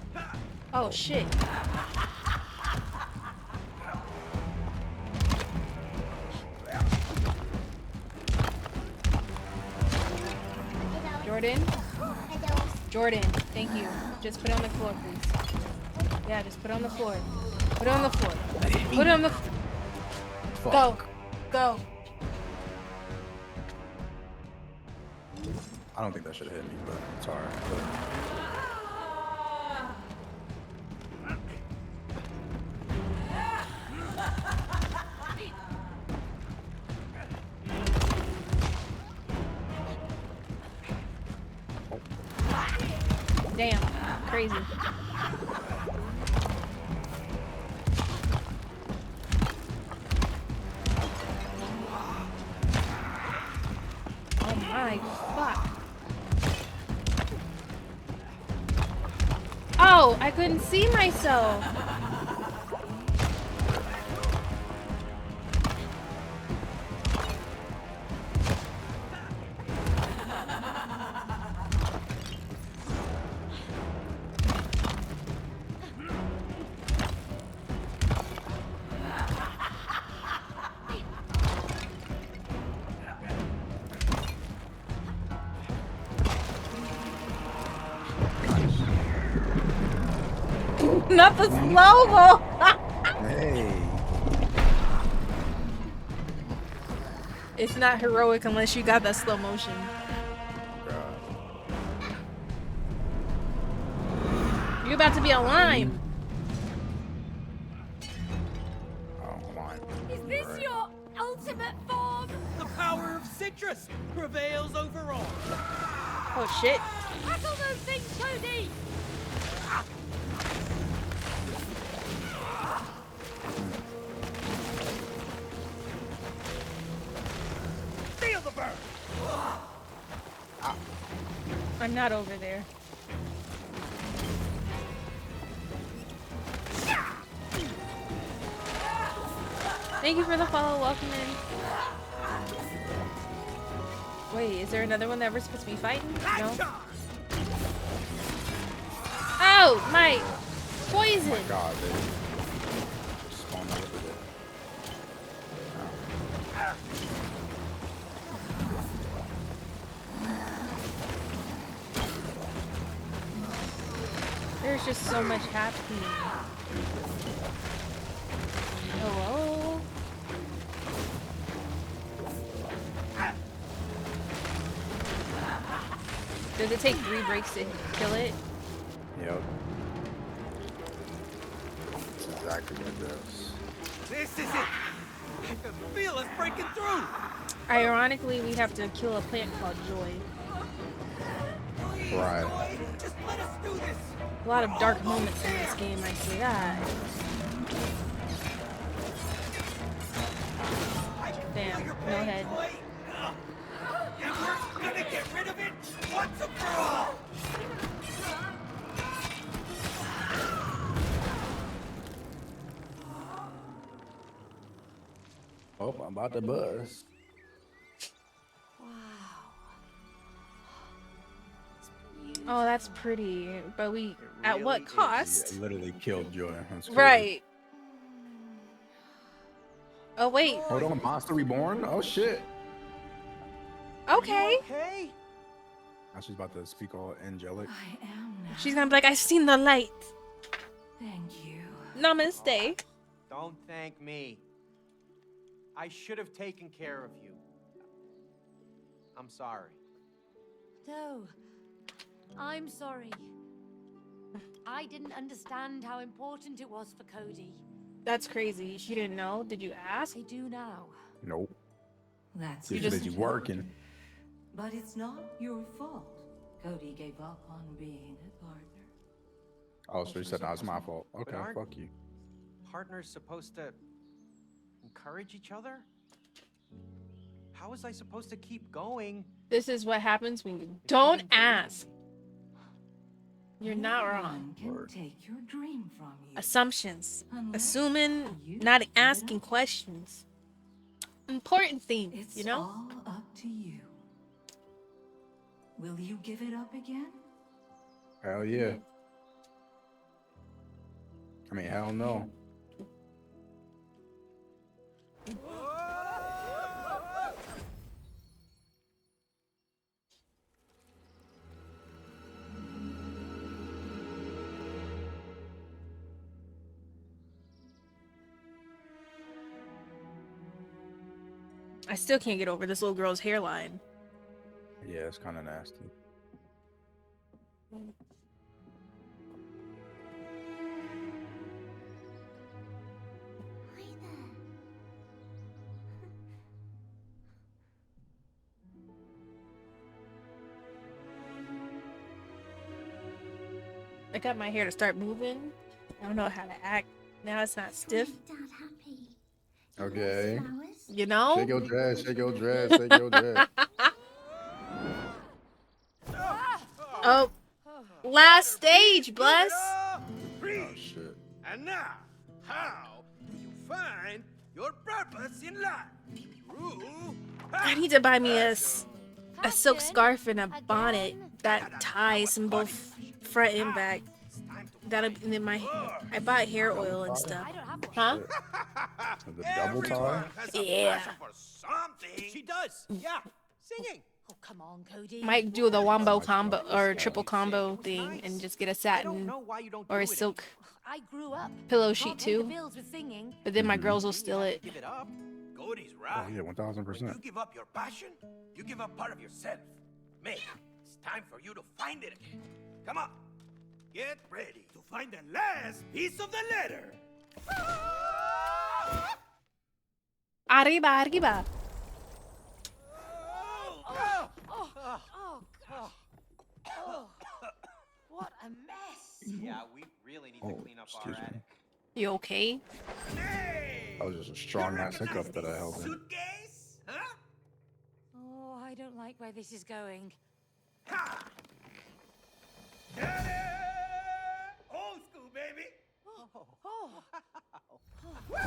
Oh, shit. Jordan? Jordan, thank you. Just put it on the floor, please. Yeah, just put it on the floor. Put it on the floor. Put it on the Fuck. Go. Go. I don't think that should have hit me, but it's alright. Damn. Crazy. Oh my fuck. Oh, I couldn't see myself. Not the slow-mo. Hey. It's not heroic unless you got that slow motion. You're about to be a lime. Oh, lime. Is this Right. your ultimate form? The power of citrus prevails over all. Oh shit. Tackle those things, Cody! Feel the burn! I'm not over there. Thank you for the follow. Welcome in. Wait, is there another one that we're supposed to be fighting? No. Oh, my poison. Oh my god, they spawned out of it. There's just so much happening. Hello? Does it take 3 breaks to kill it? Yep. That's exactly what it does. This is it! I can feel us breaking through! Ironically, we have to kill a plant called Joy. Right. Just let us do this! A lot of dark moments in this game, I say that. Damn, no head. And we're gonna get rid of it once and for all! Oh, I'm about to buzz. Oh, that's pretty. But we, at what cost? Yeah, literally killed Joy. That's crazy. Right. Oh, wait. Hold on, Monster Reborn? Oh shit. Okay. Okay? Now she's about to speak all angelic. I am now. She's gonna be like, I've seen the light. Thank you. Namaste. Don't thank me. I should have taken care of you. I'm sorry. No, I'm sorry. I didn't understand how important it was for Cody. That's crazy. She didn't know. Did you ask? I do now. Nope. That's She's just- busy working. But it's not your fault. Cody gave up on being a partner. Oh, so you said no, it's my fault. Okay, aren't- fuck you. Partners supposed to encourage each other? How was I supposed to keep going? This is what happens when you don't didn't believe ask. me? You're No not one wrong. can take your dream from you. Assumptions. Unless Assuming, you not give it asking up. questions. Important things, It's you know? all up to you. Will you give it up again? Hell yeah. I mean, hell no. I still can't get over this little girl's hairline. Yeah, it's kind of nasty. Hi there. I got my hair to start moving. I don't know how to act. Now it's not stiff. Dad happy. Okay. Flowers? You know? Shake your dress, shake your dress, shake your dress. Oh. Last stage, bless. Oh shit. And now, how do you find your purpose in life? Through I need to buy me a silk scarf and a bonnet that ties in both front and back. That'll be in my. I bought hair oil and stuff. Huh? The double tie? Yeah. for something. She does. Yeah. Singing. Oh, come on, Cody. Might do the wombo combo or triple combo thing and just get a I don't satin know why you don't or do a it silk I grew up. pillow Can't sheet pay the too. bills with singing. But then my girls will steal it. Give it up. Cody's Oh right. yeah, 1000%. You give up your passion, you give up part of yourself. May, it's time for you to find it again. Come on. Get ready to find the last piece of the letter. Arriba, arriba. Oh, God. Oh, what a mess. Yeah, we really need to Oh, clean up our excuse me. attic. You okay? That was just a strong ass hiccup that I held in. Suitcase? Huh? Oh, I don't like where this is going. Ha! Ta-da! Old school, baby. Oh, Woo!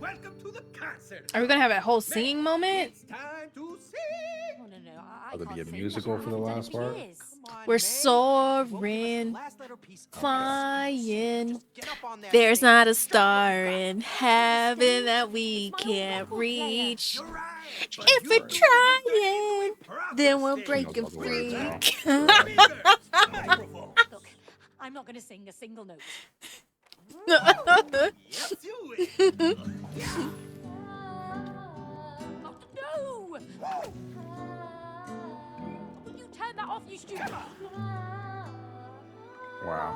Welcome to the concert. Are we gonna have a whole singing moment? It's time to sing. oh no, no. I Will there can't be a sing. musical for the I haven't last done it for part? years. Come on, We're May. soaring, Last letter piece. flying. Just get up on that There's stage. not a Jump star on the in heaven that we It's my old can't record player. reach. You're right, but If you we're do the trying, proper then we'll stage. break a He knows all the words now. freak. Speakers, microphone. Look, I'm not going to sing a single note. Yes, do it. No! Will you turn that off, you stupid? Wow.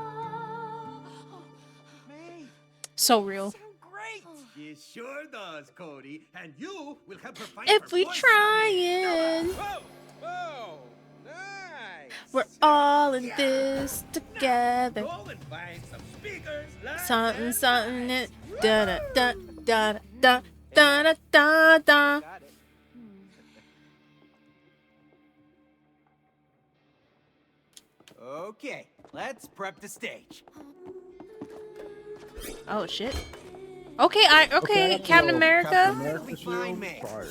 May, So real. sound great. It sure does, Cody. And you will help her find If her we voice trying, someday. Whoa, nice. we're all in this together. Go and find some speakers. lights, Something, and something, lights. da da da da da da da da da. Got it. Okay, let's prep the stage. Oh shit. Okay, okay, Captain America. It'll be fine, shield, man. fire.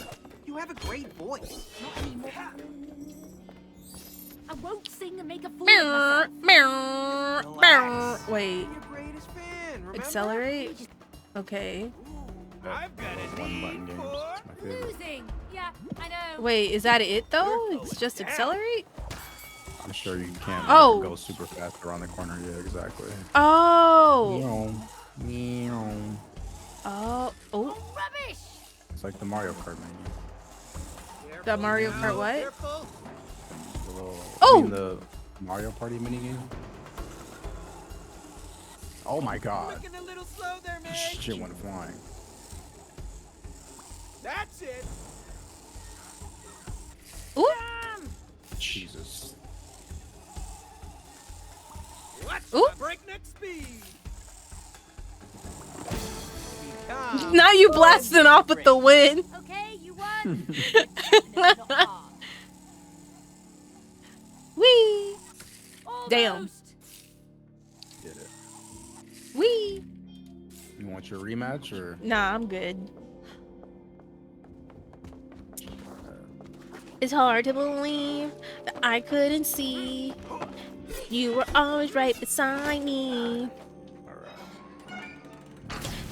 You have a great voice. Not anymore. I won't sing and make a fool Meow, of myself. meow, meow. Wait, Your greatest fan, remember? accelerate. Okay. I've got a One button need games. for It's my favorite. Losing. Yeah, I know. Wait, is that it though? It's just accelerate? I'm sure you can Oh. go super fast around the corner. Yeah, exactly. Oh. Meow. Meow. Oh. Oh. Rubbish. It's like the Mario Kart menu. The Mario Kart what? Careful. The little, Oh! I mean, the Mario Party minigame. Oh my god. Looking a little slow there, man. Shit went flying. That's it. Ooh. Jesus. what's Ooh. the breakneck speed? Become Now you blasting off with the wind. Okay, you won. Wee. Damn. Almost. Get it. Wee. You want your rematch or? Nah, I'm good. It's hard to believe that I couldn't see. You were always right beside me.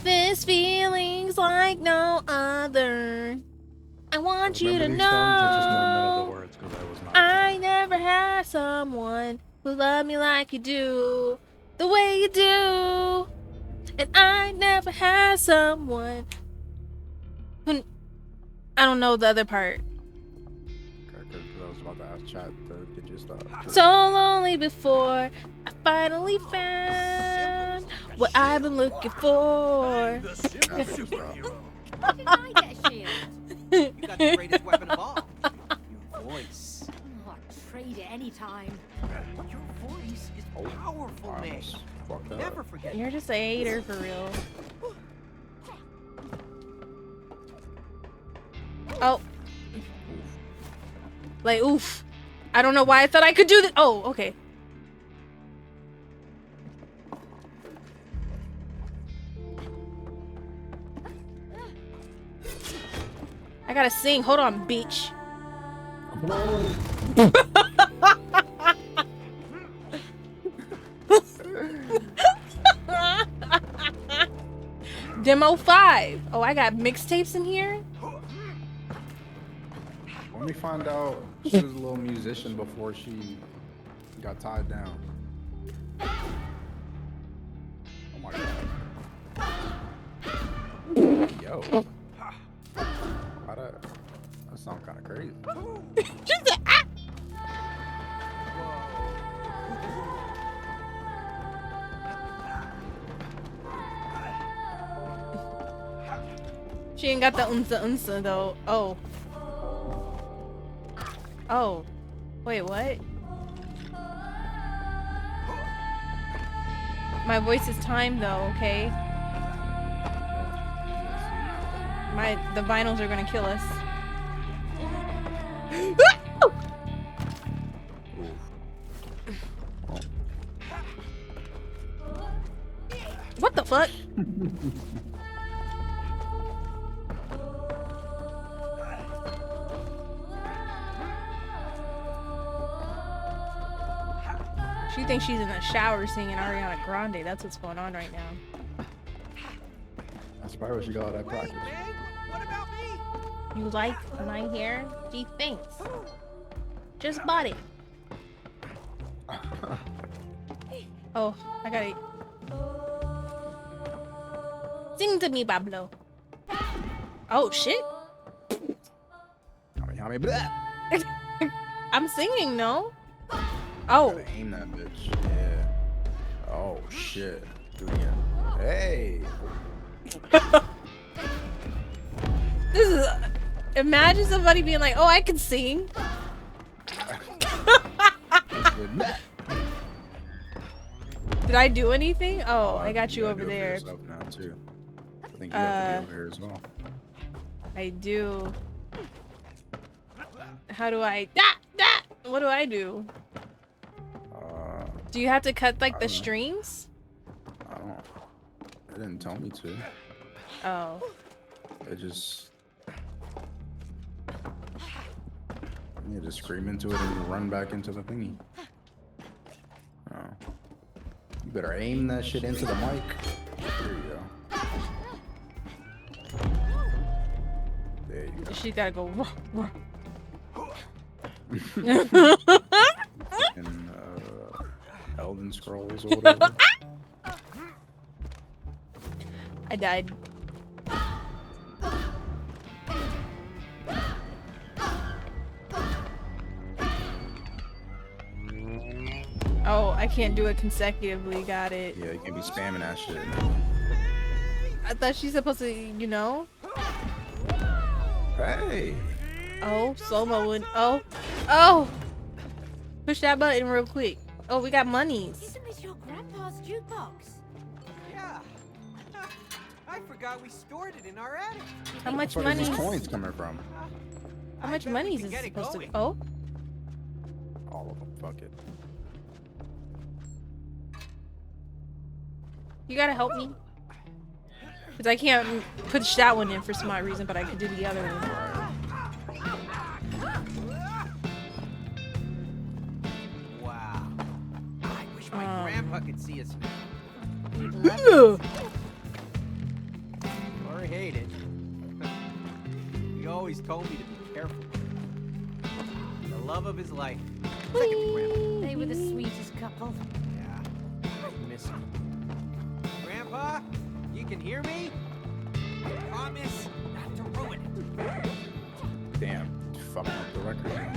This feeling's like no other. I want you to Remember these songs? I just know none of know the words 'cause I was not. I never had someone who loved me like you do, the way you do. And I never had someone who... I don't know the other part. Because I was about to ask chat to get your stuff. So lonely before I finally found what I've been looking for. How did I get a shield? You got the greatest weapon of all. Your voice. Oh, I'd trade it anytime. Your voice is powerful, I May. almost fucked up. Never forget. You're just a hater for real. Oh. Like, oof. I don't know why I thought I could do this. Oh, okay. I gotta sing. Hold on, beach. Demo 5. Oh, I got mixtapes in here? Let me find out she was a little musician before she got tied down. Oh my god. Yo. Why that sound kind of crazy. Just a, ah! She ain't got the unsa though. Oh. Oh. Wait, what? My voice is timed though, okay? The vinyls are gonna kill us. What the fuck? She thinks she's in the shower singing Ariana Grande. That's what's going on right now. That's probably what she got all that practice. What about me? You like my hair? Gee, thanks. Just bought it. Oh, I got it. Sing to me, Pablo. Oh, shit. Yummy, blah. I'm singing, no? Oh. Gotta aim that bitch. Yeah. Oh, shit. Do it again. Hey. This is... Imagine somebody being like, oh, I can sing. Did I do anything? Oh, I got you over there. Now too. I think you have to be over here as well. I do. How do I... What do I do? Do you have to cut like the strings? I don't. It didn't tell me to. Oh. It just. You just scream into it and run back into the thingy. Oh. You better aim that shit into the mic. There you go. There you go. She gotta go. In Elden Scrolls or whatever. I died. Oh, I can't do it consecutively. Got it. Yeah, you can't be spamming that shit. I thought she's supposed to, you know? Hey. Oh, slow-mo would. Oh. Oh! Push that button real quick. Oh, we got monies. Isn't this your grandpa's jukebox? Yeah. I forgot we stored it in our attic. How much Where are money? these coins coming from? How much money is this supposed to? Oh, All of them. Fuck it. you gotta help me. Cause I can't push that one in for some odd reason, but I could do the other one. Wow. I wish my grandpa could see us now. Ew. Or hate it. He always told me to be careful. The love of his life. Second grandpa. They were the sweetest couple. Yeah. I miss him. Grandpa, you can hear me? I promise not to ruin it. Damn. Fucking up the record.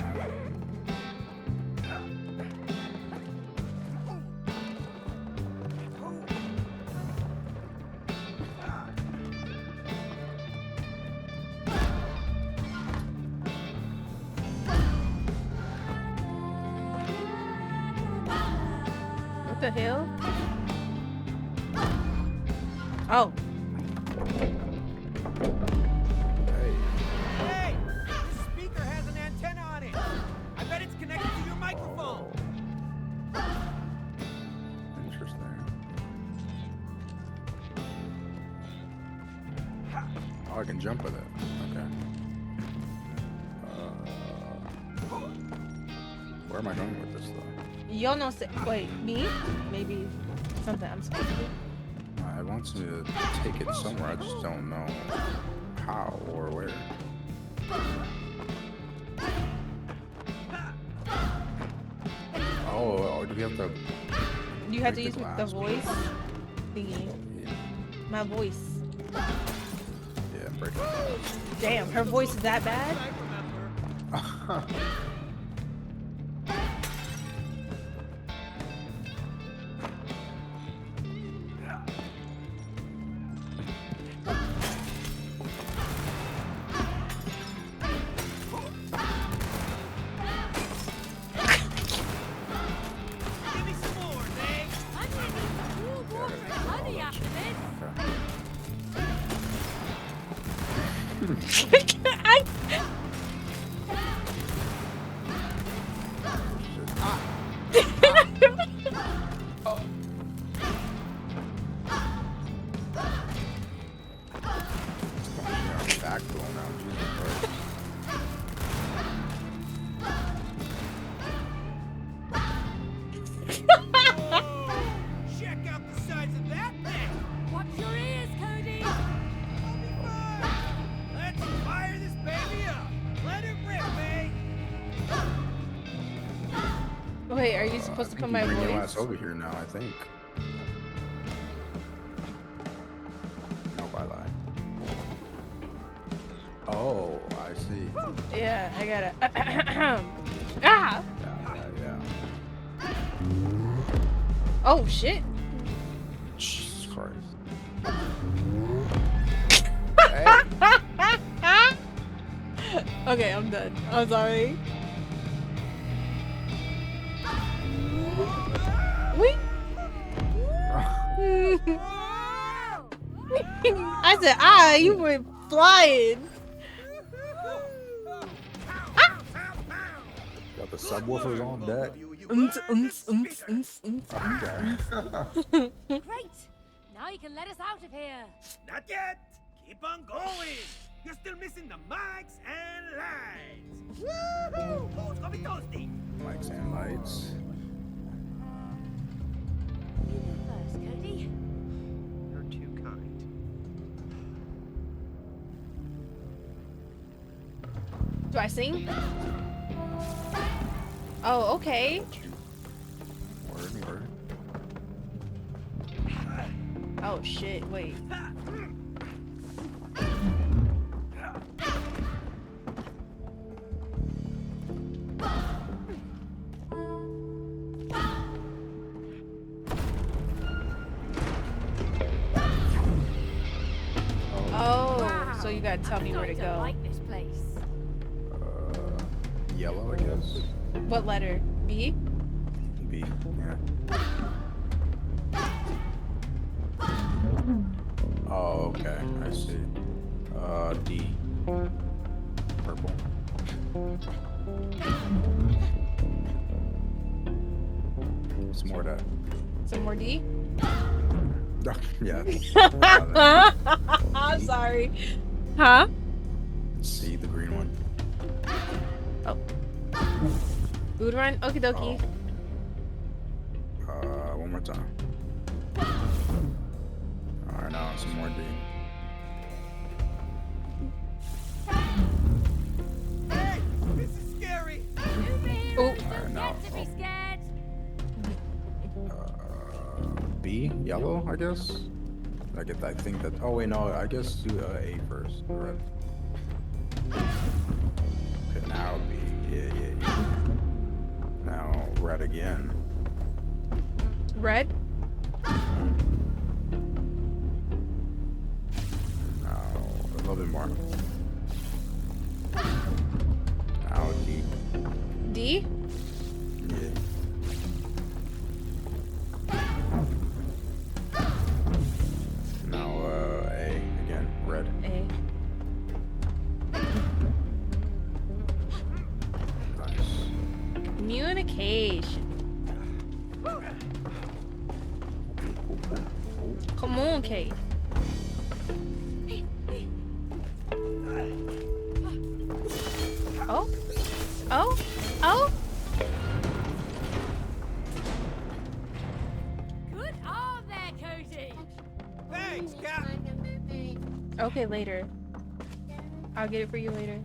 What the hell? Oh. Hey! This speaker has an antenna on it. I bet it's connected to your microphone. Interesting. Oh, I can jump with it. Okay. Where am I going with this though? Yo no say. Wait, me? Maybe something I'm supposed to do. It wants me to take it somewhere. I just don't know how or where. Oh, do we have to? You have to break use the glass? voice thingy. Yeah, My voice. yeah, break it. Damn, her voice is that bad? Give me some more, Dave. I'm gonna need some cool water and honey after this. I, Backbone now. Jesus Christ. Check out the size of that thing. Watch your ears, Cody. I'll be fine. Let's fire this baby up. Let it rip, eh? wait, are you supposed to put my Bring your voice? ass over here now. I think. Nope, I lied. Oh, I see. Yeah, I got it. Ah! Yeah. Oh shit! Jesus Christ. Okay, I'm done. I'm sorry. Wait. I said, you were flying. Got the subwoofers on deck. Great. Now you can let us out of here. Not yet. Keep on going. You're still missing the mics and lights. Woohoo! Who's gonna be toasty? Mics and lights. You go first, Cody. You're too kind. Do I sing? Oh, okay. Word. Oh shit, wait. Oh, so you gotta tell me where to I don't go. like this place. Yellow, I guess. What letter? B? B. Yeah. Oh, okay. I see. D. Purple. Some more of that. Some more D? Yeah. I'm sorry. Huh? See the green one. Oh. Food run? Okie dokie. One more time. Alright, now some more D. Hey, this is scary. Oh. Alright, now. To be scared. B, yellow, I guess. I think that. Oh wait, no. I guess do A first. Red. Okay, now B. Yeah. Now red again. Red? Now a little bit more. Now D. D? Yeah. Now A again. Red. A. Nice. Communication. Come on, Kate. Oh? Oh? Oh? Good arm there, Cody. Thanks, Cap. Okay, later. I'll get it for you later.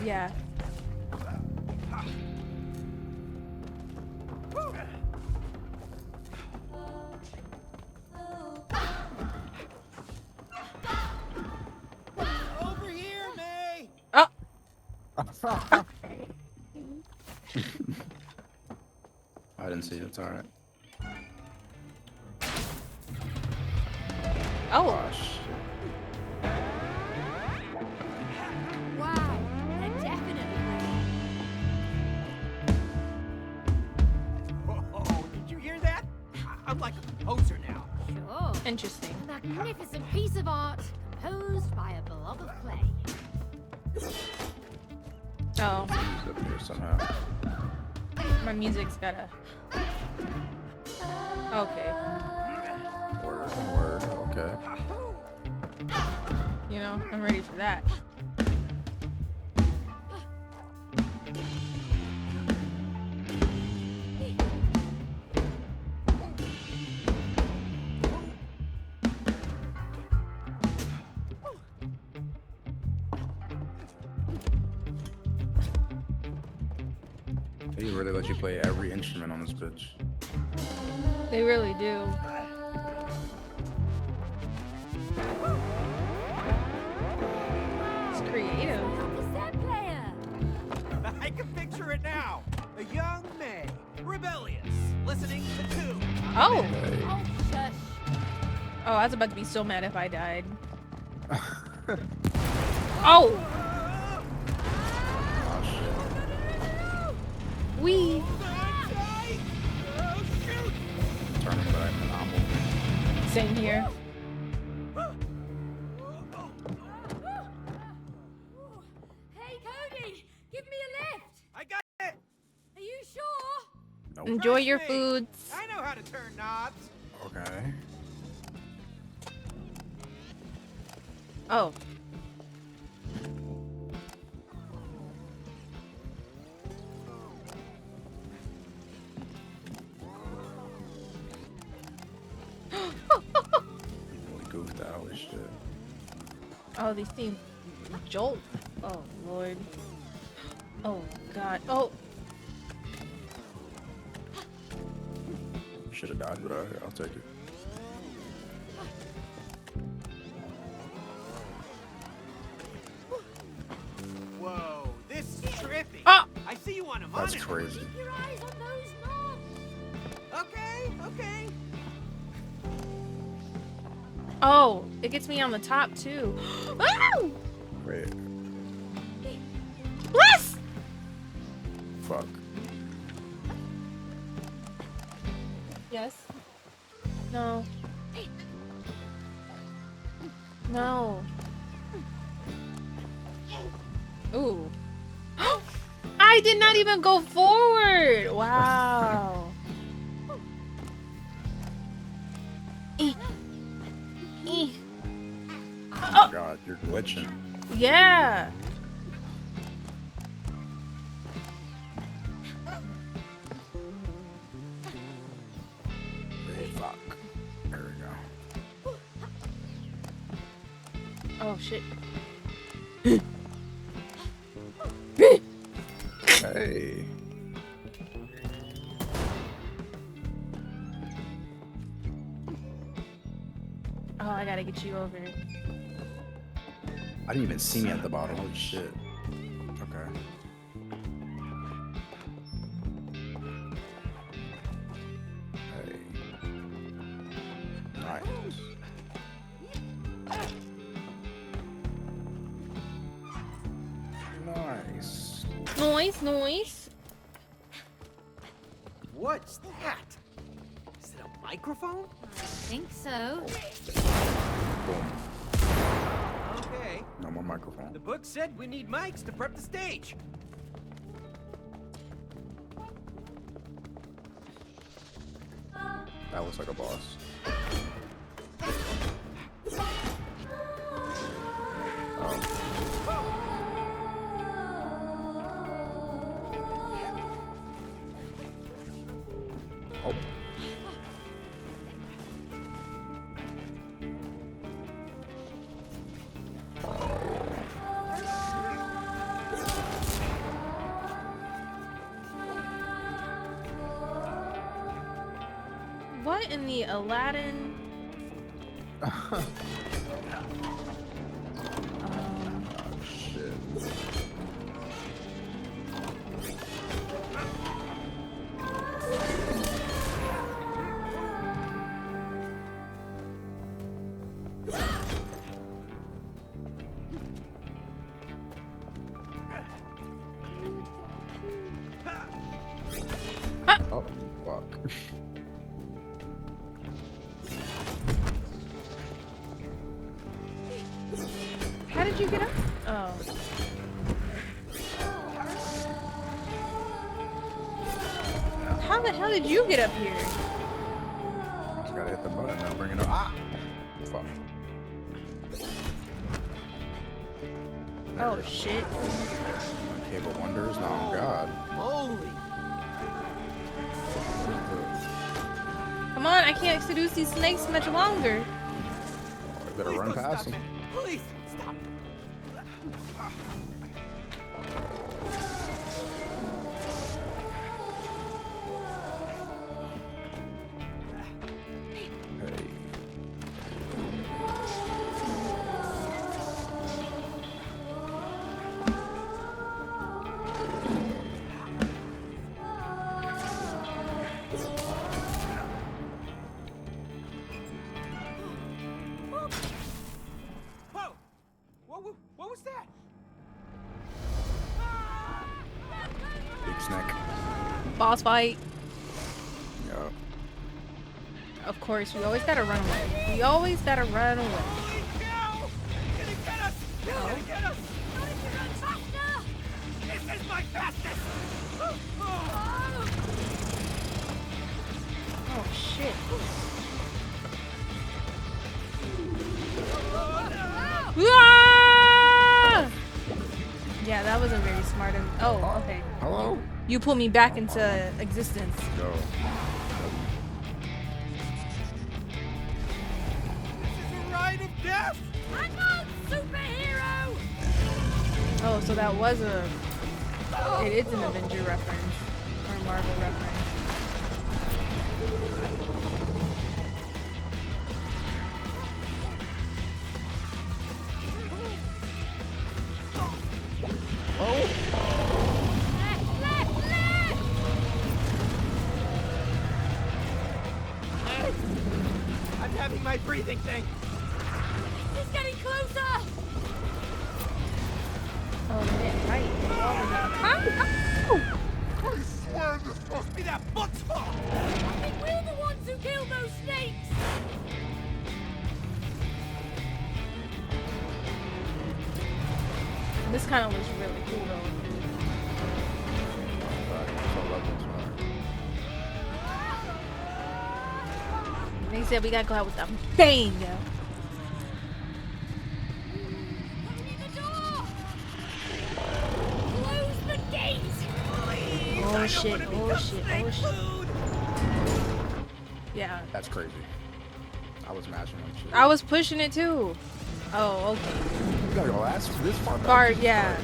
Yeah. Over here, May. Oh! I didn't see it. It's alright. Oh! Gosh. Wow, they're definitely ready. Oh, did you hear that? I'm like a composer now. Sure. Interesting. A magnificent piece of art composed by a beloved play. Oh. It's up here somehow. My music's gotta. Okay. Word. Okay. You know, I'm ready for that. They really let you play every instrument on this bitch. They really do. It's creative. Cassette player. I can picture it now. A young May, rebellious, listening to tunes. Oh! Oh, shush. Oh, I was about to be so mad if I died. Oh! Oh shit. We. Turning back to normal. Same here. Hey, Cody, give me a lift. I got it. Are you sure? Nope. Enjoy your Trust me, foods. I know how to turn knobs. Okay. Oh. Really goofed out with shit. Oh, these seem jolt. Oh, Lord. Oh, God. Oh. Should have died, but I'll take it. Whoa, this is trippy. Ah! I see you on a That's monitor. crazy. Keep your eyes on those knobs. Okay. Oh, it gets me on the top, too. Oh! Wait. Bless! Fuck. Yes. No. No. Ooh. I did not even go forward. Wow. Eek. Eek. Oh god, you're glitching. Yeah. Hey, fuck. There we go. Oh shit. Hey. Oh, I gotta get you over. I didn't even see me at the bottom. Holy shit. Okay. Hey. Nice. Nice. Noise. What's that? Is it a microphone? I think so. Boom. Okay. No more microphone. The book said we need mics to prep the stage. That looks like a boss. Oh. What in the Aladdin? Shit. Oh, fuck. How did you get up? Oh. How the hell did you get up here? Just gotta hit the button and bring it up. Ah! Fuck. Oh shit. Cable Wonders? Oh god. Holy. Come on, I can't seduce these snakes much longer. I better run past him. Please stop. Hey. Whoa! What was that? Big snake. Boss fight. Yup. Of course, we always gotta run away. We always gotta run away. Holy cow! Gonna get us! Gonna get us! Run faster! This is my fastest! Oh shit. Ah! Yeah, that wasn't very smart. Oh, okay. Hello? You pulled me back into existence. Go. This is a ride of death! Hang on, superhero! Oh, so that was a... It is an Avenger reference. Or a Marvel reference. I'm having my breathing thing. He's getting closer! Oh, man, right. I swear this must be that book's fault! I think we're the ones who killed those snakes! This kind of looks really cool though. They said we gotta go out with a bang. Close the gates! Oh shit, oh shit, oh shit. Yeah. That's crazy. I was mashing like shit. I was pushing it too. Oh, okay. You gotta go ask for this far back. Bart, yeah.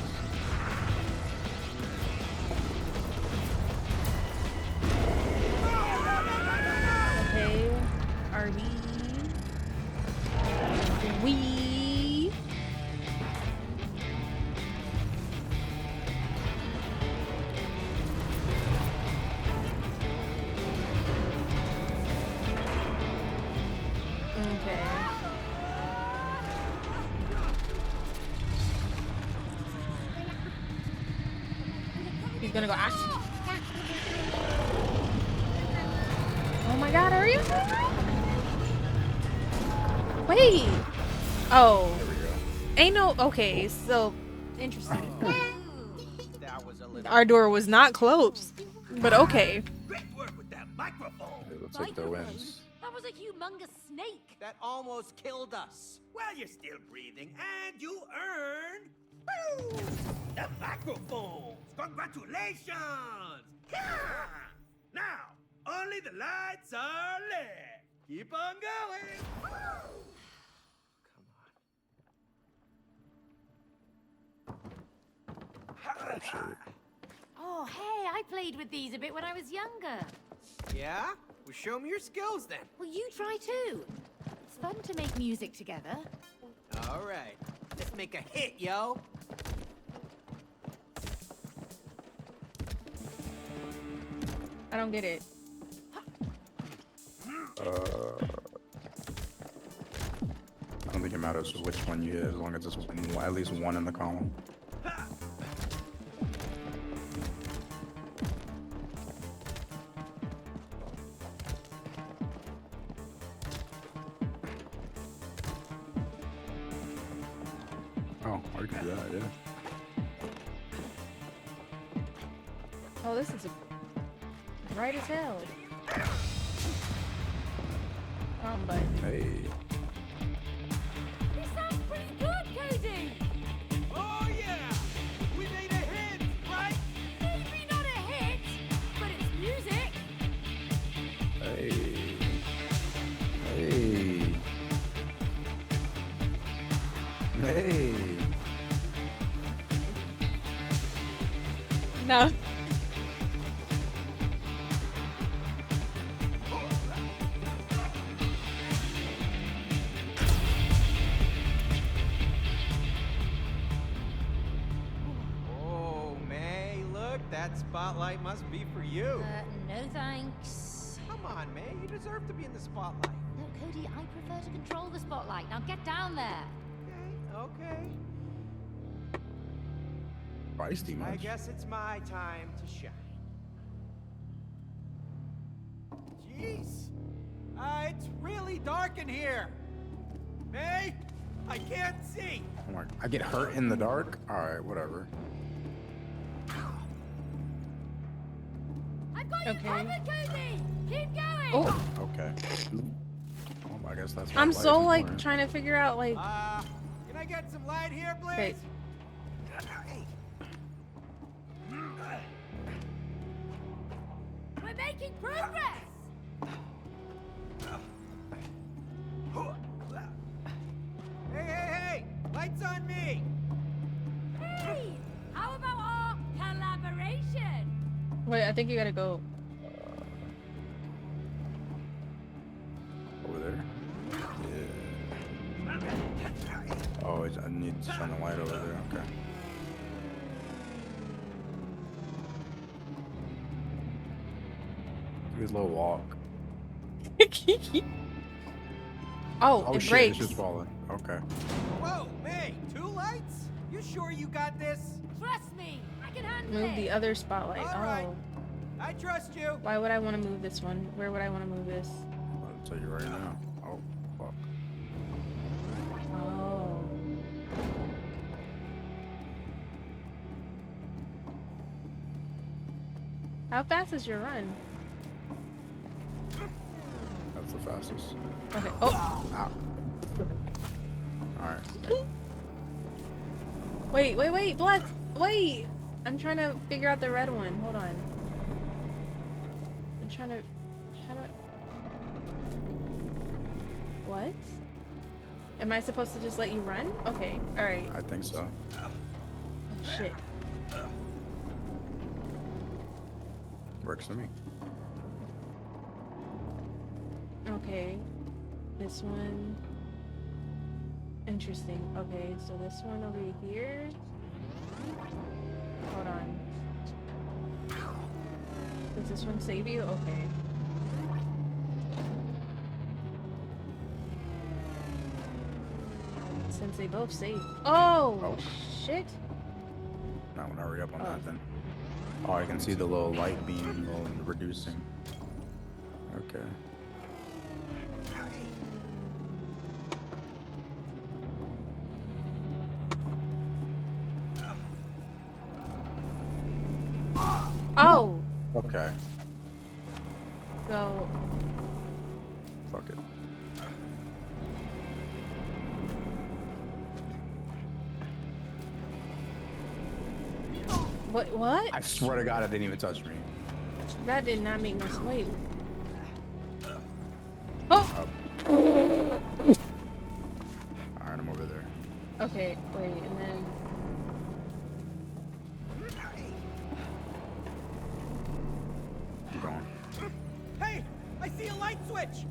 Okay. Are we? Okay. He's gonna go ask. Oh my god, are you? Wait. Oh. There we go. Ain't no. Okay, so interesting. That was a little. Our door was not closed, but okay. Great work with that microphone. It looks like the wins. That was a humongous snake. That almost killed us. Well, you're still breathing, and you earned the microphones. Congratulations! Yeah! Now, only the lights are lit. Keep on going. Oh shit. Oh, hey, I played with these a bit when I was younger. Yeah? Well, show me your skills then. Well, you try too. It's fun to make music together. All right. Let's make a hit, yo. I don't get it. I don't think it matters which one you hit as long as it's at least one in the column. Oh, I can do that, yeah. Oh, this is bright as hell. But Hey. You sound pretty good, Cody. Oh, yeah! We made a hit, right? Maybe not a hit, but it's music. Hey. Hey. Hey. no. Oh, May, look, that spotlight must be for you. No thanks. Come on, May, you deserve to be in the spotlight. No, Cody, I prefer to control the spotlight. Now get down there. Okay. Feisty much. I guess it's my time to shine. Jeez. It's really dark in here. May, I can't see. Oh my, I get hurt in the dark? Alright, whatever. I've got you Okay. covered, Cody. Keep going. Oh, Okay. Oh, I guess that's I'm what so light is like for. trying to figure out like. Can I get some light here, please? Wait. We're making progress. Hey! Lights on me! Hey, how about our collaboration? Wait, I think you gotta go. Over there? Yeah. Oh, I need to shine the light over there. Okay. Do his little walk. Oh, Oh it shit, breaks. it's just falling. Okay. Whoa, May! 2 lights? You sure you got this? Trust me, I can handle Move it. the other spotlight. All right. Oh, I trust you. why would I want to move this one? Where would I want to move this? I'll tell you right now. Oh, fuck. Oh. How fast is your run? That's the fastest. Okay. Oh. Ow. Alright. Wait, Black. Wait. I'm trying to figure out the red one. Hold on. I'm trying to. What? Am I supposed to just let you run? Okay. All right. I think so. Oh, shit. Works for me. Okay. This one. Interesting. Okay, so this one over here. Hold on. Does this one save you? Okay. Since they both save. Oh, shit. Now I'm gonna hurry up on that then. Oh, I can see the little light beam reducing. Okay. Oh! Okay. So, Fuck it. what? I swear to God, it didn't even touch me. That did not make no sense. Wait. Oh! Alright, I'm over there. Okay, wait, and then... Keep going. Hey, I see a light switch.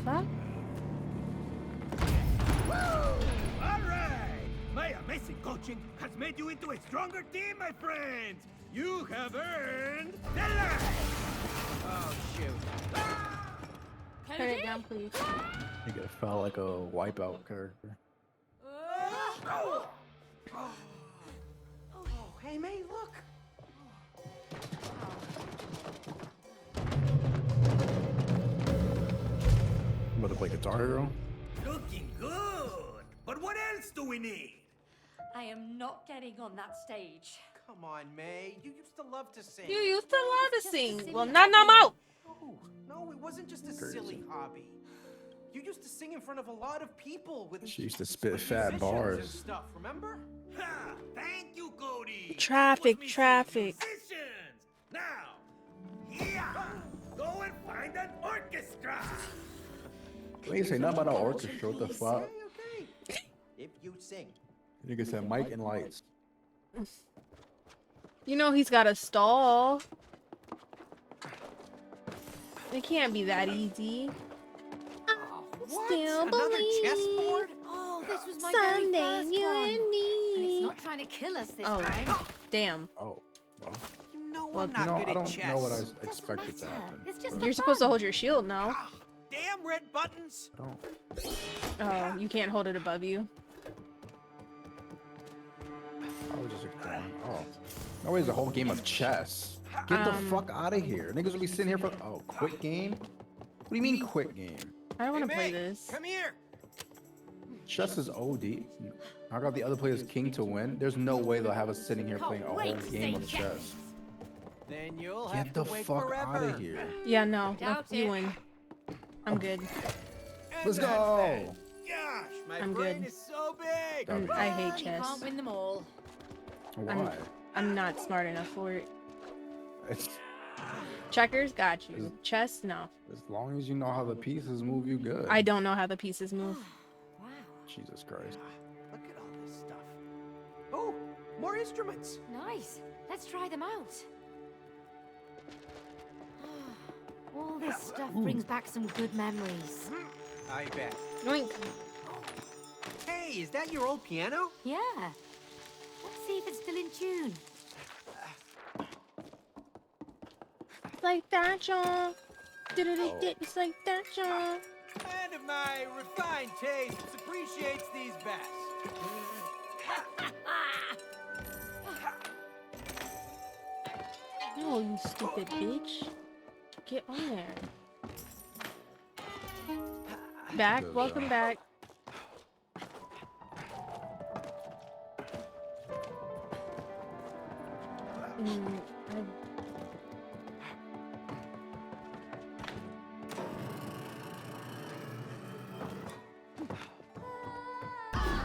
Fuck? All right! My amazing coaching has made you into a stronger team, my friends! You have earned the light! Oh shoot. Turn it down, please. I think it felt like a wipeout character. Oh, hey May, look. I'm about to play Guitar Hero. Looking good! But what else do we need? I am not getting on that stage. Come on, May. You used to love to sing. You used to love to Just a sing. silly Well, not no more. No, it wasn't just a silly hobby. You used to sing in front of a lot of people with She used to spit with fat musicians bars. and stuff, remember? Ha! Thank you, Cody! Traffic, That was me traffic. saying musicians! Now, yeah! Go and find an orchestra! We ain't say nothing about no orchestra. What the fuck? Okay. If you sing. Nigga said mic and lights. You know he's got a stall. It can't be that easy. What? Still Another believe. chessboard? Oh, this was my Someday very first you one. and And me. it's not trying to kill us this Oh, time. damn. Oh, well. You know Well, I'm not No, good I at don't chess. know what I Doesn't expected to matter. happen. It's just You're for supposed to fun. hold your shield now. Damn red buttons! I don't. Oh, you can't hold it above you. I was just ignoring. Oh. No, it's a whole game of chess. Get the fuck out of here. Niggas will be sitting here for. Oh, quick game? What do you mean, quick game? I don't want to Hey, play May, this. Come here. Chess is OD. I got the other player's king to win. There's no way they'll have us sitting here playing a whole game of chess. Then you'll Get have the to wait fuck forever. out of here. Yeah, no. Doubt You it. win. I'm good. And Let's that's go. that. Gosh, my I'm brain good. is so big. I hate You chess. can't win them all. Why? I'm not smart enough for it. It's, Checkers, got you. Chess, no. as long as you know how the pieces move, you good. I don't know how the pieces move. Wow. Jesus Christ. Look at all this stuff. Oh, more instruments. Nice. Let's try them out. All this stuff brings back some good memories. I bet. Yoink. Hey, is that your old piano? Yeah. Let's see if it's still in tune. Like that, y'all. It's like that, y'all. And of my refined tastes appreciates these best. No, you stupid bitch. Get on there. Back, welcome back.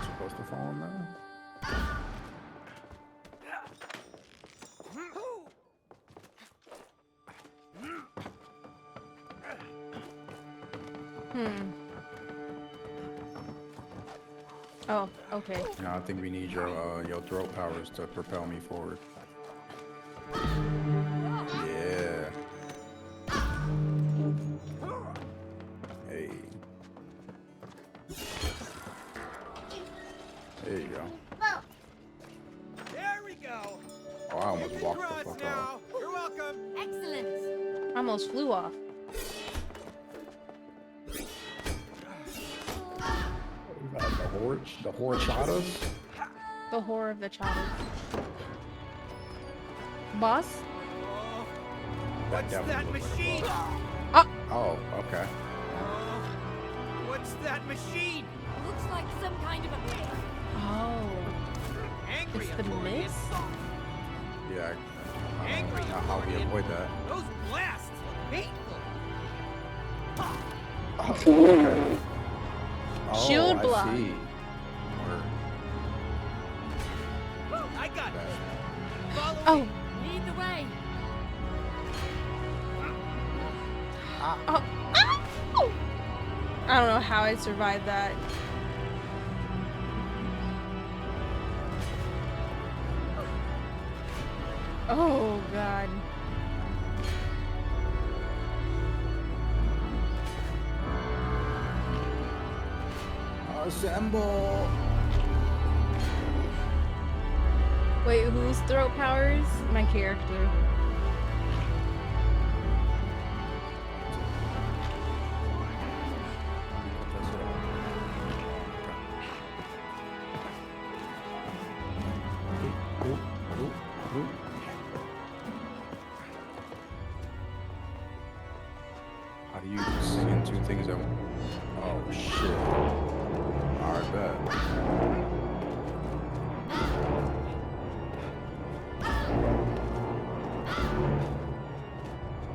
Supposed to fall in there? Oh, okay. No, I think we need your throat powers to propel me forward. Yeah. Hey. There you go. There we go. Oh, I almost walked the Congrats fuck now. off. You're welcome. Excellent. Almost flew off. The horchatas? The horror of the child. Boss? What's definitely that looks like a machine? Oh, okay. What's that machine? Looks like some kind of a pit. Oh. Angry It's the Authorian. mist? Yeah. Angry How we Authorian. avoid that? Those blasts look painful. Oh, Shield I block. see. Word. I got it. Follow Oh. me. Lead the way. Oh. Ow! I don't know how I survived that. Oh god. Assemble! Wait, whose throat powers? My character. How do you sing in two things at once? Oh shit. Alright, bet.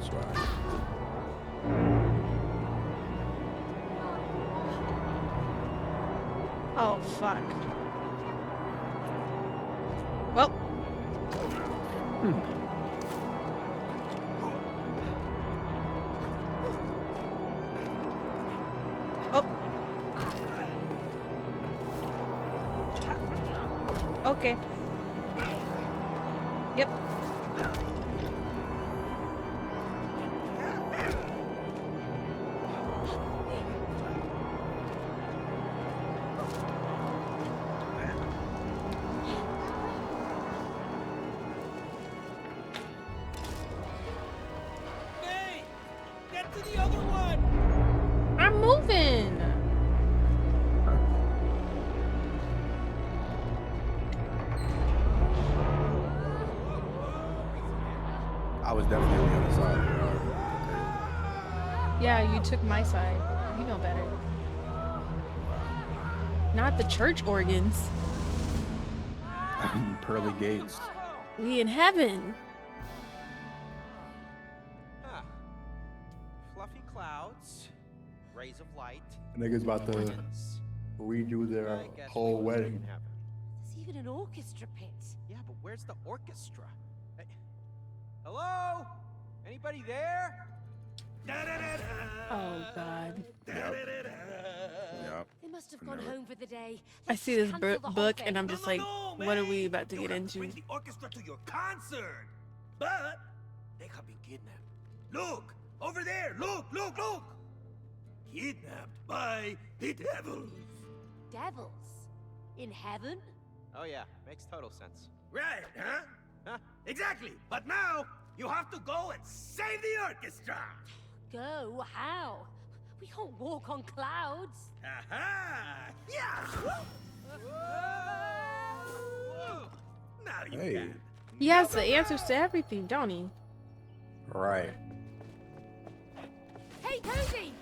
Swag. Oh fuck. Well. Oh. Okay. Yep. Hey, get to the other one. I'm moving. I was definitely on the other side. Yeah, you took my side. You know better. Not the church organs. Pearly gates. We in heaven. Huh. Fluffy clouds, rays of light. Niggas about to Organs. redo their I guess whole we wedding. can have it. There's even an orchestra pit. Yeah, but where's the orchestra? Hey, hello? Anybody there? Oh god. Yep. They must have gone home for the day. I Let's see this cancel the whole book thing. and I'm just like, what are we about to get into? Bring the orchestra to your concert, but they have been kidnapped. Look over there. Look, look, look. Kidnapped by the devils. Devils? In heaven? Oh yeah, makes total sense. Right, huh? Huh? Exactly. But now you have to go and save the orchestra. Go? How? We can't walk on clouds. Aha! Yeah. Now you Hey. can. He has the answers to everything, don't he? Right. Hey, Cody!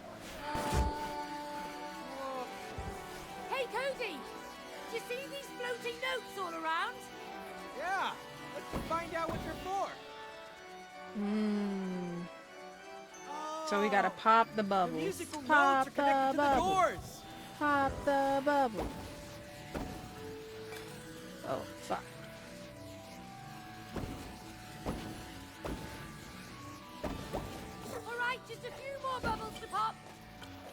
Hey, Cody! Do you see these floating notes all around? Yeah, Let's find out what they're for. So we gotta pop the bubbles. Musical Pop notes are connected the to the bubbles. doors. Pop the bubble. Oh, fuck. All right, just a few more bubbles to pop.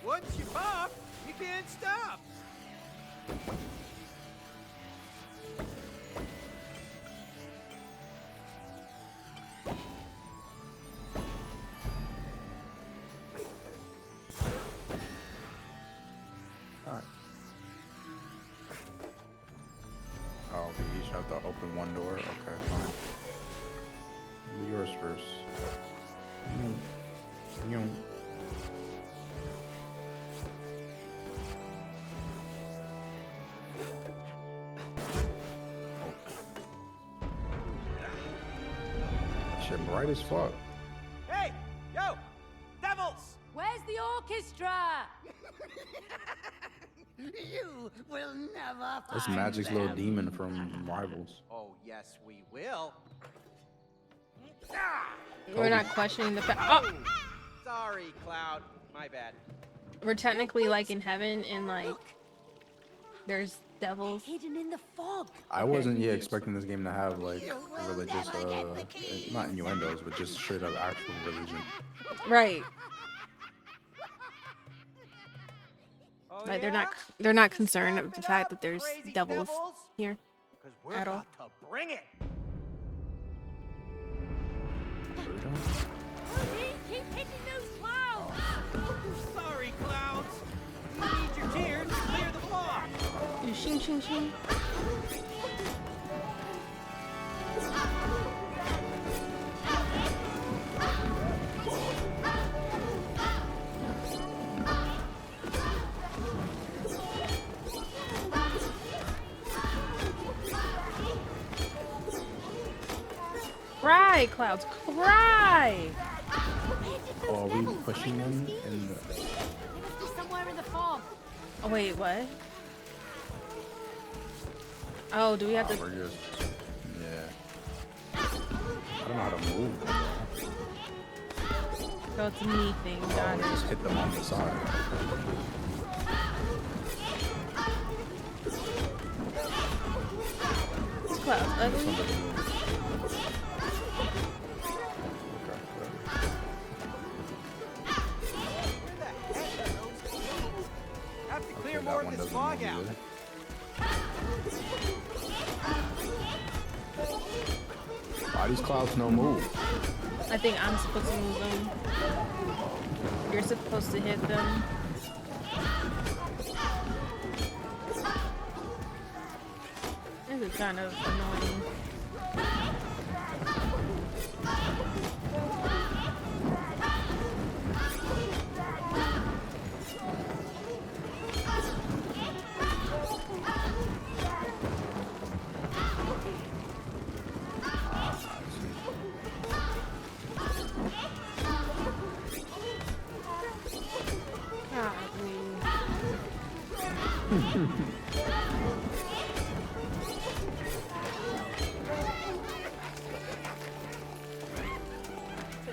Once you pop, you can't stop. Alright. Oh, we each have to open one door? Okay, fine. Do yours first. Shit bright as fuck. Hey, yo, devils! Where's the orchestra? You will never That's find Magic's them. little demon from Rivals. Oh, yes, we will. We're not questioning the fact. Oh! Sorry, Cloud. My bad. We're technically like in heaven and like there's devils. Hidden in the fog. I wasn't expecting this game to have like religious, not innuendos, but just straight up actual religion. Right. Oh, Like yeah? they're not concerned with the Step it fact up, that there's crazy devils devils. here. Because we're At all. about to bring it. Oodie, keep hitting those clouds. Sorry, Clouds. You need your tears to clear the fog. You shing shing shing. Cry, clouds, cry! Oh, are we pushing them in the... They must be somewhere in the fog. Oh wait, what? Oh, do we have to? We're just... Yeah. I don't know how to move them. So it's a me thing. Oh, Got we it. just hit them on the side. This cloud's ugly. Have to clear Okay, more that one of this doesn't fog move out. either. Why these clouds no move? I think I'm supposed to move them. You're supposed to hit them. This is kind of annoying.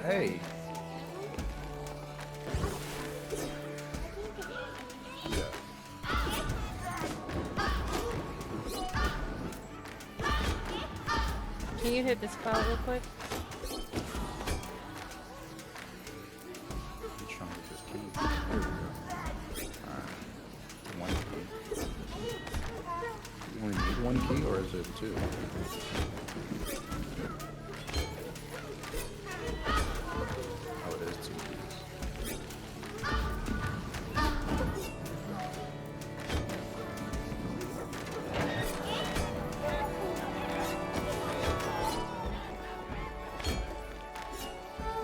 Hey. Can you hit this cloud real quick? I'm trying to get this key. There we go. Alright. One key. You only need one key or is it two? Oh, it is two keys.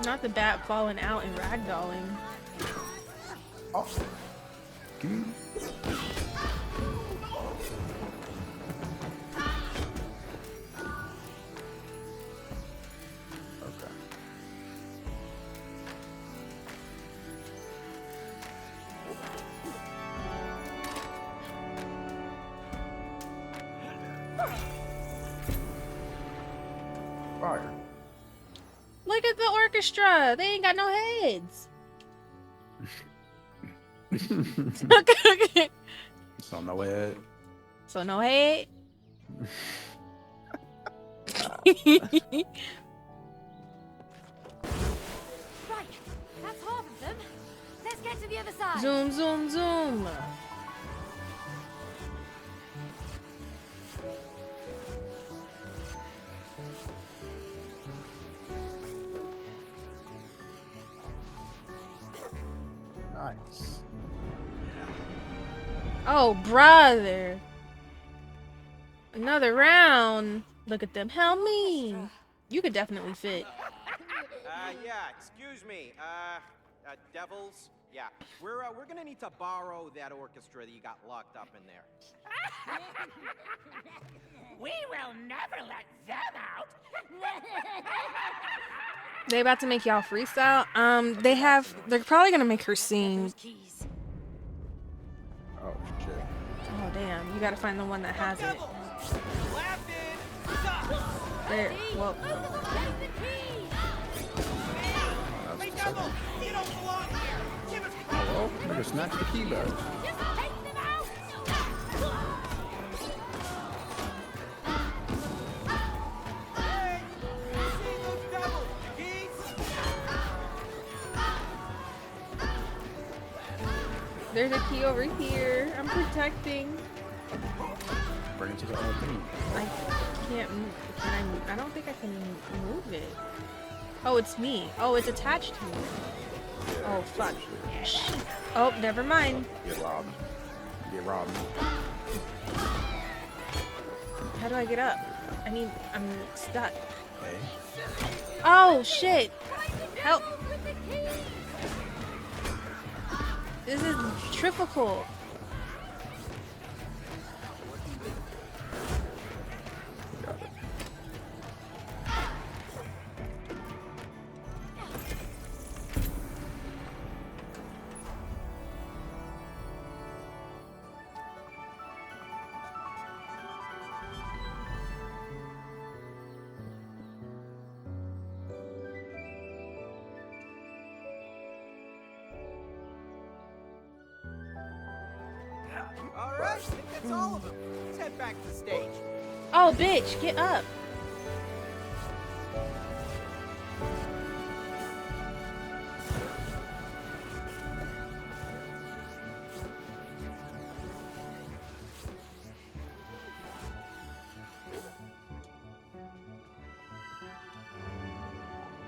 Not the bat falling out and ragdolling. Oh. Key. Okay. fire. Look at the orchestra. They ain't got no heads. So no head. So no head. Right, that's half of them. Let's get to the other side. Zoom, zoom, zoom. Nice. Oh, brother. Another round. Look at them. Help me. You could definitely fit. Yeah, excuse me. Devils? Yeah, we're gonna need to borrow that orchestra that you got locked up in there. We will never let them out. They about to make y'all freestyle. They're probably gonna make her sing. Keys. Oh shit. Oh damn, you gotta find the one that has it. Laughing. There, well, Take the keys. That's Hey, the Devil, second. you don't belong here. Give us Oh, nigga snatched the key back. Just take them out. Hey, you see those devils, geese? there's a key over here. I'm protecting. Bring it to the other thing. I can't move. Can I move? I don't think I can move it. Oh, it's me. Oh, it's attached to me. Oh, fuck. Shit. Oh, never mind. Get robbed. Get robbed. How do I get up? I'm stuck. Hey. Oh, shit. Help. This is difficult. Got it. All right, I think that's all of them. Let's head back to the stage. Oh, bitch, get up.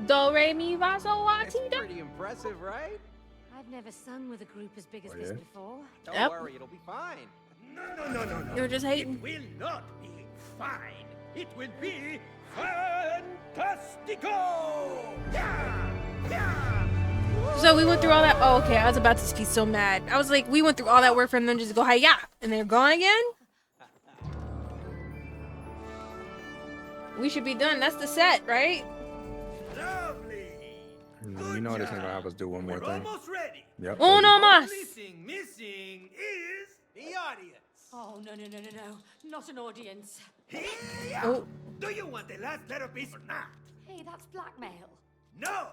Do, re, mi, fa, sol, la, That's ti, do. pretty impressive, right? I've never sung with a group as big as Oh, this yeah? before. Don't Yep. worry, it'll be fine. No. You were just hating. It will not be fine. It will be fantastico. Yeah, yeah. So we went through all that. Oh, okay. I was about to be so mad. I was like, we went through all that work for them just to go, hi, yeah. And they're gone again? We should be done. That's the set, right? Lovely. You know this ain't gonna have us do one more We're thing. almost ready. Yep. Uno más. Only thing missing is The audience. Oh, no. Not an audience. here. Oh. Do you want the last letter piece or not? Hey, that's blackmail. No.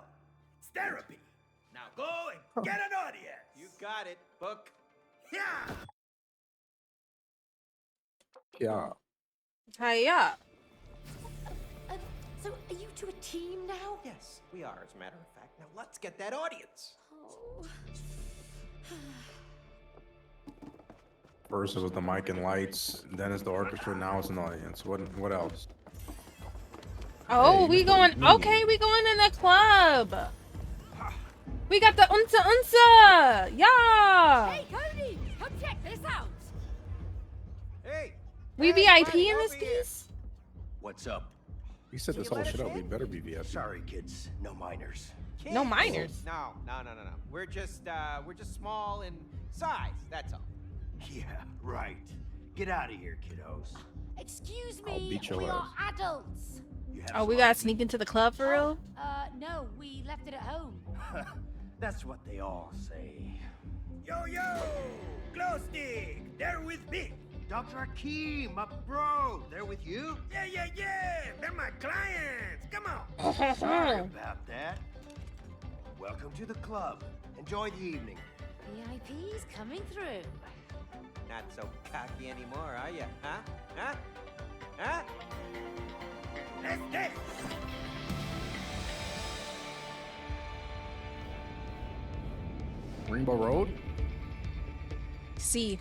It's therapy. Now go and get an audience. You got it. Book. Yeah. Yeah. Hi, yeah. So, are you two a team now? Yes, we are, as a matter of fact. Now let's get that audience. Oh. First is with the mic and lights, then it's the orchestra, now it's an audience. What else? Oh, Hey, we you going. look mean. Okay, we going in the club. We got the unsa. Yeah. Hey, Cody, come check this out. Hey. We hey, VIP buddy, in this over here. Oh, piece? What's up? You set this you whole let shit us up. We in? better be VIP. Sorry, kids. No minors. No Kids. minors. No. We're just small in size. That's all. Yeah, right. Get out of here, kiddos. Excuse I'll me, beat your we are ass. adults. You have Oh, we some gotta ID? sneak into the club for real? No, we left it at home. That's what they all say. Yo, glow stick, they're with me. Dr. Akeem, my bro. They're with you? Yeah. They're my clients. Come on. Sorry about that. Welcome to the club. Enjoy the evening. VIPs coming through. Not so cocky anymore, are you? Huh? Huh? Huh? Let's get it. Rainbow Road? C.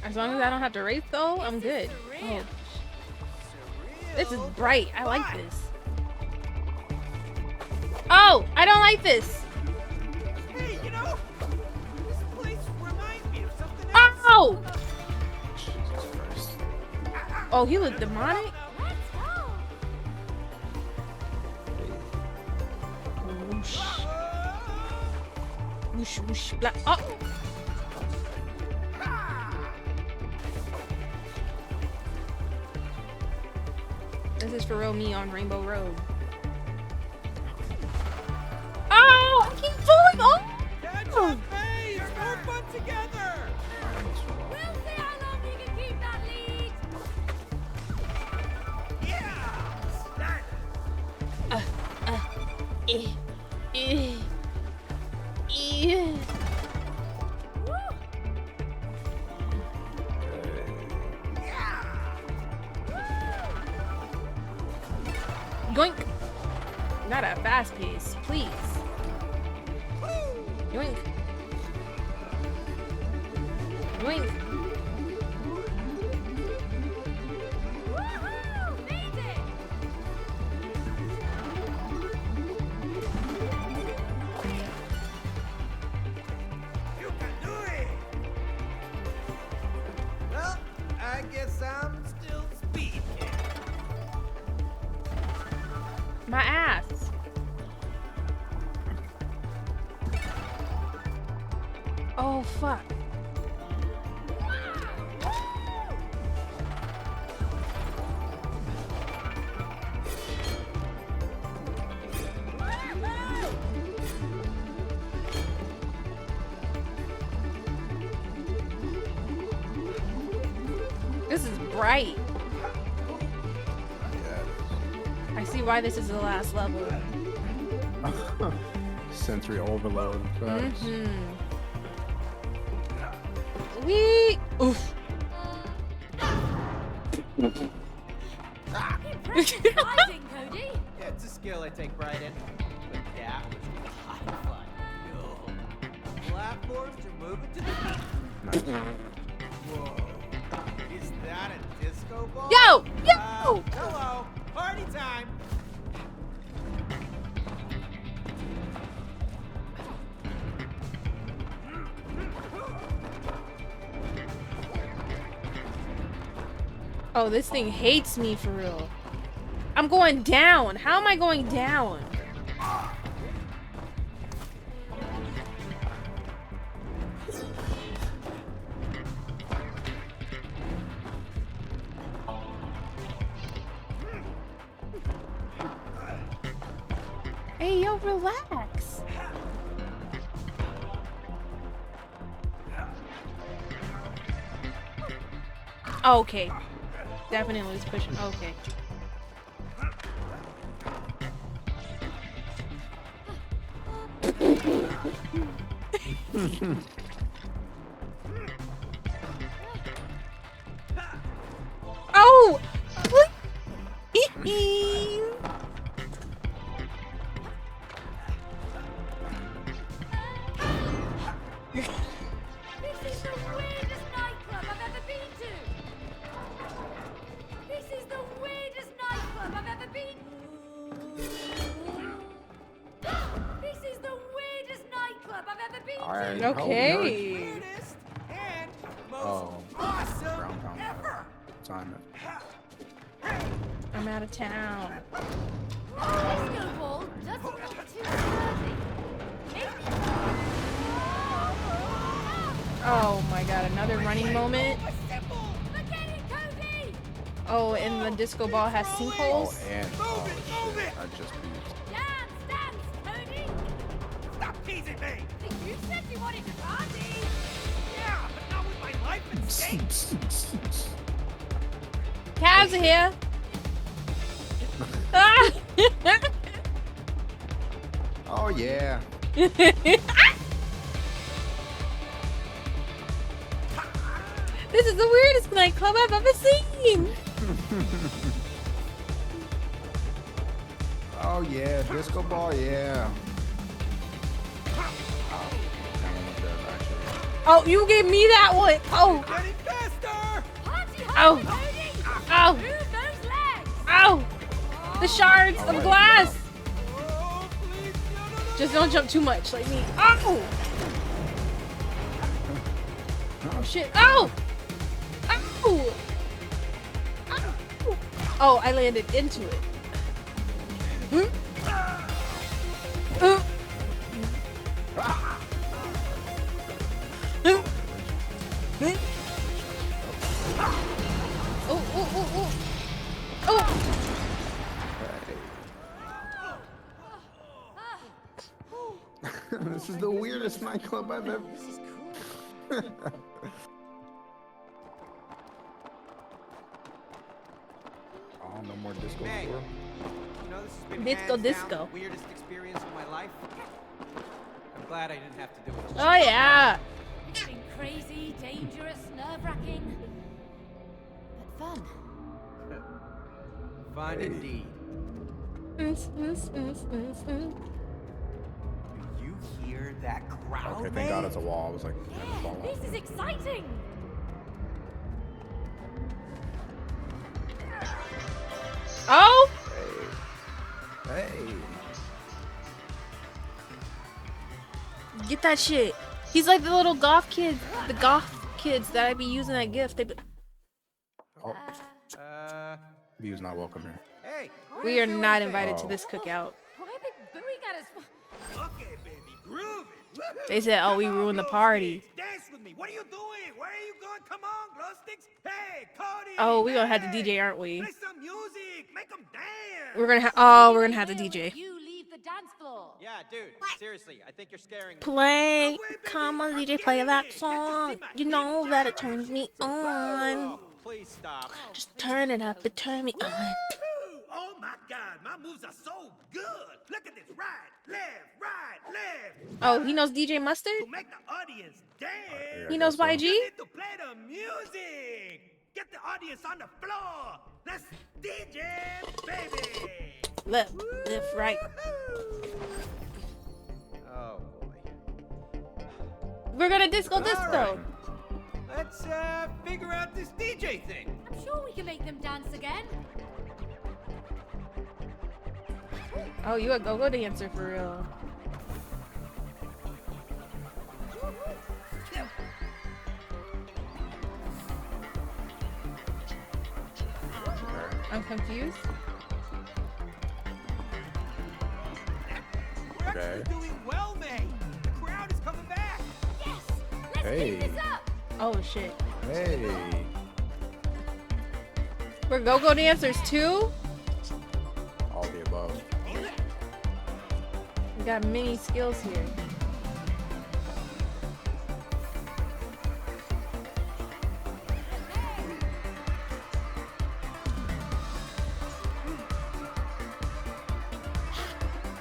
As long as I don't have to race though, I'm good. Oh, this is bright. I like this. Oh, I don't like this. Hey, you know, this place reminds me of something else. Oh! Jesus Christ. Oh, he looked demonic. Let's go. Whoosh. Whoosh, whoosh, blah. Oh! This is for real me on Rainbow Road. Oh! I keep falling off! Catch up, hey! It's more fun together! We'll see how long you can keep that lead. Yeah. Start. Yoink! Not at a fast pace, please. Yoink. Yoink. Woohoo! Made it. You can do it. Well, I guess I'm still speed king. My ass. Oh, fuck. This is bright. I see why this is the last level. Sensory overload. Facts. Wee! Oof. Impressive riding, Cody. Yeah, it's a skill I take pride in. But that was a lot of fun. Yo. Platforms are moving to the beat. Whoa. Is that a disco ball? Yo! Yo! Hello. Party time. Oh, this thing hates me for real. I'm going down. How am I going down? Hey, yo, relax. Oh, okay. Definitely was pushing. Okay. Oh! This is the weirdest nightclub I've ever been to. This is the weirdest nightclub I've ever been. This is the weirdest nightclub I've ever been to. Okay. Weirdest and most awesome Ground pound. ever. Time it. I'm out of town. Disco ball doesn't look too worthy. Oh my god, another running moment. Look at it, Cody! Oh, and the disco ball has Oh, sinkholes. and oh shit, I just beat. Dance, Cody! Stop teasing me. You said you wanted to party. Yeah, but not with my life at stake. Calves are here. Ah! Oh yeah. This is the weirdest nightclub I've ever seen. Oh yeah, disco ball, yeah. Oh, you gave me that one. Oh. Getting faster. Oh. Oh. Move those legs. Oh. The shards Oh, of wait, glass. Oh, please, no. Just don't jump too much like me. Oh. Oh shit. Oh. Oh. Oh, I landed into it. This is the weirdest nightclub I've ever. This is cool. Oh, no more disco. Hey. Store? You know, this has been Disco, hands down disco. the weirdest experience of my life. I'm glad I didn't have to do it. Oh yeah. It's been crazy, dangerous, nerve-wracking, but fun. Fun indeed. Do you hear that crowd? Okay, thank God it's a wall. I was like, never fall This off. is exciting. Oh. Hey. Get that shit. He's like the little goth kids, the goth kids that I be using that gift. They be Oh, view's not welcome here. Hey. we are not invited Oh. to this cookout. Why are they booing at us? Okay, baby, grooving. They said, "Oh, we ruined the party." Dance with me. What are you doing? Where are you going? Come on, glow sticks. Hey, Cody. Oh, we gonna have the hey. DJ, aren't we? Play some music. Make them dance. We're gonna have. Oh, we're gonna have the DJ. You leave the dance floor. Yeah, dude. Seriously, I think you're scaring me. Play, come on, DJ, play that song. You know that it turns me on. Oh, please stop. Just turn it up, it turn me on. Woo-hoo! Oh my God, my moves are so good. Look at this. Right, left. Oh, he knows DJ Mustard? To make the audience dance. He knows YG? You need to play the music. Get the audience on the floor. Let's DJ, baby. Left, right. Oh boy. We're gonna disco. right. Let's figure out this DJ thing. I'm sure we can make them dance again. Oh, you a go-go dancer for real. I'm confused. We're Okay. actually doing well, May. The crowd is coming back. Yes. Let's Hey. keep this up. Oh shit. Hey. We're go-go dancers too? All the above. We got many skills here.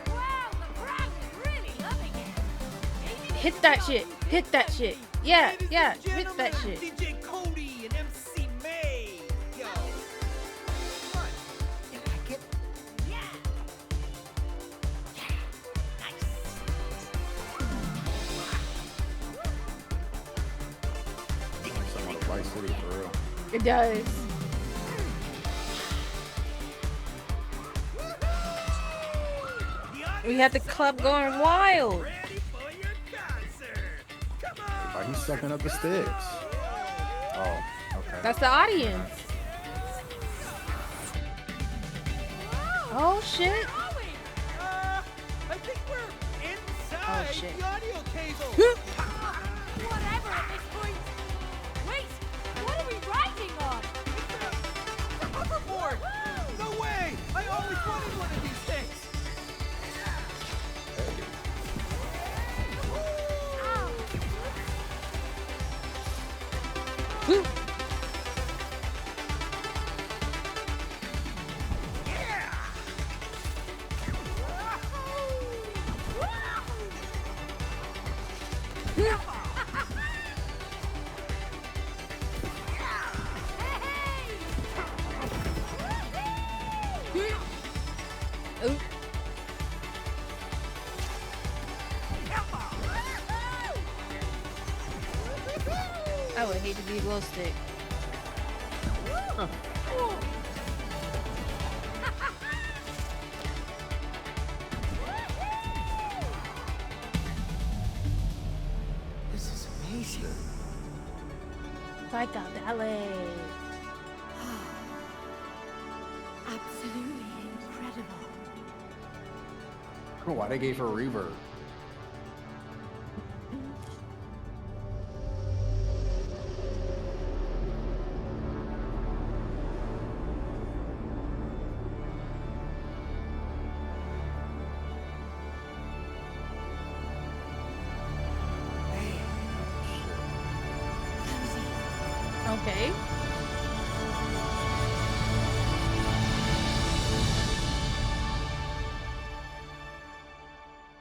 Wow, the crowd is really loving it. Hit that shit. Hit that shit. Yeah, Ladies yeah. and Hit that gentlemen, shit. DJ Cody and MC May. Yo. Come on. You like it? Yeah. Someone of Vice City for real. It does. We had the club going wild. Ready for your concert. Come on. Oh, he's sucking up the sticks. Oh, okay. That's the audience. Oh shit. I think we're inside Oh, shit. the audio cable. Whatever at this point. Wait, what are we riding on? It's a hoverboard. No way. I always wanted one of these things. Woo. Ooh. I would hate to be a glow stick. This is amazing. Like a ballet. Absolutely incredible. Why they gave her reverb? Okay.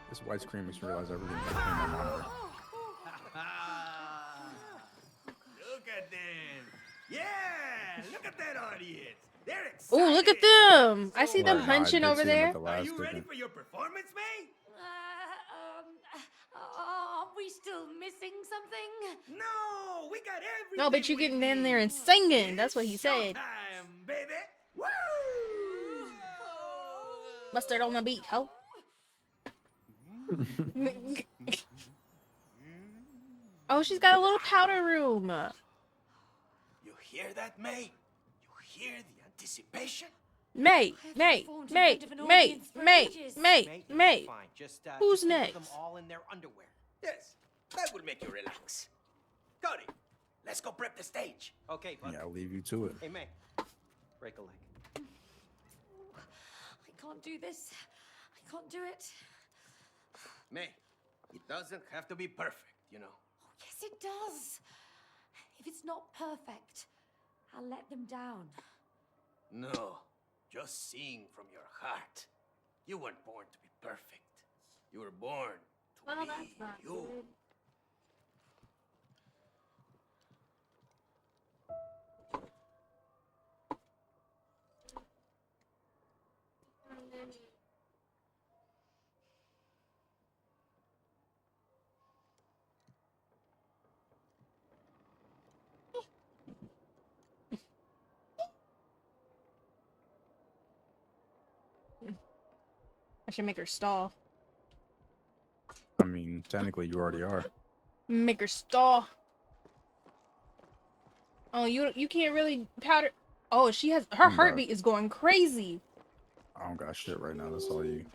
This white screen makes me realize everything is in my monitor. Look at them. Yeah, look at that audience. They're excited. Oh, look at them! I see them Well, no, I hunching did over see them at there. the Are last you ready second. for your performance, May? Are we still missing something? No, we got everything. No, but you we getting in need. there and singing. That's what he It's said. showtime, baby. Woo! Mustard on the beat, ho. Oh, she's got a little powder room. You hear that, May? You hear the anticipation? May. Fine. Just Who's think of next? them all in their underwear. Yes, that will make you relax. Cody, let's go prep the stage. Okay, bud. Yeah, I'll leave you to it. Hey, May. Break a leg. I can't do this. I can't do it. May, it doesn't have to be perfect, you know. Oh, yes, it does. If it's not perfect, I'll let them down. No, just sing from your heart. You weren't born to be perfect. You were born to be you. I should make her stall. I mean, technically, you already are. Make her stall. Oh, you can't really powder. Oh, she has her heartbeat is going crazy. I don't got shit right now. That's all you.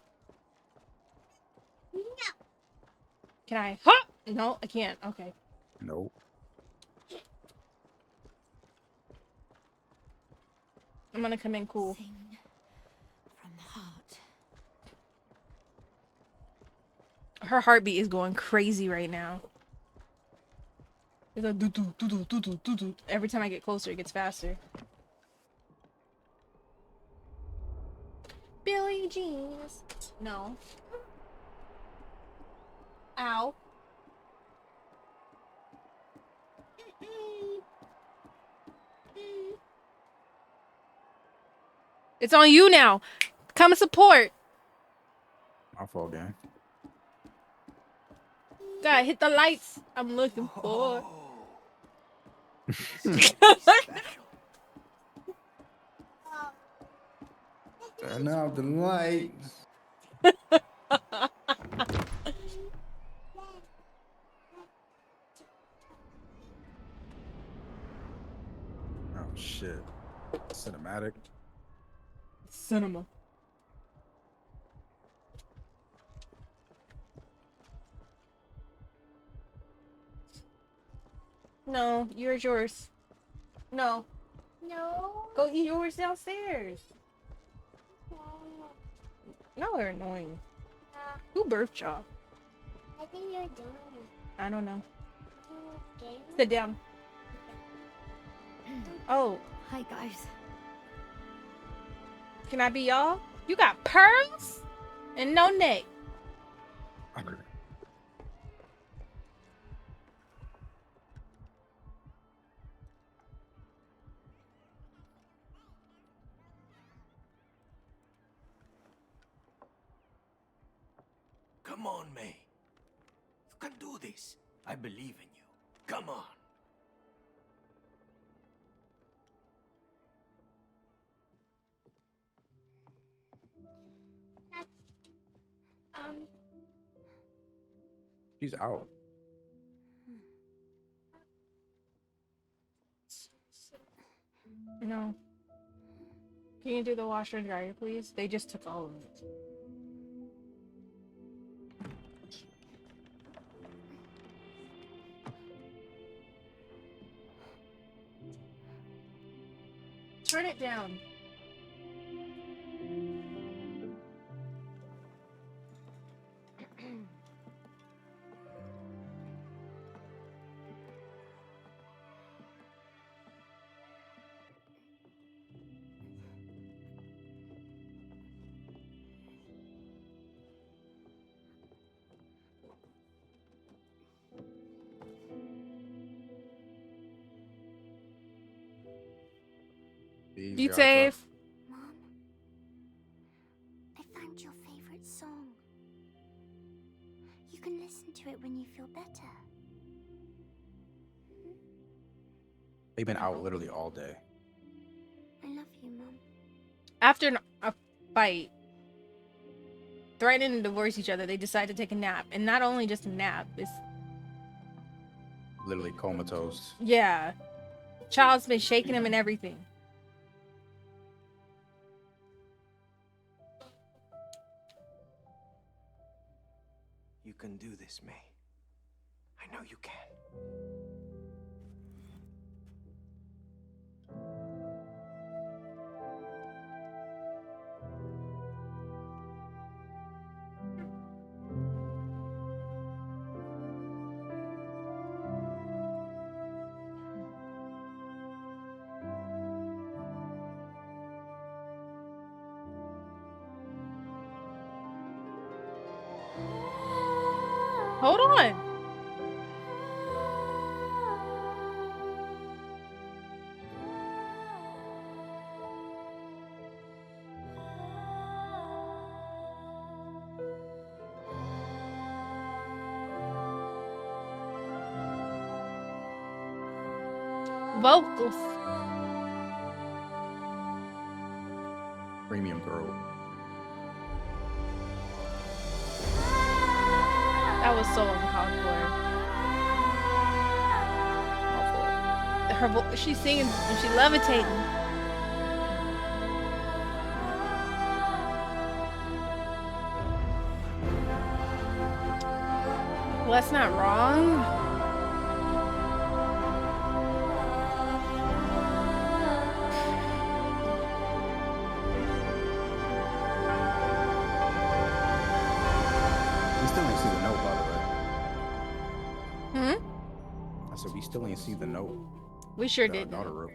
Can I? Huh? No, I can't. Okay. Nope. I'm gonna come in cool. Sing from the heart. Her heartbeat is going crazy right now. It's like doo doo doo doo doo doo doo doo. Every time I get closer, it gets faster. Billie Jeans. No. Ow. It's on you now. Come support. My fault, gang. Gotta hit the lights. I'm looking for. Turn out the lights. Oh shit. Cinematic. Cinema. No, yours. No. No. Go eat yours downstairs. No, they're annoying. Who birthed y'all? I think you're done. I don't know. Okay. Sit down. Oh, Hi, guys. can I be y'all? You got pearls and no neck. Come on, May. You can do this. I believe in you. Come on. She's out. No. Can you do the washer and dryer, please? They just took all of it. Turn it down. These You guys safe? Mom, I found your favorite song. You can listen to it when you feel better. They've been out literally all day. I love you, Mom. After a fight, threatening to divorce each other, they decide to take a nap. And not only just a nap, it's... Literally comatose. Yeah. Child's been shaking him and everything. You can do this, May. I know you can. Hold on. Vocals. Premium throat. That was so uncalled for. My fault. She's singing and she levitating. Well, that's not wrong. We still ain't see the note, by the way. Hmm? I said we still ain't see the note. We sure that our did. daughter wrote.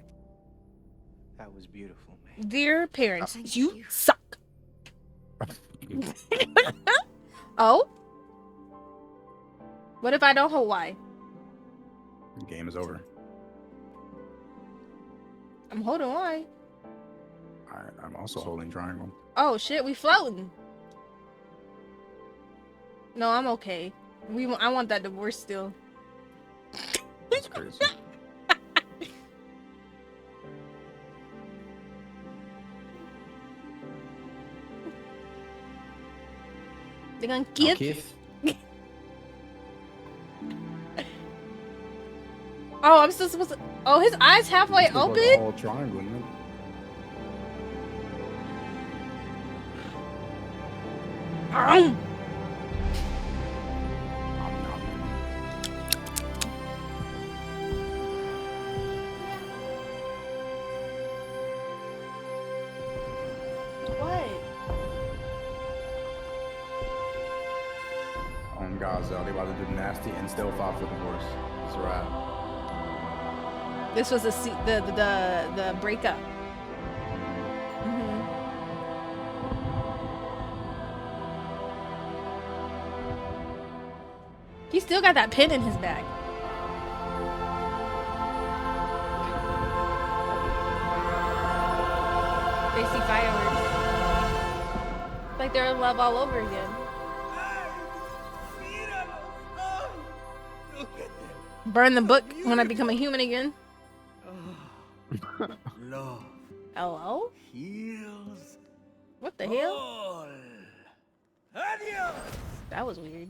That was beautiful, May. Dear parents, Thank you you. suck. Oh? What if I don't hold Y? The game is over. I'm holding Y. I'm also holding triangle. Oh shit, we floating. No, I'm okay. I want that divorce still. That's crazy. They're gonna Now, kiss. Keith, Oh, I'm still supposed to. Oh, his eyes halfway this looks open. like a whole triangle, man. What? Oh my God, Zell, they about to do nasty and still file for divorce. It's a wrap. This was the breakup. He still got that pin in his bag. They see fireworks. Like they're in love all over again. Burn the book when I become a human again. Love Hello? heals What the hell? all. Adios. That was weird.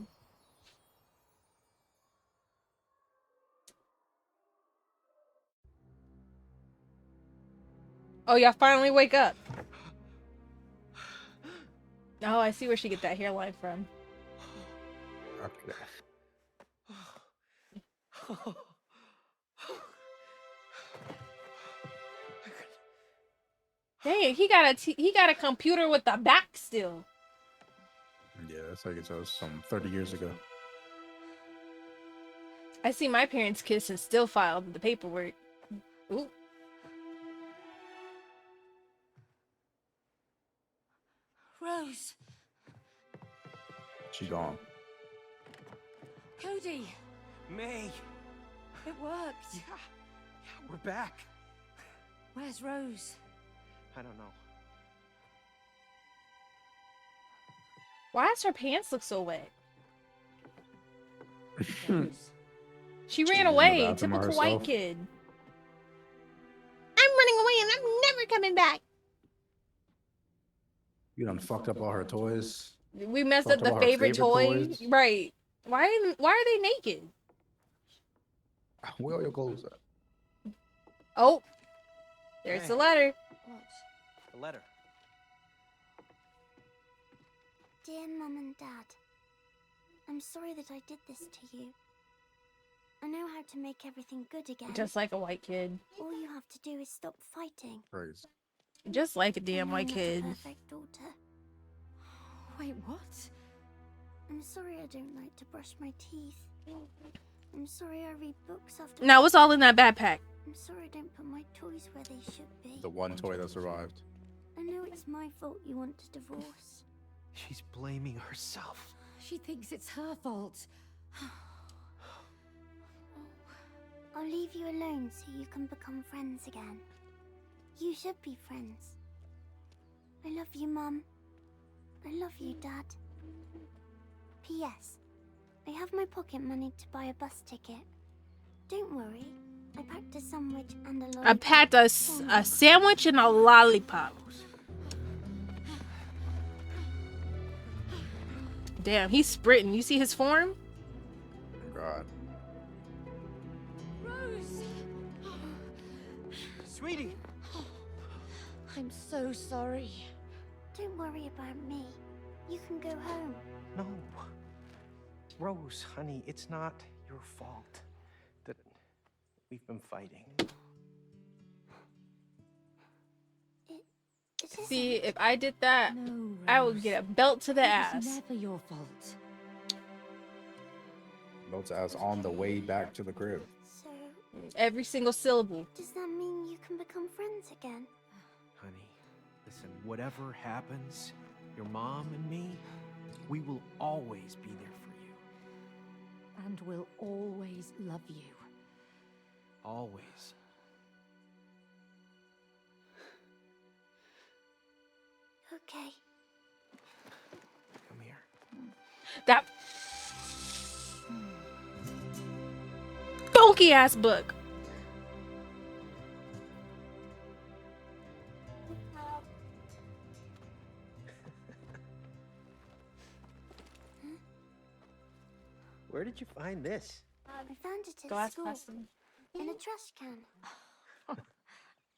Oh, y'all finally wake up. Oh, I see where she get that hairline from. Okay. Dang, he got a computer with a back still. Yeah, that's like it was some 30 years ago. I see my parents kiss and still filed the paperwork. Ooh. Rose. She gone. Cody. May. It worked. Yeah, we're back. Where's Rose? I don't know. Why does her pants look so wet? Rose. She ran in the away. bathroom by Typical white herself. kid. I'm running away and I'm never coming back. You done fucked up all her toys. We messed Fucked up the all her favorite toy. toys. Right. Why are they naked? Where all your clothes at? Oh. There's Hey. the letter. What? The letter. Dear Mum and Dad, I'm sorry that I did this to you. I know how to make everything good again. Just like a white kid. All you have to do is stop fighting. Crazy. Just like a damn I'm white not kid. a perfect daughter. Wait, what? I'm sorry I don't like to brush my teeth. I'm sorry I read books after. Now what's all in that backpack? I'm sorry I don't put my toys where they should be. The one toy that survived. I know it's my fault you want to divorce. She's blaming herself. She thinks it's her fault. I'll leave you alone so you can become friends again. You should be friends. I love you, Mum. I love you, Dad. P.S. I have my pocket money to buy a bus ticket. Don't worry. I packed a sandwich and a lollipop. I packed a sandwich and a lollipop. Damn, he's sprinting. You see his form? God. Rose! Sweetie. I'm so sorry. Don't worry about me. You can go home. No. Rose, honey, it's not your fault that we've been fighting. See, if I did that, No, I would Rose. get a belt to the It ass. was never your fault. Notes ass on the way back to the crib. So, Every single syllable. does that mean you can become friends again? Honey, listen, whatever happens, your mom and me, we will always be there for you. And will always love you. Always. Okay. Come here. That funky ass book. Where did you find this? I found it at Glass school. custom. In a trash can.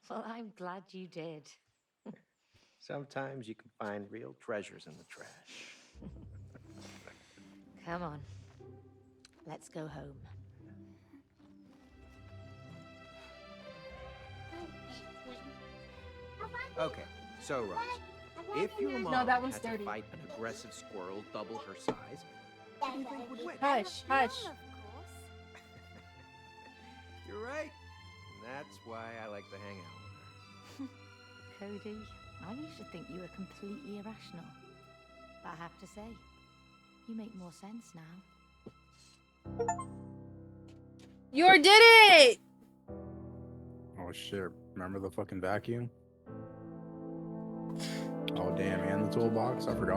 Well, I'm glad you did. Sometimes you can find real treasures in the trash. Come on. Let's go home. Okay, so Rose, if your mom No, that one's had to dirty. fight an aggressive squirrel double her size, who do you think would win? Hush, hush. Of course. You're right. That's why I like to hang out with her. Cody, I used to think you were completely irrational. But I have to say, you make more sense now. You did it! Oh shit! Remember the fucking vacuum? Oh damn! And the toolbox. I forgot.